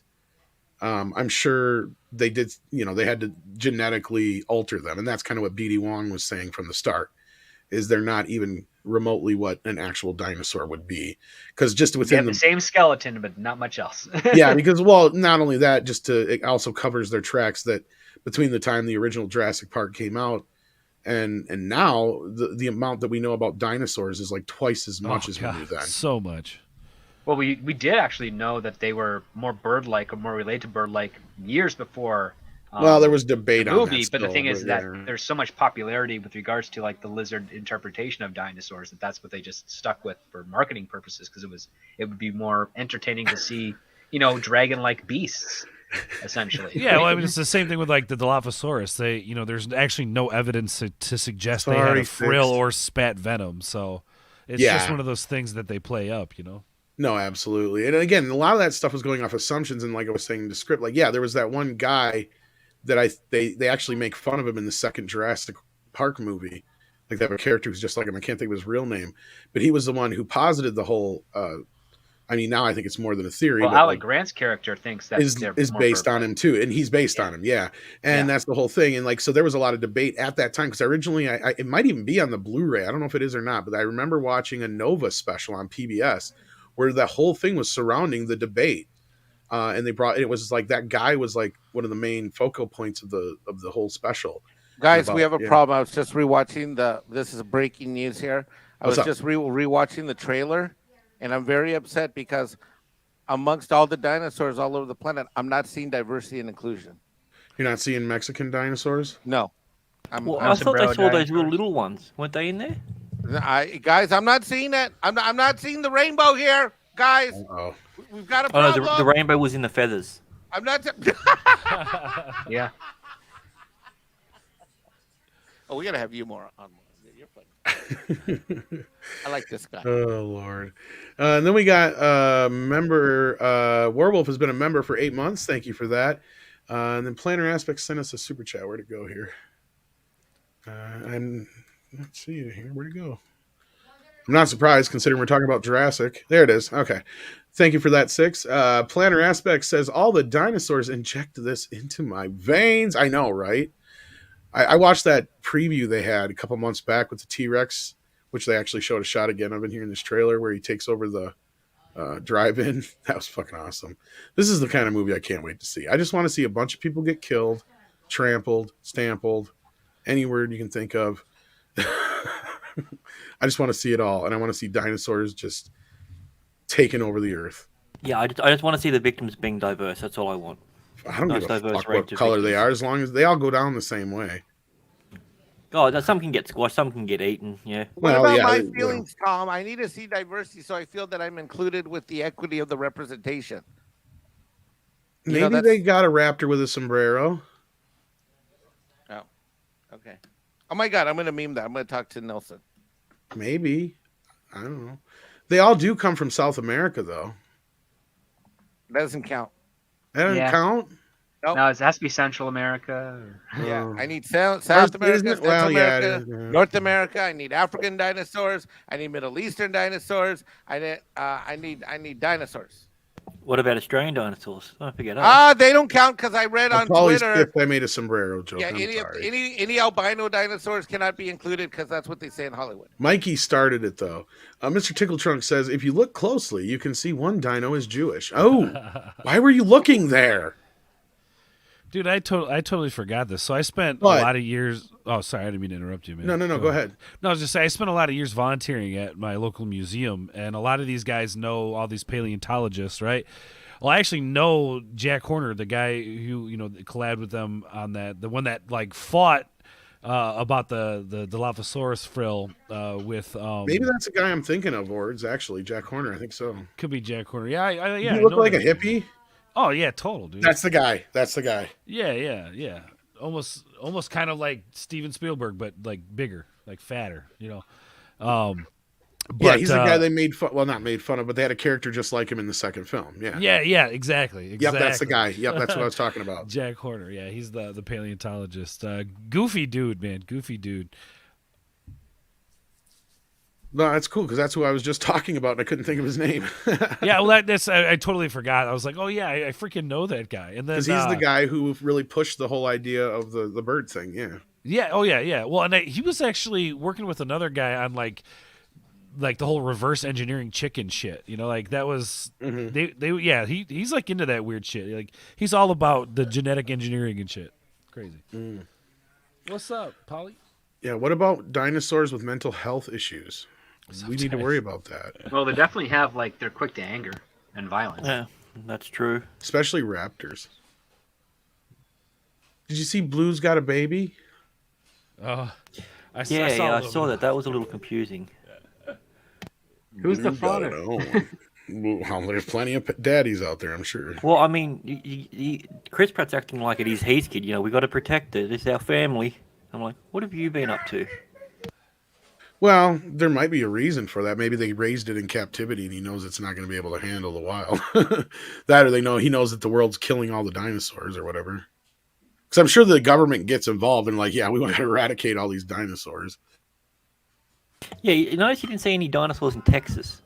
I'm sure they did, they had to genetically alter them. And that's kind of what BD Wong was saying from the start, is they're not even remotely what an actual dinosaur would be. Because just They within have the same skeleton, but not much else. yeah, because, well, not only that, it also covers their tracks that between the time the original Jurassic Park came out and now the amount that we know about dinosaurs is like twice as much as we knew then. So much. Well, we did actually know that they were more bird-like or more related to bird-like years before. Well, there was debate the on movie, that but the still, thing is but that yeah. there's so much popularity with regards to like the lizard interpretation of dinosaurs that's what they just stuck with for marketing purposes because it would be more entertaining to see, dragon-like beasts, essentially. Yeah, well, I mean, it's the same thing with like the Dilophosaurus. There's actually no evidence to suggest they had Sorry, a frill fixed. or spat venom. So it's Yeah. just one of those things that they play up, No, absolutely. And again, a lot of that stuff was going off assumptions. And like I was saying in the script, like, yeah, there was that one guy that they actually make fun of him in the second Jurassic Park movie. Like they have a character who's just like him. I can't think of his real name, but he was the one who posited the whole, I mean, now I think it's more than a theory. Well, but Alec like, Grant's character thinks that is they're more based on bird-like. him too, and he's based on him, yeah. And Yeah. that's the whole thing. And like, so there was a lot of debate at that time because originally, it might even be on the Blu-ray. I don't know if it is or not, but I remember watching a Nova special on PBS where the whole thing was surrounding the debate. And it was like that guy was like one of the main focal points of the whole special. Guys, we have a yeah. problem. I was just rewatching this is breaking news here. I What's was up? just rewatching the trailer, and I'm very upset because amongst all the dinosaurs all over the planet, I'm not seeing diversity and inclusion. You're not seeing Mexican dinosaurs? No. Well, I'm I thought they sombrero saw those dinosaurs. little ones. Weren't they in there? guys, I'm not seeing it. I'm not seeing the rainbow here, guys. Oh, We've got a Oh, no, problem. the rainbow was in the feathers. I'm not. Yeah. Oh, we gotta have you more on. You're funny. I like this guy. oh Lord. And then we got member Werewolf has been a member for 8 months. Thank you for that. And then Planner Aspect sent us a super chat. Where'd it go here? I'm let's see it here. Where'd it go? I'm not surprised considering we're talking about Jurassic. There it is. Okay. Thank you for that, Six. Planner Aspect says all the dinosaurs inject this into my veins. I know, right? I watched that preview they had a couple months back with the T-Rex, which they actually showed a shot again. I've been hearing this trailer where he takes over the drive-in. That was fucking awesome. This is the kind of movie I can't wait to see. I just want to see a bunch of people get killed, trampled, stampled, any word you can think of. I just want to see it all, and I want to see dinosaurs just taking over the earth. Yeah, I just want to see the victims being diverse. That's all I want. I don't Nice give a diverse fuck range what of color they victims. are, as long as they all go down the same way. Oh, some can get squashed, some can get eaten. Yeah. What Well, about yeah, my you know. feelings, Tom? I need to see diversity so I feel that I'm included with the equity of the representation. Maybe they got a raptor with a sombrero. Oh, okay. Oh my God, I'm gonna meme that. I'm gonna talk to Nelson. Maybe. I don't know. They all do come from South America, though. That doesn't count. That doesn't Yeah. count. Nope. No, it has to be Central America. Or... Yeah, Oh. I need South Isn't America, it? Central Well, yeah, it America, is, yeah. North America. I need African dinosaurs. I need Middle Eastern dinosaurs. I need dinosaurs. What about Australian dinosaurs? Don't forget us. They don't count because I read on Paulie's Twitter. pissed I made a sombrero joke. Yeah, I'm sorry. any albino dinosaurs cannot be included because that's what they say in Hollywood. Mikey started it though. Mr. Tickle Trunk says, if you look closely, you can see one dino is Jewish. Oh, why were you looking there? Dude, I totally forgot this. So I spent What? a lot of years. Oh, sorry, I didn't mean to interrupt you, man. No, go ahead. No, I was just saying I spent a lot of years volunteering at my local museum, and a lot of these guys know all these paleontologists, right? Well, I actually know Jack Horner, the guy who collabed with them on that, the one that like fought about the Dilophosaurus frill with Maybe that's the guy I'm thinking of, or it's actually Jack Horner. I think so. Could be Jack Horner. Yeah, yeah. You I look know like a that. hippie. Oh yeah, total dude. That's the guy. That's the guy. Yeah. Almost kind of like Steven Spielberg, but like bigger, like fatter. Yeah, But, he's the guy they made fun. Well, not made fun of, but they had a character just like him in the second film. Yeah. Yeah, exactly. Yep, that's the guy. Yep, that's what I was talking about. Jack Horner. Yeah, he's the paleontologist. Goofy dude, man. Goofy dude. No, that's cool because that's who I was just talking about, and I couldn't think of his name. Yeah, well, that's I totally forgot. I was like, oh yeah, I freaking know that guy. And then Because he's the guy who really pushed the whole idea of the bird thing. Yeah. Yeah. Oh yeah. Well, and he was actually working with another guy on like the whole reverse engineering chicken shit. Like that was he's like into that weird shit. Like he's all about the genetic engineering and shit. Crazy. What's up, Polly? Yeah. What about dinosaurs with mental health issues? We need to worry about that. Well, they definitely have they're quick to anger and violence. Yeah, that's true. Especially raptors. Did you see Blue's got a baby? I saw that. That was a little confusing. Who's the Blue's got father? it own. Well, there's plenty of daddies out there, I'm sure. Well, I mean, Chris Pratt's acting like it is his kid. We got to protect it. It's our family. I'm like, what have you been up to? Well, there might be a reason for that. Maybe they raised it in captivity and he knows it's not going to be able to handle the wild. That, or he knows that the world's killing all the dinosaurs or whatever. Because I'm sure the government gets involved and we want to eradicate all these dinosaurs. Yeah, you notice you didn't see any dinosaurs in Texas.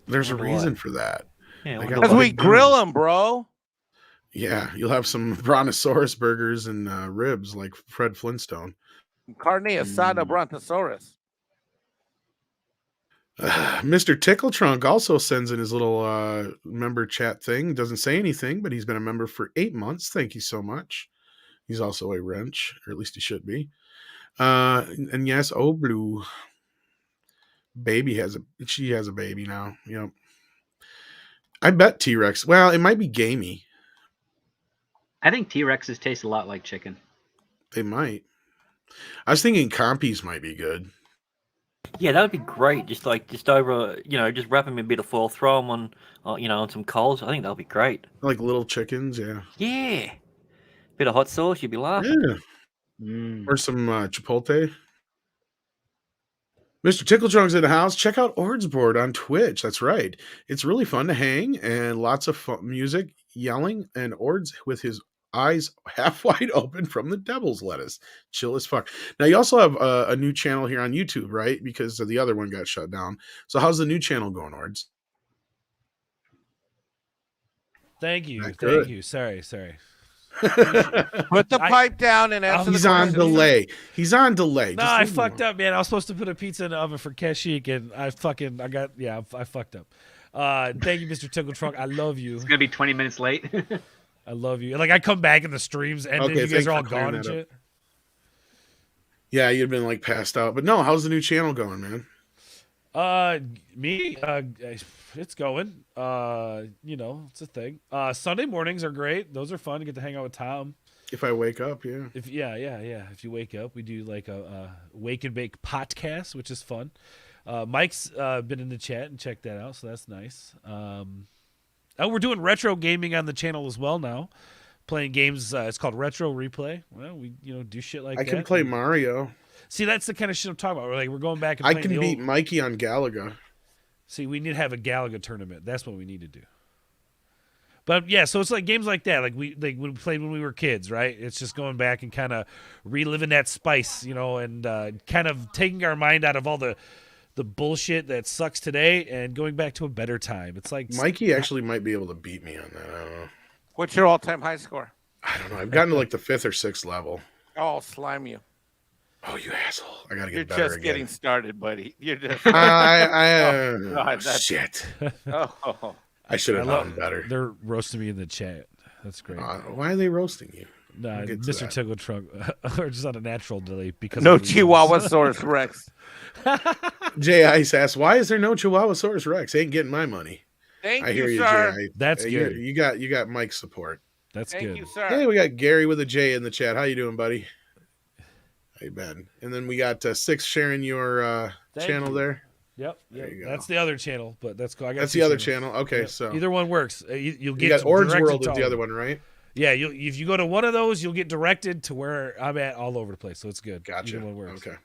There's a Wonder reason why. for that. Yeah, They wonder got Because why. we grill them, bro. Yeah, you'll have some brontosaurus burgers and ribs like Fred Flintstone. Carne asada brontosaurus. Mr. Tickle Trunk also sends in his little member chat thing. Doesn't say anything, but he's been a member for 8 months. Thank you so much. He's also a wrench, or at least he should be. And yes, Blue baby she has a baby now. Yep. I bet T-Rex. Well, it might be gamey. I think T-Rexes taste a lot like chicken. They might. I was thinking compies might be good. Yeah, that would be great. Just over, just wrap them in a bit of foil, throw them on, on some coals. I think that would be great. Like little chickens, yeah. Yeah. Bit of hot sauce, you'd be laughing. Yeah. Or some chipotle. Mr. Tickle Trunk's in the house. Check out Ord's Board on Twitch. That's right. It's really fun to hang and lots of fun music, yelling, and Ord's with his eyes half wide open from the devil's lettuce. Chill as fuck. Now, you also have a new channel here on YouTube, right? Because the other one got shut down. So how's the new channel going, Ords? Thank you. Not good. Thank you. Sorry. Put the pipe down and answer He's the on question. delay. He's on delay. No, I fucked up, man. I was supposed to put a pizza in the oven for Kashik, and I fucked up. Thank you, Mr. Tickle Trunk. I love you. It's gonna be 20 minutes late. I love you. Like I come back and the streams ended. Okay, You guys thanks are all for clearing gone and that up. shit. Yeah, you'd been like passed out. But no, how's the new channel going, man? It's going. It's a thing. Sunday mornings are great. Those are fun to get to hang out with Tom. If I wake up, yeah. If you wake up, we do like a wake and bake podcast, which is fun. Mike's been in the chat and checked that out, so that's nice. We're doing retro gaming on the channel as well now. Playing games, it's called Retro Replay. Well, we do shit like that. I can play Mario. See, that's the kind of shit I'm talking about. We're going back and I playing can the beat old... Mikey on Galaga. See, we need to have a Galaga tournament. That's what we need to do. But yeah, so it's like games like that, like we played when we were kids, right? It's just going back and kind of reliving that spice, and kind of taking our mind out of all the bullshit that sucks today and going back to a better time. It's like Mikey actually might be able to beat me on that. I don't know. What's your all-time high score? I don't know. I've gotten to like the 5th or 6th level. Oh, slime you. Oh, you asshole! I gotta get You're better just again. getting started, buddy. You're just. God, shit. Oh. I should have known better. They're roasting me in the chat. That's great. Why are they roasting you? Nah, Mr. Tickle Trunk, or just on a natural delay because no of the Chihuahuasaurus Rex. Jay Ice asks, "Why is there no Chihuahuasaurus Rex? Ain't getting my money." Thank I hear you, you, sir. Jay. That's good. You got Mike's support. That's Thank good. you, sir. Hey, we got Gary with a J in the chat. How you doing, buddy? Hey, Ben. And then we got Six sharing your channel there. Yep. There you go. That's the other channel, but that's cool. I got That's two the other channels. channel. Okay, Yep. so either one works. You'll get you got Orange directed World to with the all other of one, right? Yeah, if you go to one of those, you'll get directed to where I'm at all over the place. So it's good. Gotcha. Either one works. Okay.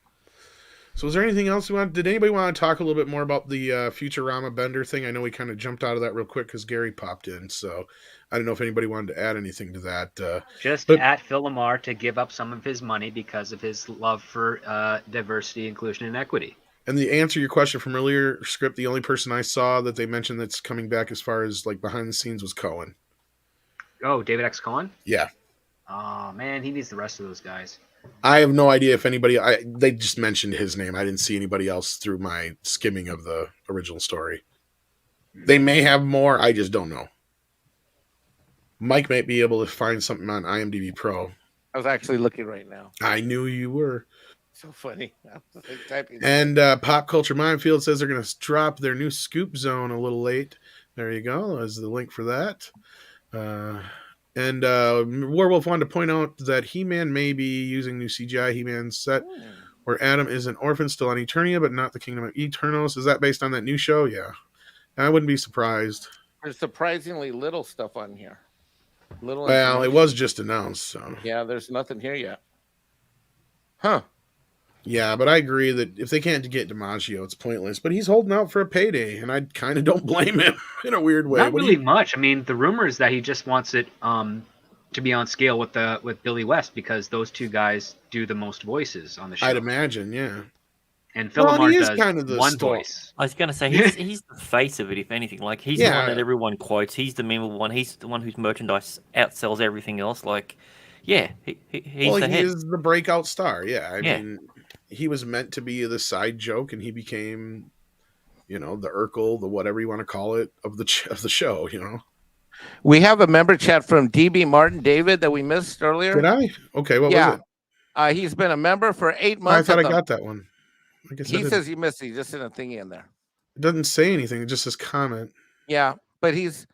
So is there anything else did anybody want to talk a little bit more about the Futurama Bender thing? I know we kind of jumped out of that real quick because Gary popped in. So I don't know if anybody wanted to add anything to that. Just at Phil Lamar to give up some of his money because of his love for diversity, inclusion, and equity. And the answer to your question from earlier, Script, the only person I saw that they mentioned that's coming back as far as like behind the scenes was Cohen. Oh, David X. Cohen? Yeah. Oh, man, he needs the rest of those guys. I have no idea if anybody. They just mentioned his name. I didn't see anybody else through my skimming of the original story. They may have more. I just don't know. Mike might be able to find something on IMDb Pro. I was actually looking right now. I knew you were. So funny. I was like typing. And Pop Culture Minefield says they're going to drop their new Scoop Zone a little late. There you go. There's the link for that. And Werewolf wanted to point out that He-Man may be using new CGI He-Man set where Adam is an orphan still on Eternia, but not the Kingdom of Eternos. Is that based on that new show? Yeah. I wouldn't be surprised. There's surprisingly little stuff on here. Well, it was just announced, so. Yeah, there's nothing here yet. Huh. Yeah, but I agree that if they can't get DiMaggio, it's pointless. But he's holding out for a payday, and I kind of don't blame him in a weird way. Not really much. I mean, the rumor is that he just wants it to be on scale with Billy West because those two guys do the most voices on the show. I'd imagine, yeah. And Phil Lamar does kind of one voice. I was going to say, he's the face of it, if anything. Like, he's the one that everyone quotes. He's the memorable one. He's the one whose merchandise outsells everything else. Like, yeah, he's the head. He is the breakout star, yeah. I mean, he was meant to be the side joke, and he became, the Urkel, the whatever you want to call it, of the show, We have a member chat from DB Martin David that we missed earlier. Did I? Okay, what was it? He's been a member for 8 months. I thought I got that one. I guess he says he missed it. He just sent a thingy in there. It doesn't say anything. It just says comment. Yeah, but it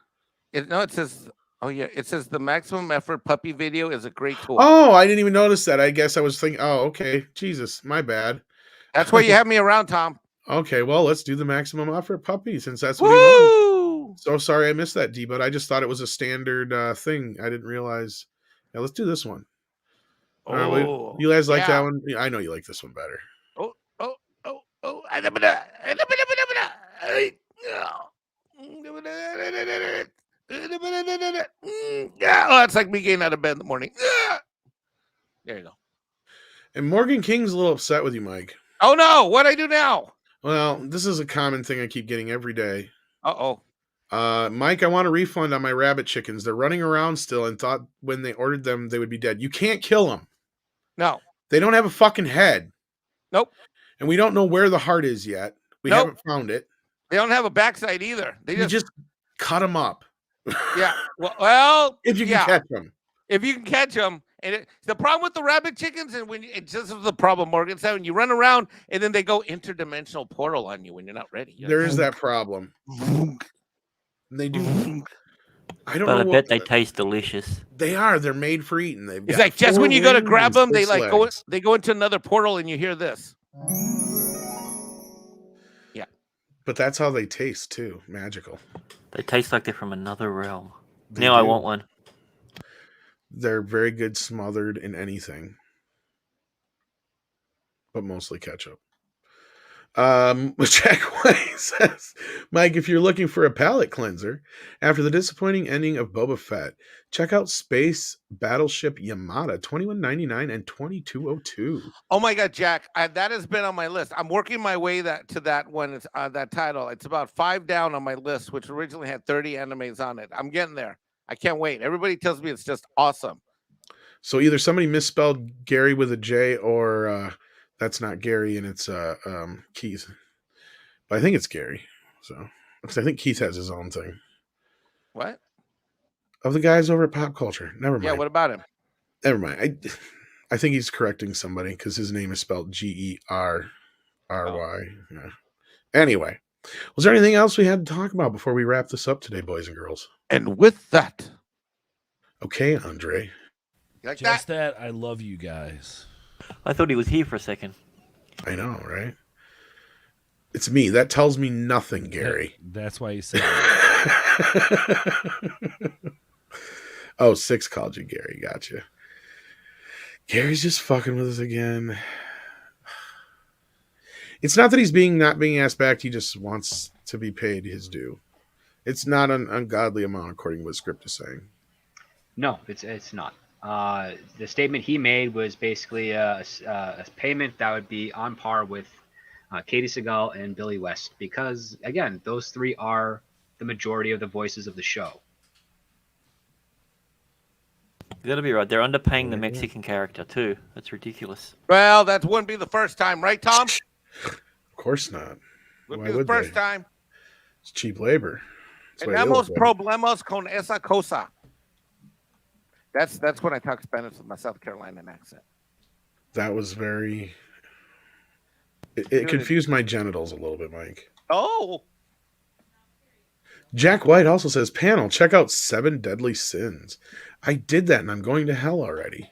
says, it says the maximum effort puppy video is a great tool. Oh, I didn't even notice that. I guess I was thinking, okay. Jesus, my bad. That's why you have me around, Tom. Okay, well, let's do the maximum effort puppy since that's what he wanted. So sorry I missed that, D, but I just thought it was a standard thing. I didn't realize. Yeah, let's do this one. All right, you guys like that one? Yeah, I know you like this one better. Oh, it's like me getting out of bed in the morning. There you go. And Morgan King's a little upset with you, Mike. Oh no, what'd I do now? Well, this is a common thing I keep getting every day. Mike, I want a refund on my rabbit chickens. They're running around still and thought when they ordered them they would be dead. You can't kill them. No. They don't have a fucking head. Nope. And we don't know where the heart is yet. We haven't found it. They don't have a backside either. They just cut them up. Yeah. Well, if you can catch them. If you can catch them. And the problem with the rabbit chickens, and it's just the problem Morgan said, when you run around and then they go interdimensional portal on you when you're not ready. There is that problem. They do. I don't know. I bet they taste delicious. They are. They're made for eating. It's like just when you go to grab them, they go into another portal and you hear this. Yeah. But that's how they taste too. Magical. They taste like they're from another realm. I want one. They're very good smothered in anything. But mostly ketchup. Jack White says, Mike, if you're looking for a palate cleanser after the disappointing ending of Boba Fett, check out Space Battleship Yamada, $21.99 and $22.02. Oh my God, Jack, that has been on my list. I'm working my way to that one. It's that title. It's about 5 down on my list, which originally had 30 animes on it. I'm getting there. I can't wait. Everybody tells me it's just awesome. So either somebody misspelled Gary with a J, or that's not Gary and it's Keith. But I think it's Gary. So because I think Keith has his own thing. What? Of the guys over at Pop Culture. Never mind. Yeah, what about him? Never mind. I think he's correcting somebody because his name is spelled Gerry. Yeah. Anyway, was there anything else we had to talk about before we wrap this up today, boys and girls? And with that, okay, Andre. Like Just that, I love you guys. I thought he was here for a second. I know, right? It's me. That tells me nothing, Gary. That's why you said Oh, 6 called you Gary. Gotcha. Gary's just fucking with us again. It's not that he's not being asked back. He just wants to be paid his due. It's not an ungodly amount, according to what the script is saying. No, it's not. The statement he made was basically a payment that would be on par with Katie Seagal and Billy West, because, again, those three are the majority of the voices of the show. You gotta be right. They're underpaying the Mexican character too. That's ridiculous. well, that wouldn't be the first time, right, Tom? Of course not. Wouldn't Why be the would first they? time. It's cheap labor. That's why they Tenemos look good. problemas con esa cosa. That's when I talk Spanish with my South Carolinian accent. That was very... It confused my genitals a little bit, Mike. Oh, Jack White also says, panel, check out 7 Deadly Sins. I did that and I'm going to hell already.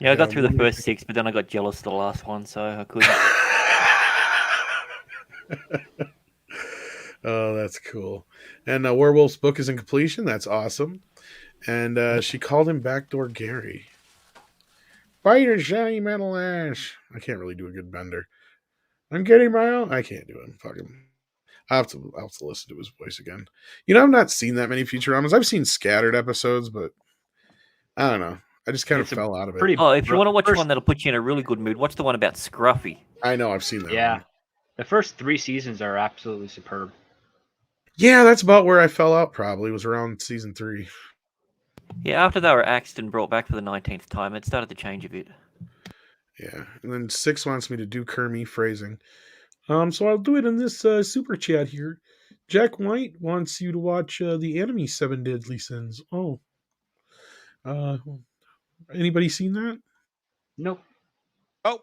Yeah, I got through the first 6, but then I got jealous of the last one, so I couldn't. Oh, that's cool. And Werewolf's book is in completion. That's awesome. And she called him Backdoor Gary. Bite your shiny metal ash. I can't really do a good bender. I'm getting my own. I can't do him. Fuck him. I'll have to listen to his voice again. You know, I've not seen that many Futuramas. I've seen scattered episodes, but I don't know. I just kind of fell out of it. Oh, if you want to watch one that'll put you in a really good mood, watch the one about Scruffy. I know, I've seen that. Yeah. one. The first 3 seasons are absolutely superb. Yeah, that's about where I fell out probably. It was around season 3. Yeah, after they were axed and brought back for the 19th time, it started to change a bit. Yeah. And then 6 wants me to do Kermie phrasing. So I'll do it in this super chat here. Jack White wants you to watch the anime 7 Deadly Sins. Oh. Anybody seen that? Nope. oh,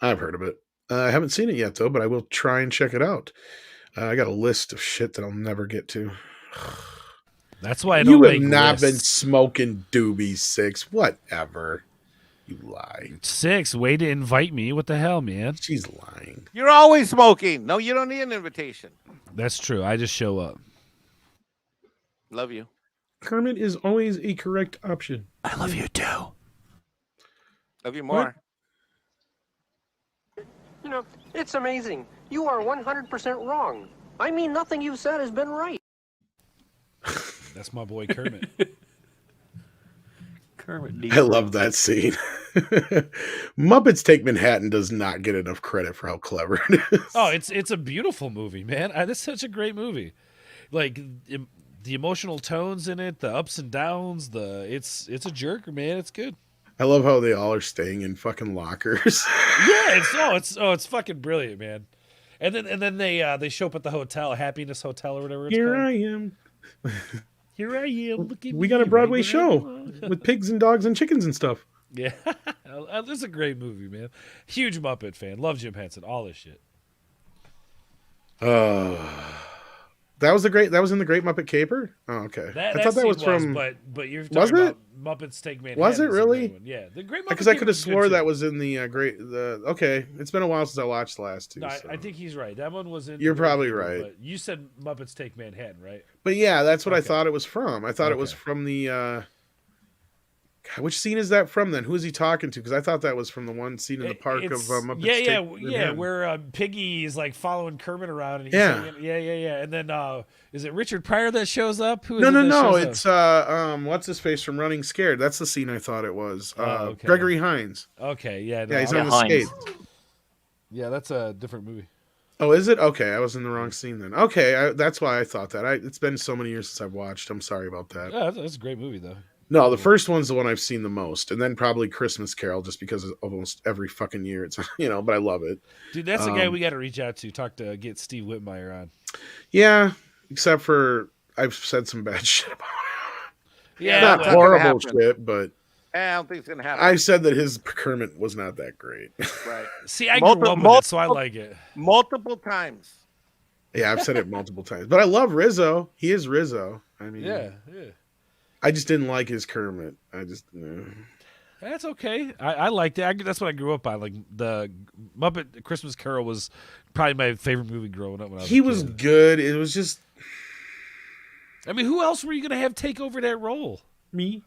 I've heard of it. I haven't seen it yet, though, but I will try and check it out. I got a list of shit that I'll never get to. That's why I don't You have make not been lists. smoking doobies, 6. Whatever. You lie. 6, way to invite me. What the hell, man? She's lying. you're always smoking. No, you don't need an invitation. That's true. I just show up. Love you. Kermit is always a correct option. I love you too. Love you more. You know, it's amazing. You are 100% wrong. I mean, nothing you've said has been right. That's my boy Kermit. Kermit. I love that scene. Muppets Take Manhattan does not get enough credit for how clever it is. Oh, it's a beautiful movie, man. It's such a great movie. Like the emotional tones in it, the ups and downs, it's a jerker, man. It's good. I love how they all are staying in fucking lockers. Yeah, it's fucking brilliant, man. And then they show up at the hotel, Happiness Hotel or whatever it's Here called. I am. Here I am. Look at We me, got a Broadway right show with pigs and dogs and chickens and stuff. Yeah, it's a great movie, man. Huge Muppet fan. Love Jim Henson. All this shit. That was in the Great Muppet Caper. Oh, okay. I thought that was from. but you're talking Was it? about Muppets Take Manhattan. Was it is a really? great one. Yeah, the Great Muppet. Because I Caper could have is good, swore too. that was in the Okay, it's been a while since I watched the last 2. No, so. I think he's right. That one was in. You're the Great probably Caper, right. But you said Muppets Take Manhattan, right? But yeah, that's what I Okay. thought it was from. I thought it was Okay. from the. God, God, which scene is that from then? Who is he talking to? Because I thought that was from the one scene in the park of Muppets. Yeah, where Piggy is like following Kermit around, and he's Yeah. yeah. And then is it Richard Pryor that shows up? Who is No. it that shows up? It's what's his face from Running Scared. That's the scene I thought it was. Okay. Gregory Hines. Okay, yeah, Yeah, he's on the Hines. skate. Yeah, that's a different movie. Oh, is it? Okay, I was in the wrong scene then. Okay, that's why I thought that. It's been so many years since I've watched. I'm sorry about that. Yeah, that's a great movie though. No, the first one's the one I've seen the most, and then probably Christmas Carol, just because of almost every fucking year it's but I love it. Dude, that's the guy we got to reach out to get Steve Whitmire on. Yeah, except for I've said some bad shit about him. Yeah, Not well, horrible it's gonna shit, but I don't think it's gonna happen. I've said that his Kermit was not that great. Right. See, I grew up with it, so I like it. Multiple times. Yeah, I've said it multiple times, but I love Rizzo. He is Rizzo. I mean, Yeah. I just didn't like his Kermit. I just. That's okay. I liked it. That's what I grew up on. Like the Muppet Christmas Carol was probably my favorite movie growing up. When I was He a was kid. good. It was just I mean, who else were you going to have take over that role? me.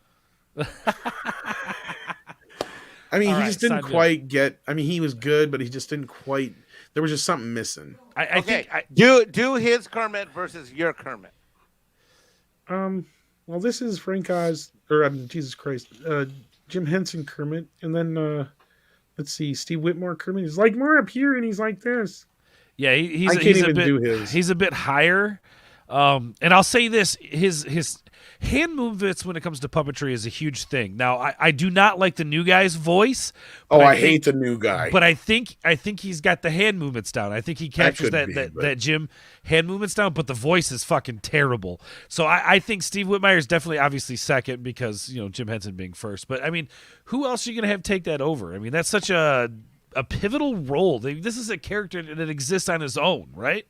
I mean, All he right, just didn't sign me quite get. I mean, he was good, but he just didn't quite. There was just something missing. I Okay. think Do his Kermit versus your Kermit. Well, this is Frank Oz, or Jesus Christ, Jim Henson Kermit, and then let's see, Steve Whitmore Kermit. He's like more up here, and he's like this. yeah, he's I can't he's a even bit do his. he's a bit higher. And I'll say this: his hand movements when it comes to puppetry is a huge thing. Now, I do not like the new guy's voice. Oh, but I think- hate the new guy. But I think he's got the hand movements down. I think he captures could be, but- that Jim hand movements down, but the voice is fucking terrible. So I think Steve Whitmire is definitely obviously second because Jim Henson being first. But I mean, who else are you gonna have take that over? I mean, that's such a pivotal role. This is a character that exists on his own, right?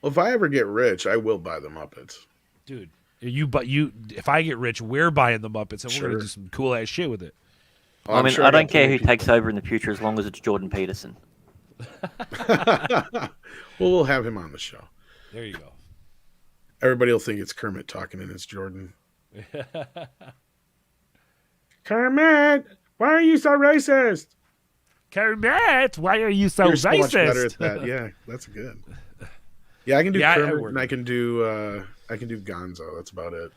Well, if I ever get rich, I will buy the Muppets. Dude, if I get rich, we're buying the Muppets and we're Sure. gonna do some cool ass shit with it. Oh, I I'm mean, sure I got don't care who plenty takes over in the future as long as it's Jordan Peterson. well, we'll have him on the show. There you go. Everybody will think it's Kermit talking and it's Jordan. Kermit, why are you so racist? Kermit, why are you so You're so racist? much better at that. Yeah, that's good. Yeah, I can do Yeah, I Kermit work. and I can do Gonzo. That's about it.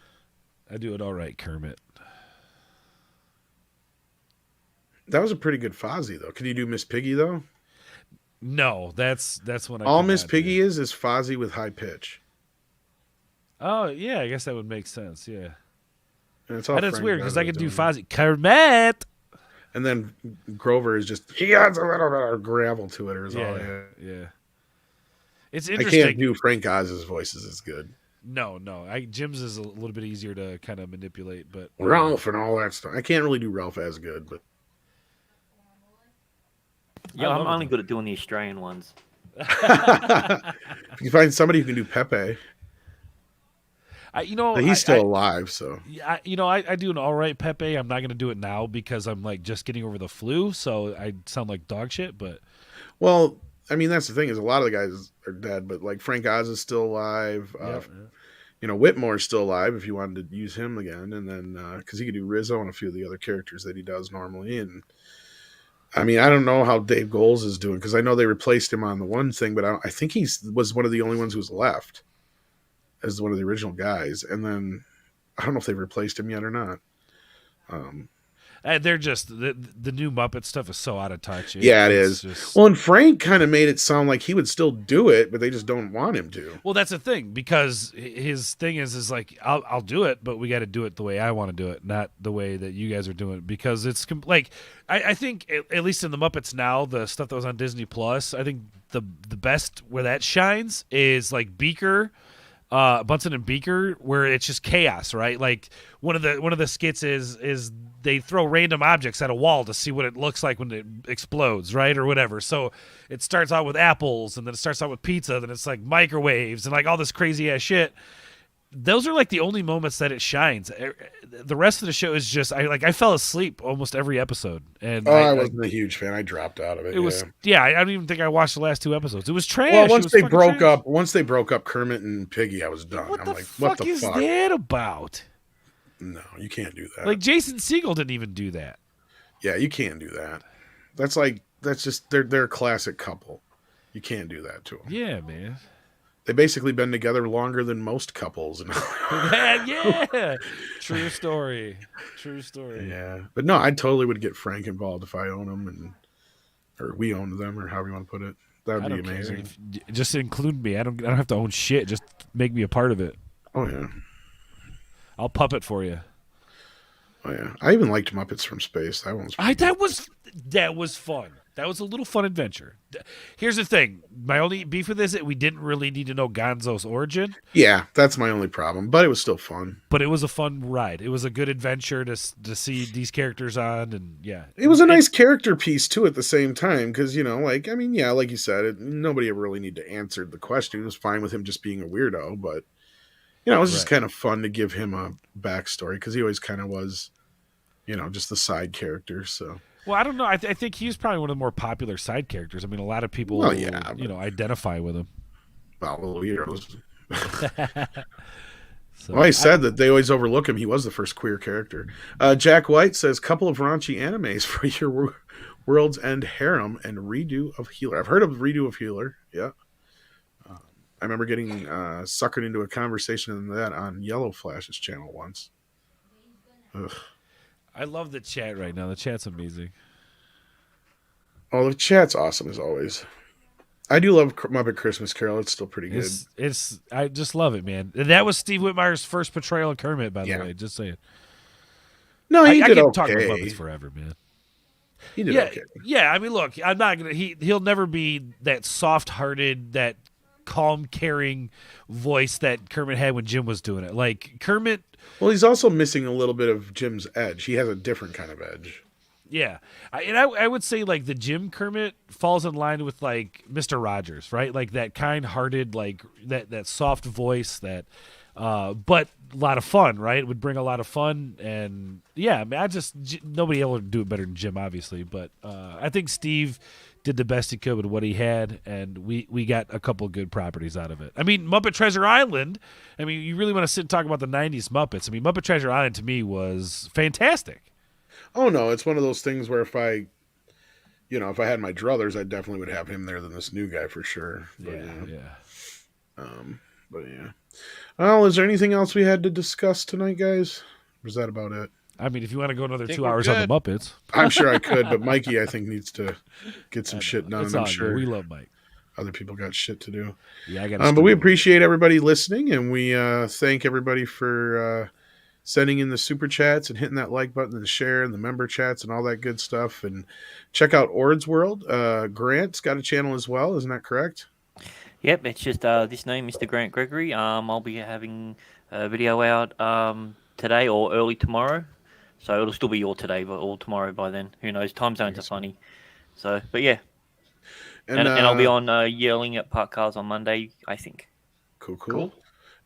I do it all right, Kermit. That was a pretty good Fozzie though. Can you do Miss Piggy though? No, that's when I All could Miss not do. Piggy is Fozzie with high pitch. Oh yeah, I guess that would make sense. Yeah, And it's all and it's Frank weird because Gozzo I could do doing it. Fozzie Kermit. And then Grover is just he adds a little bit of gravel to it, or is all. Yeah. It's I interesting. can't do Frank Oz's voices as good. No. Jim's is a little bit easier to kind of manipulate, but Ralph and all that stuff. I can't really do Ralph as good, but Yeah, love I'm it, only though. good at doing the Australian ones. if you find somebody who can do Pepe, but he's still alive, so I do an all right Pepe. I'm not gonna do it now because I'm like just getting over the flu, so I sound like dog shit. But well, I mean that's the thing is a lot of the guys are dead, but like Frank Oz is still alive. Whitmore's still alive if you wanted to use him again, and then because he could do Rizzo and a few of the other characters that he does normally. And I mean, I don't know how Dave Goelz is doing because I know they replaced him on the one thing, but I think he was one of the only ones who was left as one of the original guys. And then I don't know if they've replaced him yet or not. they're just the new Muppet stuff is so out of touch. Yeah, it It's is. just- Well, and Frank kind of made it sound like he would still do it, but they just don't want him to. Well, that's the thing because his thing is like I'll do it, but we got to do it the way I want to do it, not the way that you guys are doing it. Because it's like I think at least in the Muppets now, the stuff that was on Disney Plus, I think the best where that shines is like Beaker, Bunsen and Beaker, where it's just chaos, right? Like one of the skits is they throw random objects at a wall to see what it looks like when it explodes, right? Or whatever. So it starts out with apples, and then it starts out with pizza, then it's like microwaves and like all this crazy ass shit. Those are like the only moments that it shines. The rest of the show is just I fell asleep almost every episode, and I wasn't a huge fan. I dropped out of it. it was I don't even think I watched the last two episodes. It was trash. Well, It once was they fucking broke trash. up Kermit and Piggy, I was done. What I'm the like, fuck what the is fuck? that about? No, you can't do that. Like Jason Segel didn't even do that. Yeah, you can't do that. That's just they're a classic couple. You can't do that to them. Yeah, man. They basically been together longer than most couples. Yeah. True story. True story. Yeah, but no, I totally would get Frank involved if I own them or we own them or however you want to put it. That would be amazing. Just include me. I don't have to own shit. Just make me a part of it. Oh yeah. I'll puppet for you. Oh yeah. I even liked Muppets from Space. That was fun. That was a little fun adventure. Here's the thing. My only beef with this is we didn't really need to know Gonzo's origin. Yeah, that's my only problem. But it was still fun. But it was a fun ride. It was a good adventure to see these characters on, and yeah. It was a nice character piece too at the same time because like you said, nobody ever really need to answer the question. It was fine with him just being a weirdo, but it was just kind of fun to give him a backstory because he always kind of was, just the side character. So. Well, I don't know. I think he's probably one of the more popular side characters. I mean, a lot of people, identify with him. Well, little weirdos. So, well, I said that they always overlook him. He was the first queer character. Jack White says, couple of raunchy animes for your World's End harem and redo of Healer. I've heard of redo of Healer. Yeah. I remember getting suckered into a conversation in that on Yellow Flash's channel once. Ugh. I love the chat right now. The chat's amazing. Oh, the chat's awesome as always. I do love Muppet Christmas Carol. It's still pretty good. I just love it, man. And that was Steve Whitmire's first portrayal of Kermit, by the way. Just saying. No, he did I can okay. talk about Muppets forever, man. He did okay. Yeah, I mean, look, I'm not gonna. He'll never be that soft-hearted, that calm, caring voice that Kermit had when Jim was doing it. Like Kermit. Well, he's also missing a little bit of Jim's edge. He has a different kind of edge. Yeah. I would say like the Jim Kermit falls in line with like Mr. Rogers, right? Like that kind-hearted, like that soft voice that but a lot of fun, right? It would bring a lot of fun. And yeah, I mean, nobody else would do it better than Jim, obviously. But I think Steve did the best he could with what he had, and we got a couple of good properties out of it. I mean, Muppet Treasure Island, I mean, you really want to sit and talk about the 90s Muppets. I mean, Muppet Treasure Island to me was fantastic. Oh, no, it's one of those things where if I had my druthers, I definitely would have him there than this new guy for sure. But, yeah. But yeah. Well, is there anything else we had to discuss tonight, guys? Or is that about it? I mean, if you want to go another 2 hours on the Muppets. I'm sure I could, but Mikey, I think, needs to get some shit done. It's I'm sure we love Mike. Other people got shit to do. Yeah, I got. But we appreciate everybody listening, and we thank everybody for sending in the super chats and hitting that like button and share and the member chats and all that good stuff. And check out Ord's World. Grant's got a channel as well, isn't that correct? Yep, it's just this name, Mr. Grant Gregory. I'll be having a video out today or early tomorrow. So it'll still be all today, but all tomorrow by then. Who knows? Time zones are funny. So, but yeah. And I'll be on Yelling at Park Cars on Monday, I think. Cool.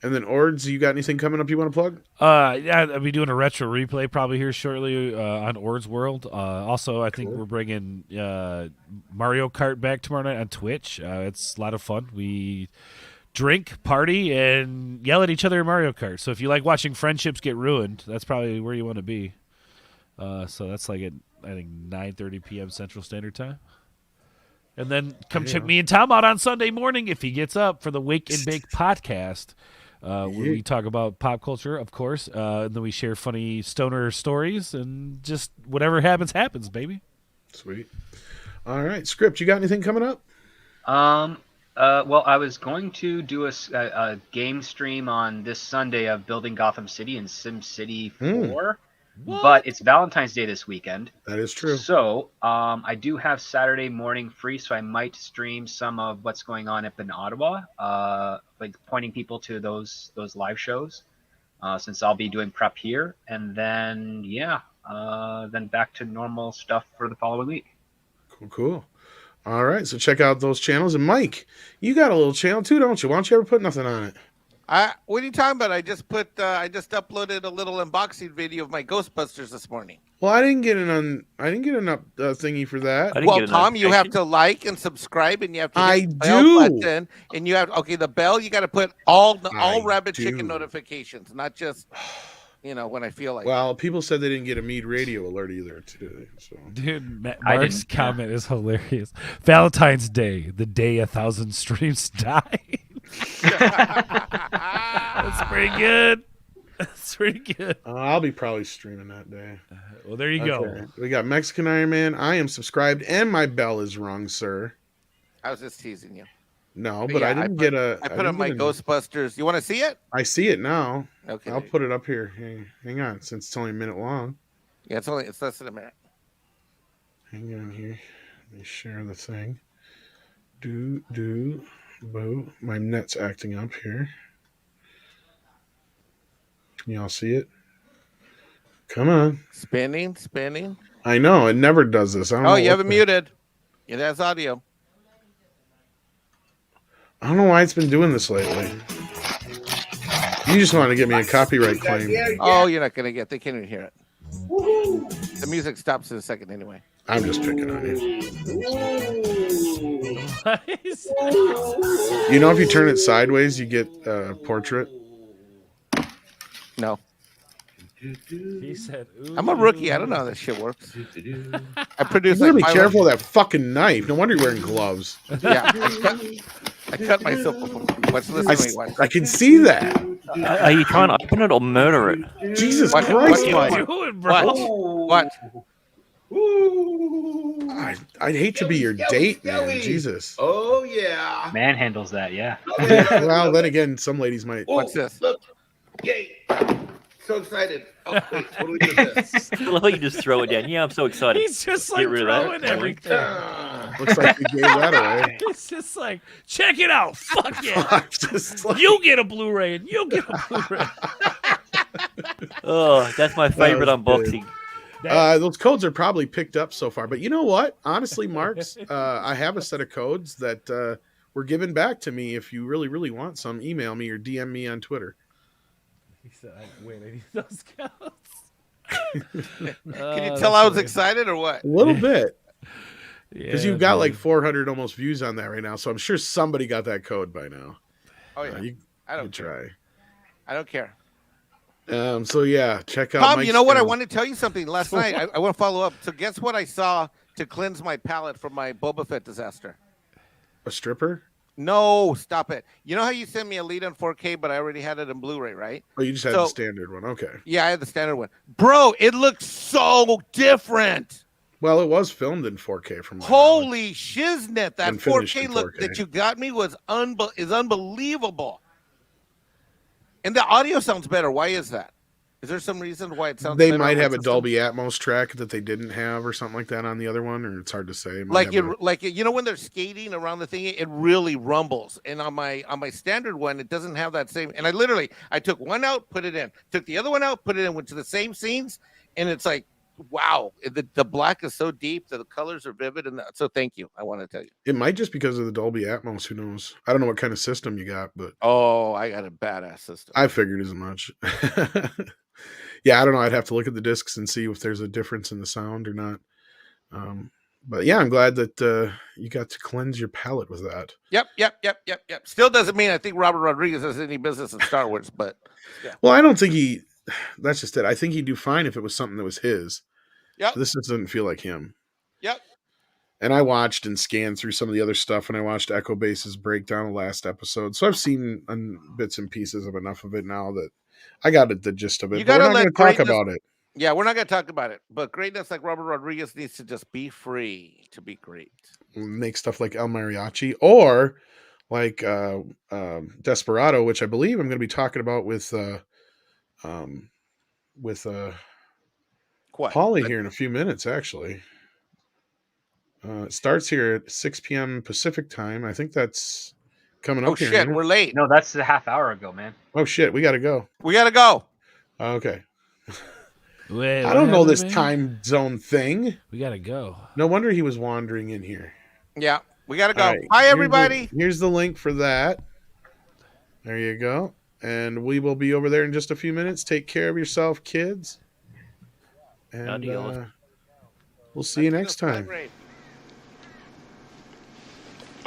And then Ords, you got anything coming up you want to plug? Yeah, I'll be doing a retro replay probably here shortly on Ord's World. Also, I think we're bringing Mario Kart back tomorrow night on Twitch. It's a lot of fun. We drink, party, and yell at each other in Mario Kart. So if you like watching friendships get ruined, that's probably where you want to be. So that's like at, I think, 9:30 p.m. Central Standard Time. And then come check me and Tom out on Sunday morning if he gets up for the Wake and Bake podcast, where we talk about pop culture, of course. And then we share funny stoner stories and just whatever happens, baby. Sweet. All right. Script, you got anything coming up? Well, I was going to do a game stream on this Sunday of building Gotham City in SimCity 4, but it's Valentine's Day this weekend. That is true. So I do have Saturday morning free, so I might stream some of what's going on up in Ottawa, like pointing people to those live shows, since I'll be doing prep here, and then then back to normal stuff for the following week. Cool. All right, so check out those channels. And Mike, you got a little channel too, don't you? Why don't you ever put nothing on it? What are you talking about? I just uploaded a little unboxing video of my Ghostbusters this morning. Well, I didn't get an thingy for that. Well, Tom, you have to like and subscribe, and you have to hit the bell button, and you have the bell. You got to put all rabbit chicken notifications, not just. when I feel like. Well, people said they didn't get a MEAD radio alert either today. So Dude, I Mark's didn't, yeah. comment is hilarious. Valentine's Day, the day 1,000 streams die. That's pretty good. That's pretty good. I'll be probably streaming that day. Well, there you go. We got Mexican Iron Man. I am subscribed, and my bell is rung, sir. I was just teasing you. No, But but yeah, I didn't get a. I put up my Ghostbusters. You want to see it? I see it now. Okay. I'll put it up here. Hang on, since it's only a minute long. Yeah, it's less than a minute. Hang on here. Let me share the thing. Boo. My net's acting up here. Can y'all see it? Come on. Spinning. I know it never does this. I don't know You what have it muted. It has audio. I don't know why it's been doing this lately. You just want to get me a copyright claim. Oh, you're not gonna get. They can't even hear it. The music stops in a second anyway. I'm just picking on you. You know, if you turn it sideways, you get portrait. No. He said, I'm a rookie. I don't know how that shit works. I produce. You gotta like be careful of that fucking knife. No wonder you're wearing gloves. Yeah, I cut myself before. Watch this. I can see that. Are you trying to open it or murder it? Jesus What Christ, you Mike. doing, bro? What? I'd hate to be your date, man. Jesus. Oh yeah. Manhandles that, yeah. Well, then again, some ladies might. What's this? Look. Yay. So excited. Oh, wait, what do we do with this? I love how you just throw it down. Yeah, I'm so excited. He's just Get like rid of that. throwing everything. Looks like we gave that away. It's just like, check it out. Fuck yeah. I'm just like, You get a Blu-ray and you get a Blu-ray. Oh, that's my favorite That was unboxing. those codes are probably picked up so far. But you know what? Honestly, Marks, I have a set of codes that were given back to me. If you really, really want some, email me or DM me on Twitter. He said, wait, I need those codes. Can you tell I was excited or what? A little bit. Because Yeah, you've got dude. like 400 almost views on that right now. So I'm sure somebody got that code by now. Oh yeah. You I don't try. I don't care. So yeah, check out Tom, Mike's you know what? I channel. want to tell you something. Last night, I want to follow up. So guess what I saw to cleanse my palate from my Boba Fett disaster? A stripper? No, stop it. You know how you sent me a lead on 4K, but I already had it in Blu-ray, right? Oh, you just had the standard one. Okay. Yeah, I had the standard one. Bro, it looks so different. Well, it was filmed in 4K from my knowledge. Holy shiznit. That And finished 4K in look 4K. that you got me was is unbelievable. And the audio sounds better. Why is that? Is there some reason why it sounds They better might on my have a system? Dolby Atmos track that they didn't have or something like that on the other one, or it's hard to say. It might Like have you know when they're skating around the thing, it really rumbles. And on my standard one, it doesn't have that same. And I took one out, put it in, took the other one out, put it in, went to the same scenes, and it's like, wow, the black is so deep, the colors are vivid, and so thank you. I want to tell you. It might just because of the Dolby Atmos. Who knows? I don't know what kind of system you got, but Oh, I got a badass system. I figured as much. Yeah, I don't know. I'd have to look at the discs and see if there's a difference in the sound or not. But yeah, I'm glad that you got to cleanse your palate with that. Yep. Still doesn't mean I think Robert Rodriguez has any business in Star Wars, but yeah. Well, I don't think he. That's just it. I think he'd do fine if it was something that was his. Yep. This just doesn't feel like him. Yep. And I watched and scanned through some of the other stuff, and I watched Echo Base's breakdown of last episode. So I've seen bits and pieces of enough of it now that I got the gist of it. You But we're gotta not going let to talk greatness- about it. Yeah, we're not going to talk about it, but greatness like Robert Rodriguez needs to just be free to be great. Make stuff like El Mariachi or like Desperado, which I believe I'm going to be talking about with What? Paulie here in a few minutes, actually. It starts here at 6 p.m. Pacific time. I think that's coming up Oh here. shit, ain't it? we're late. No, that's a half hour ago, man. Oh shit, we got to go. We got to go. Okay. Wait, I what don't know happened, this man? time zone thing. We gotta go. No wonder he was wandering in here. Yeah, we got to go. All right, Bye, everybody. Here's the link for that. There you go. And we will be over there in just a few minutes. Take care of yourself, kids. And Adios. we'll see you next time. Great.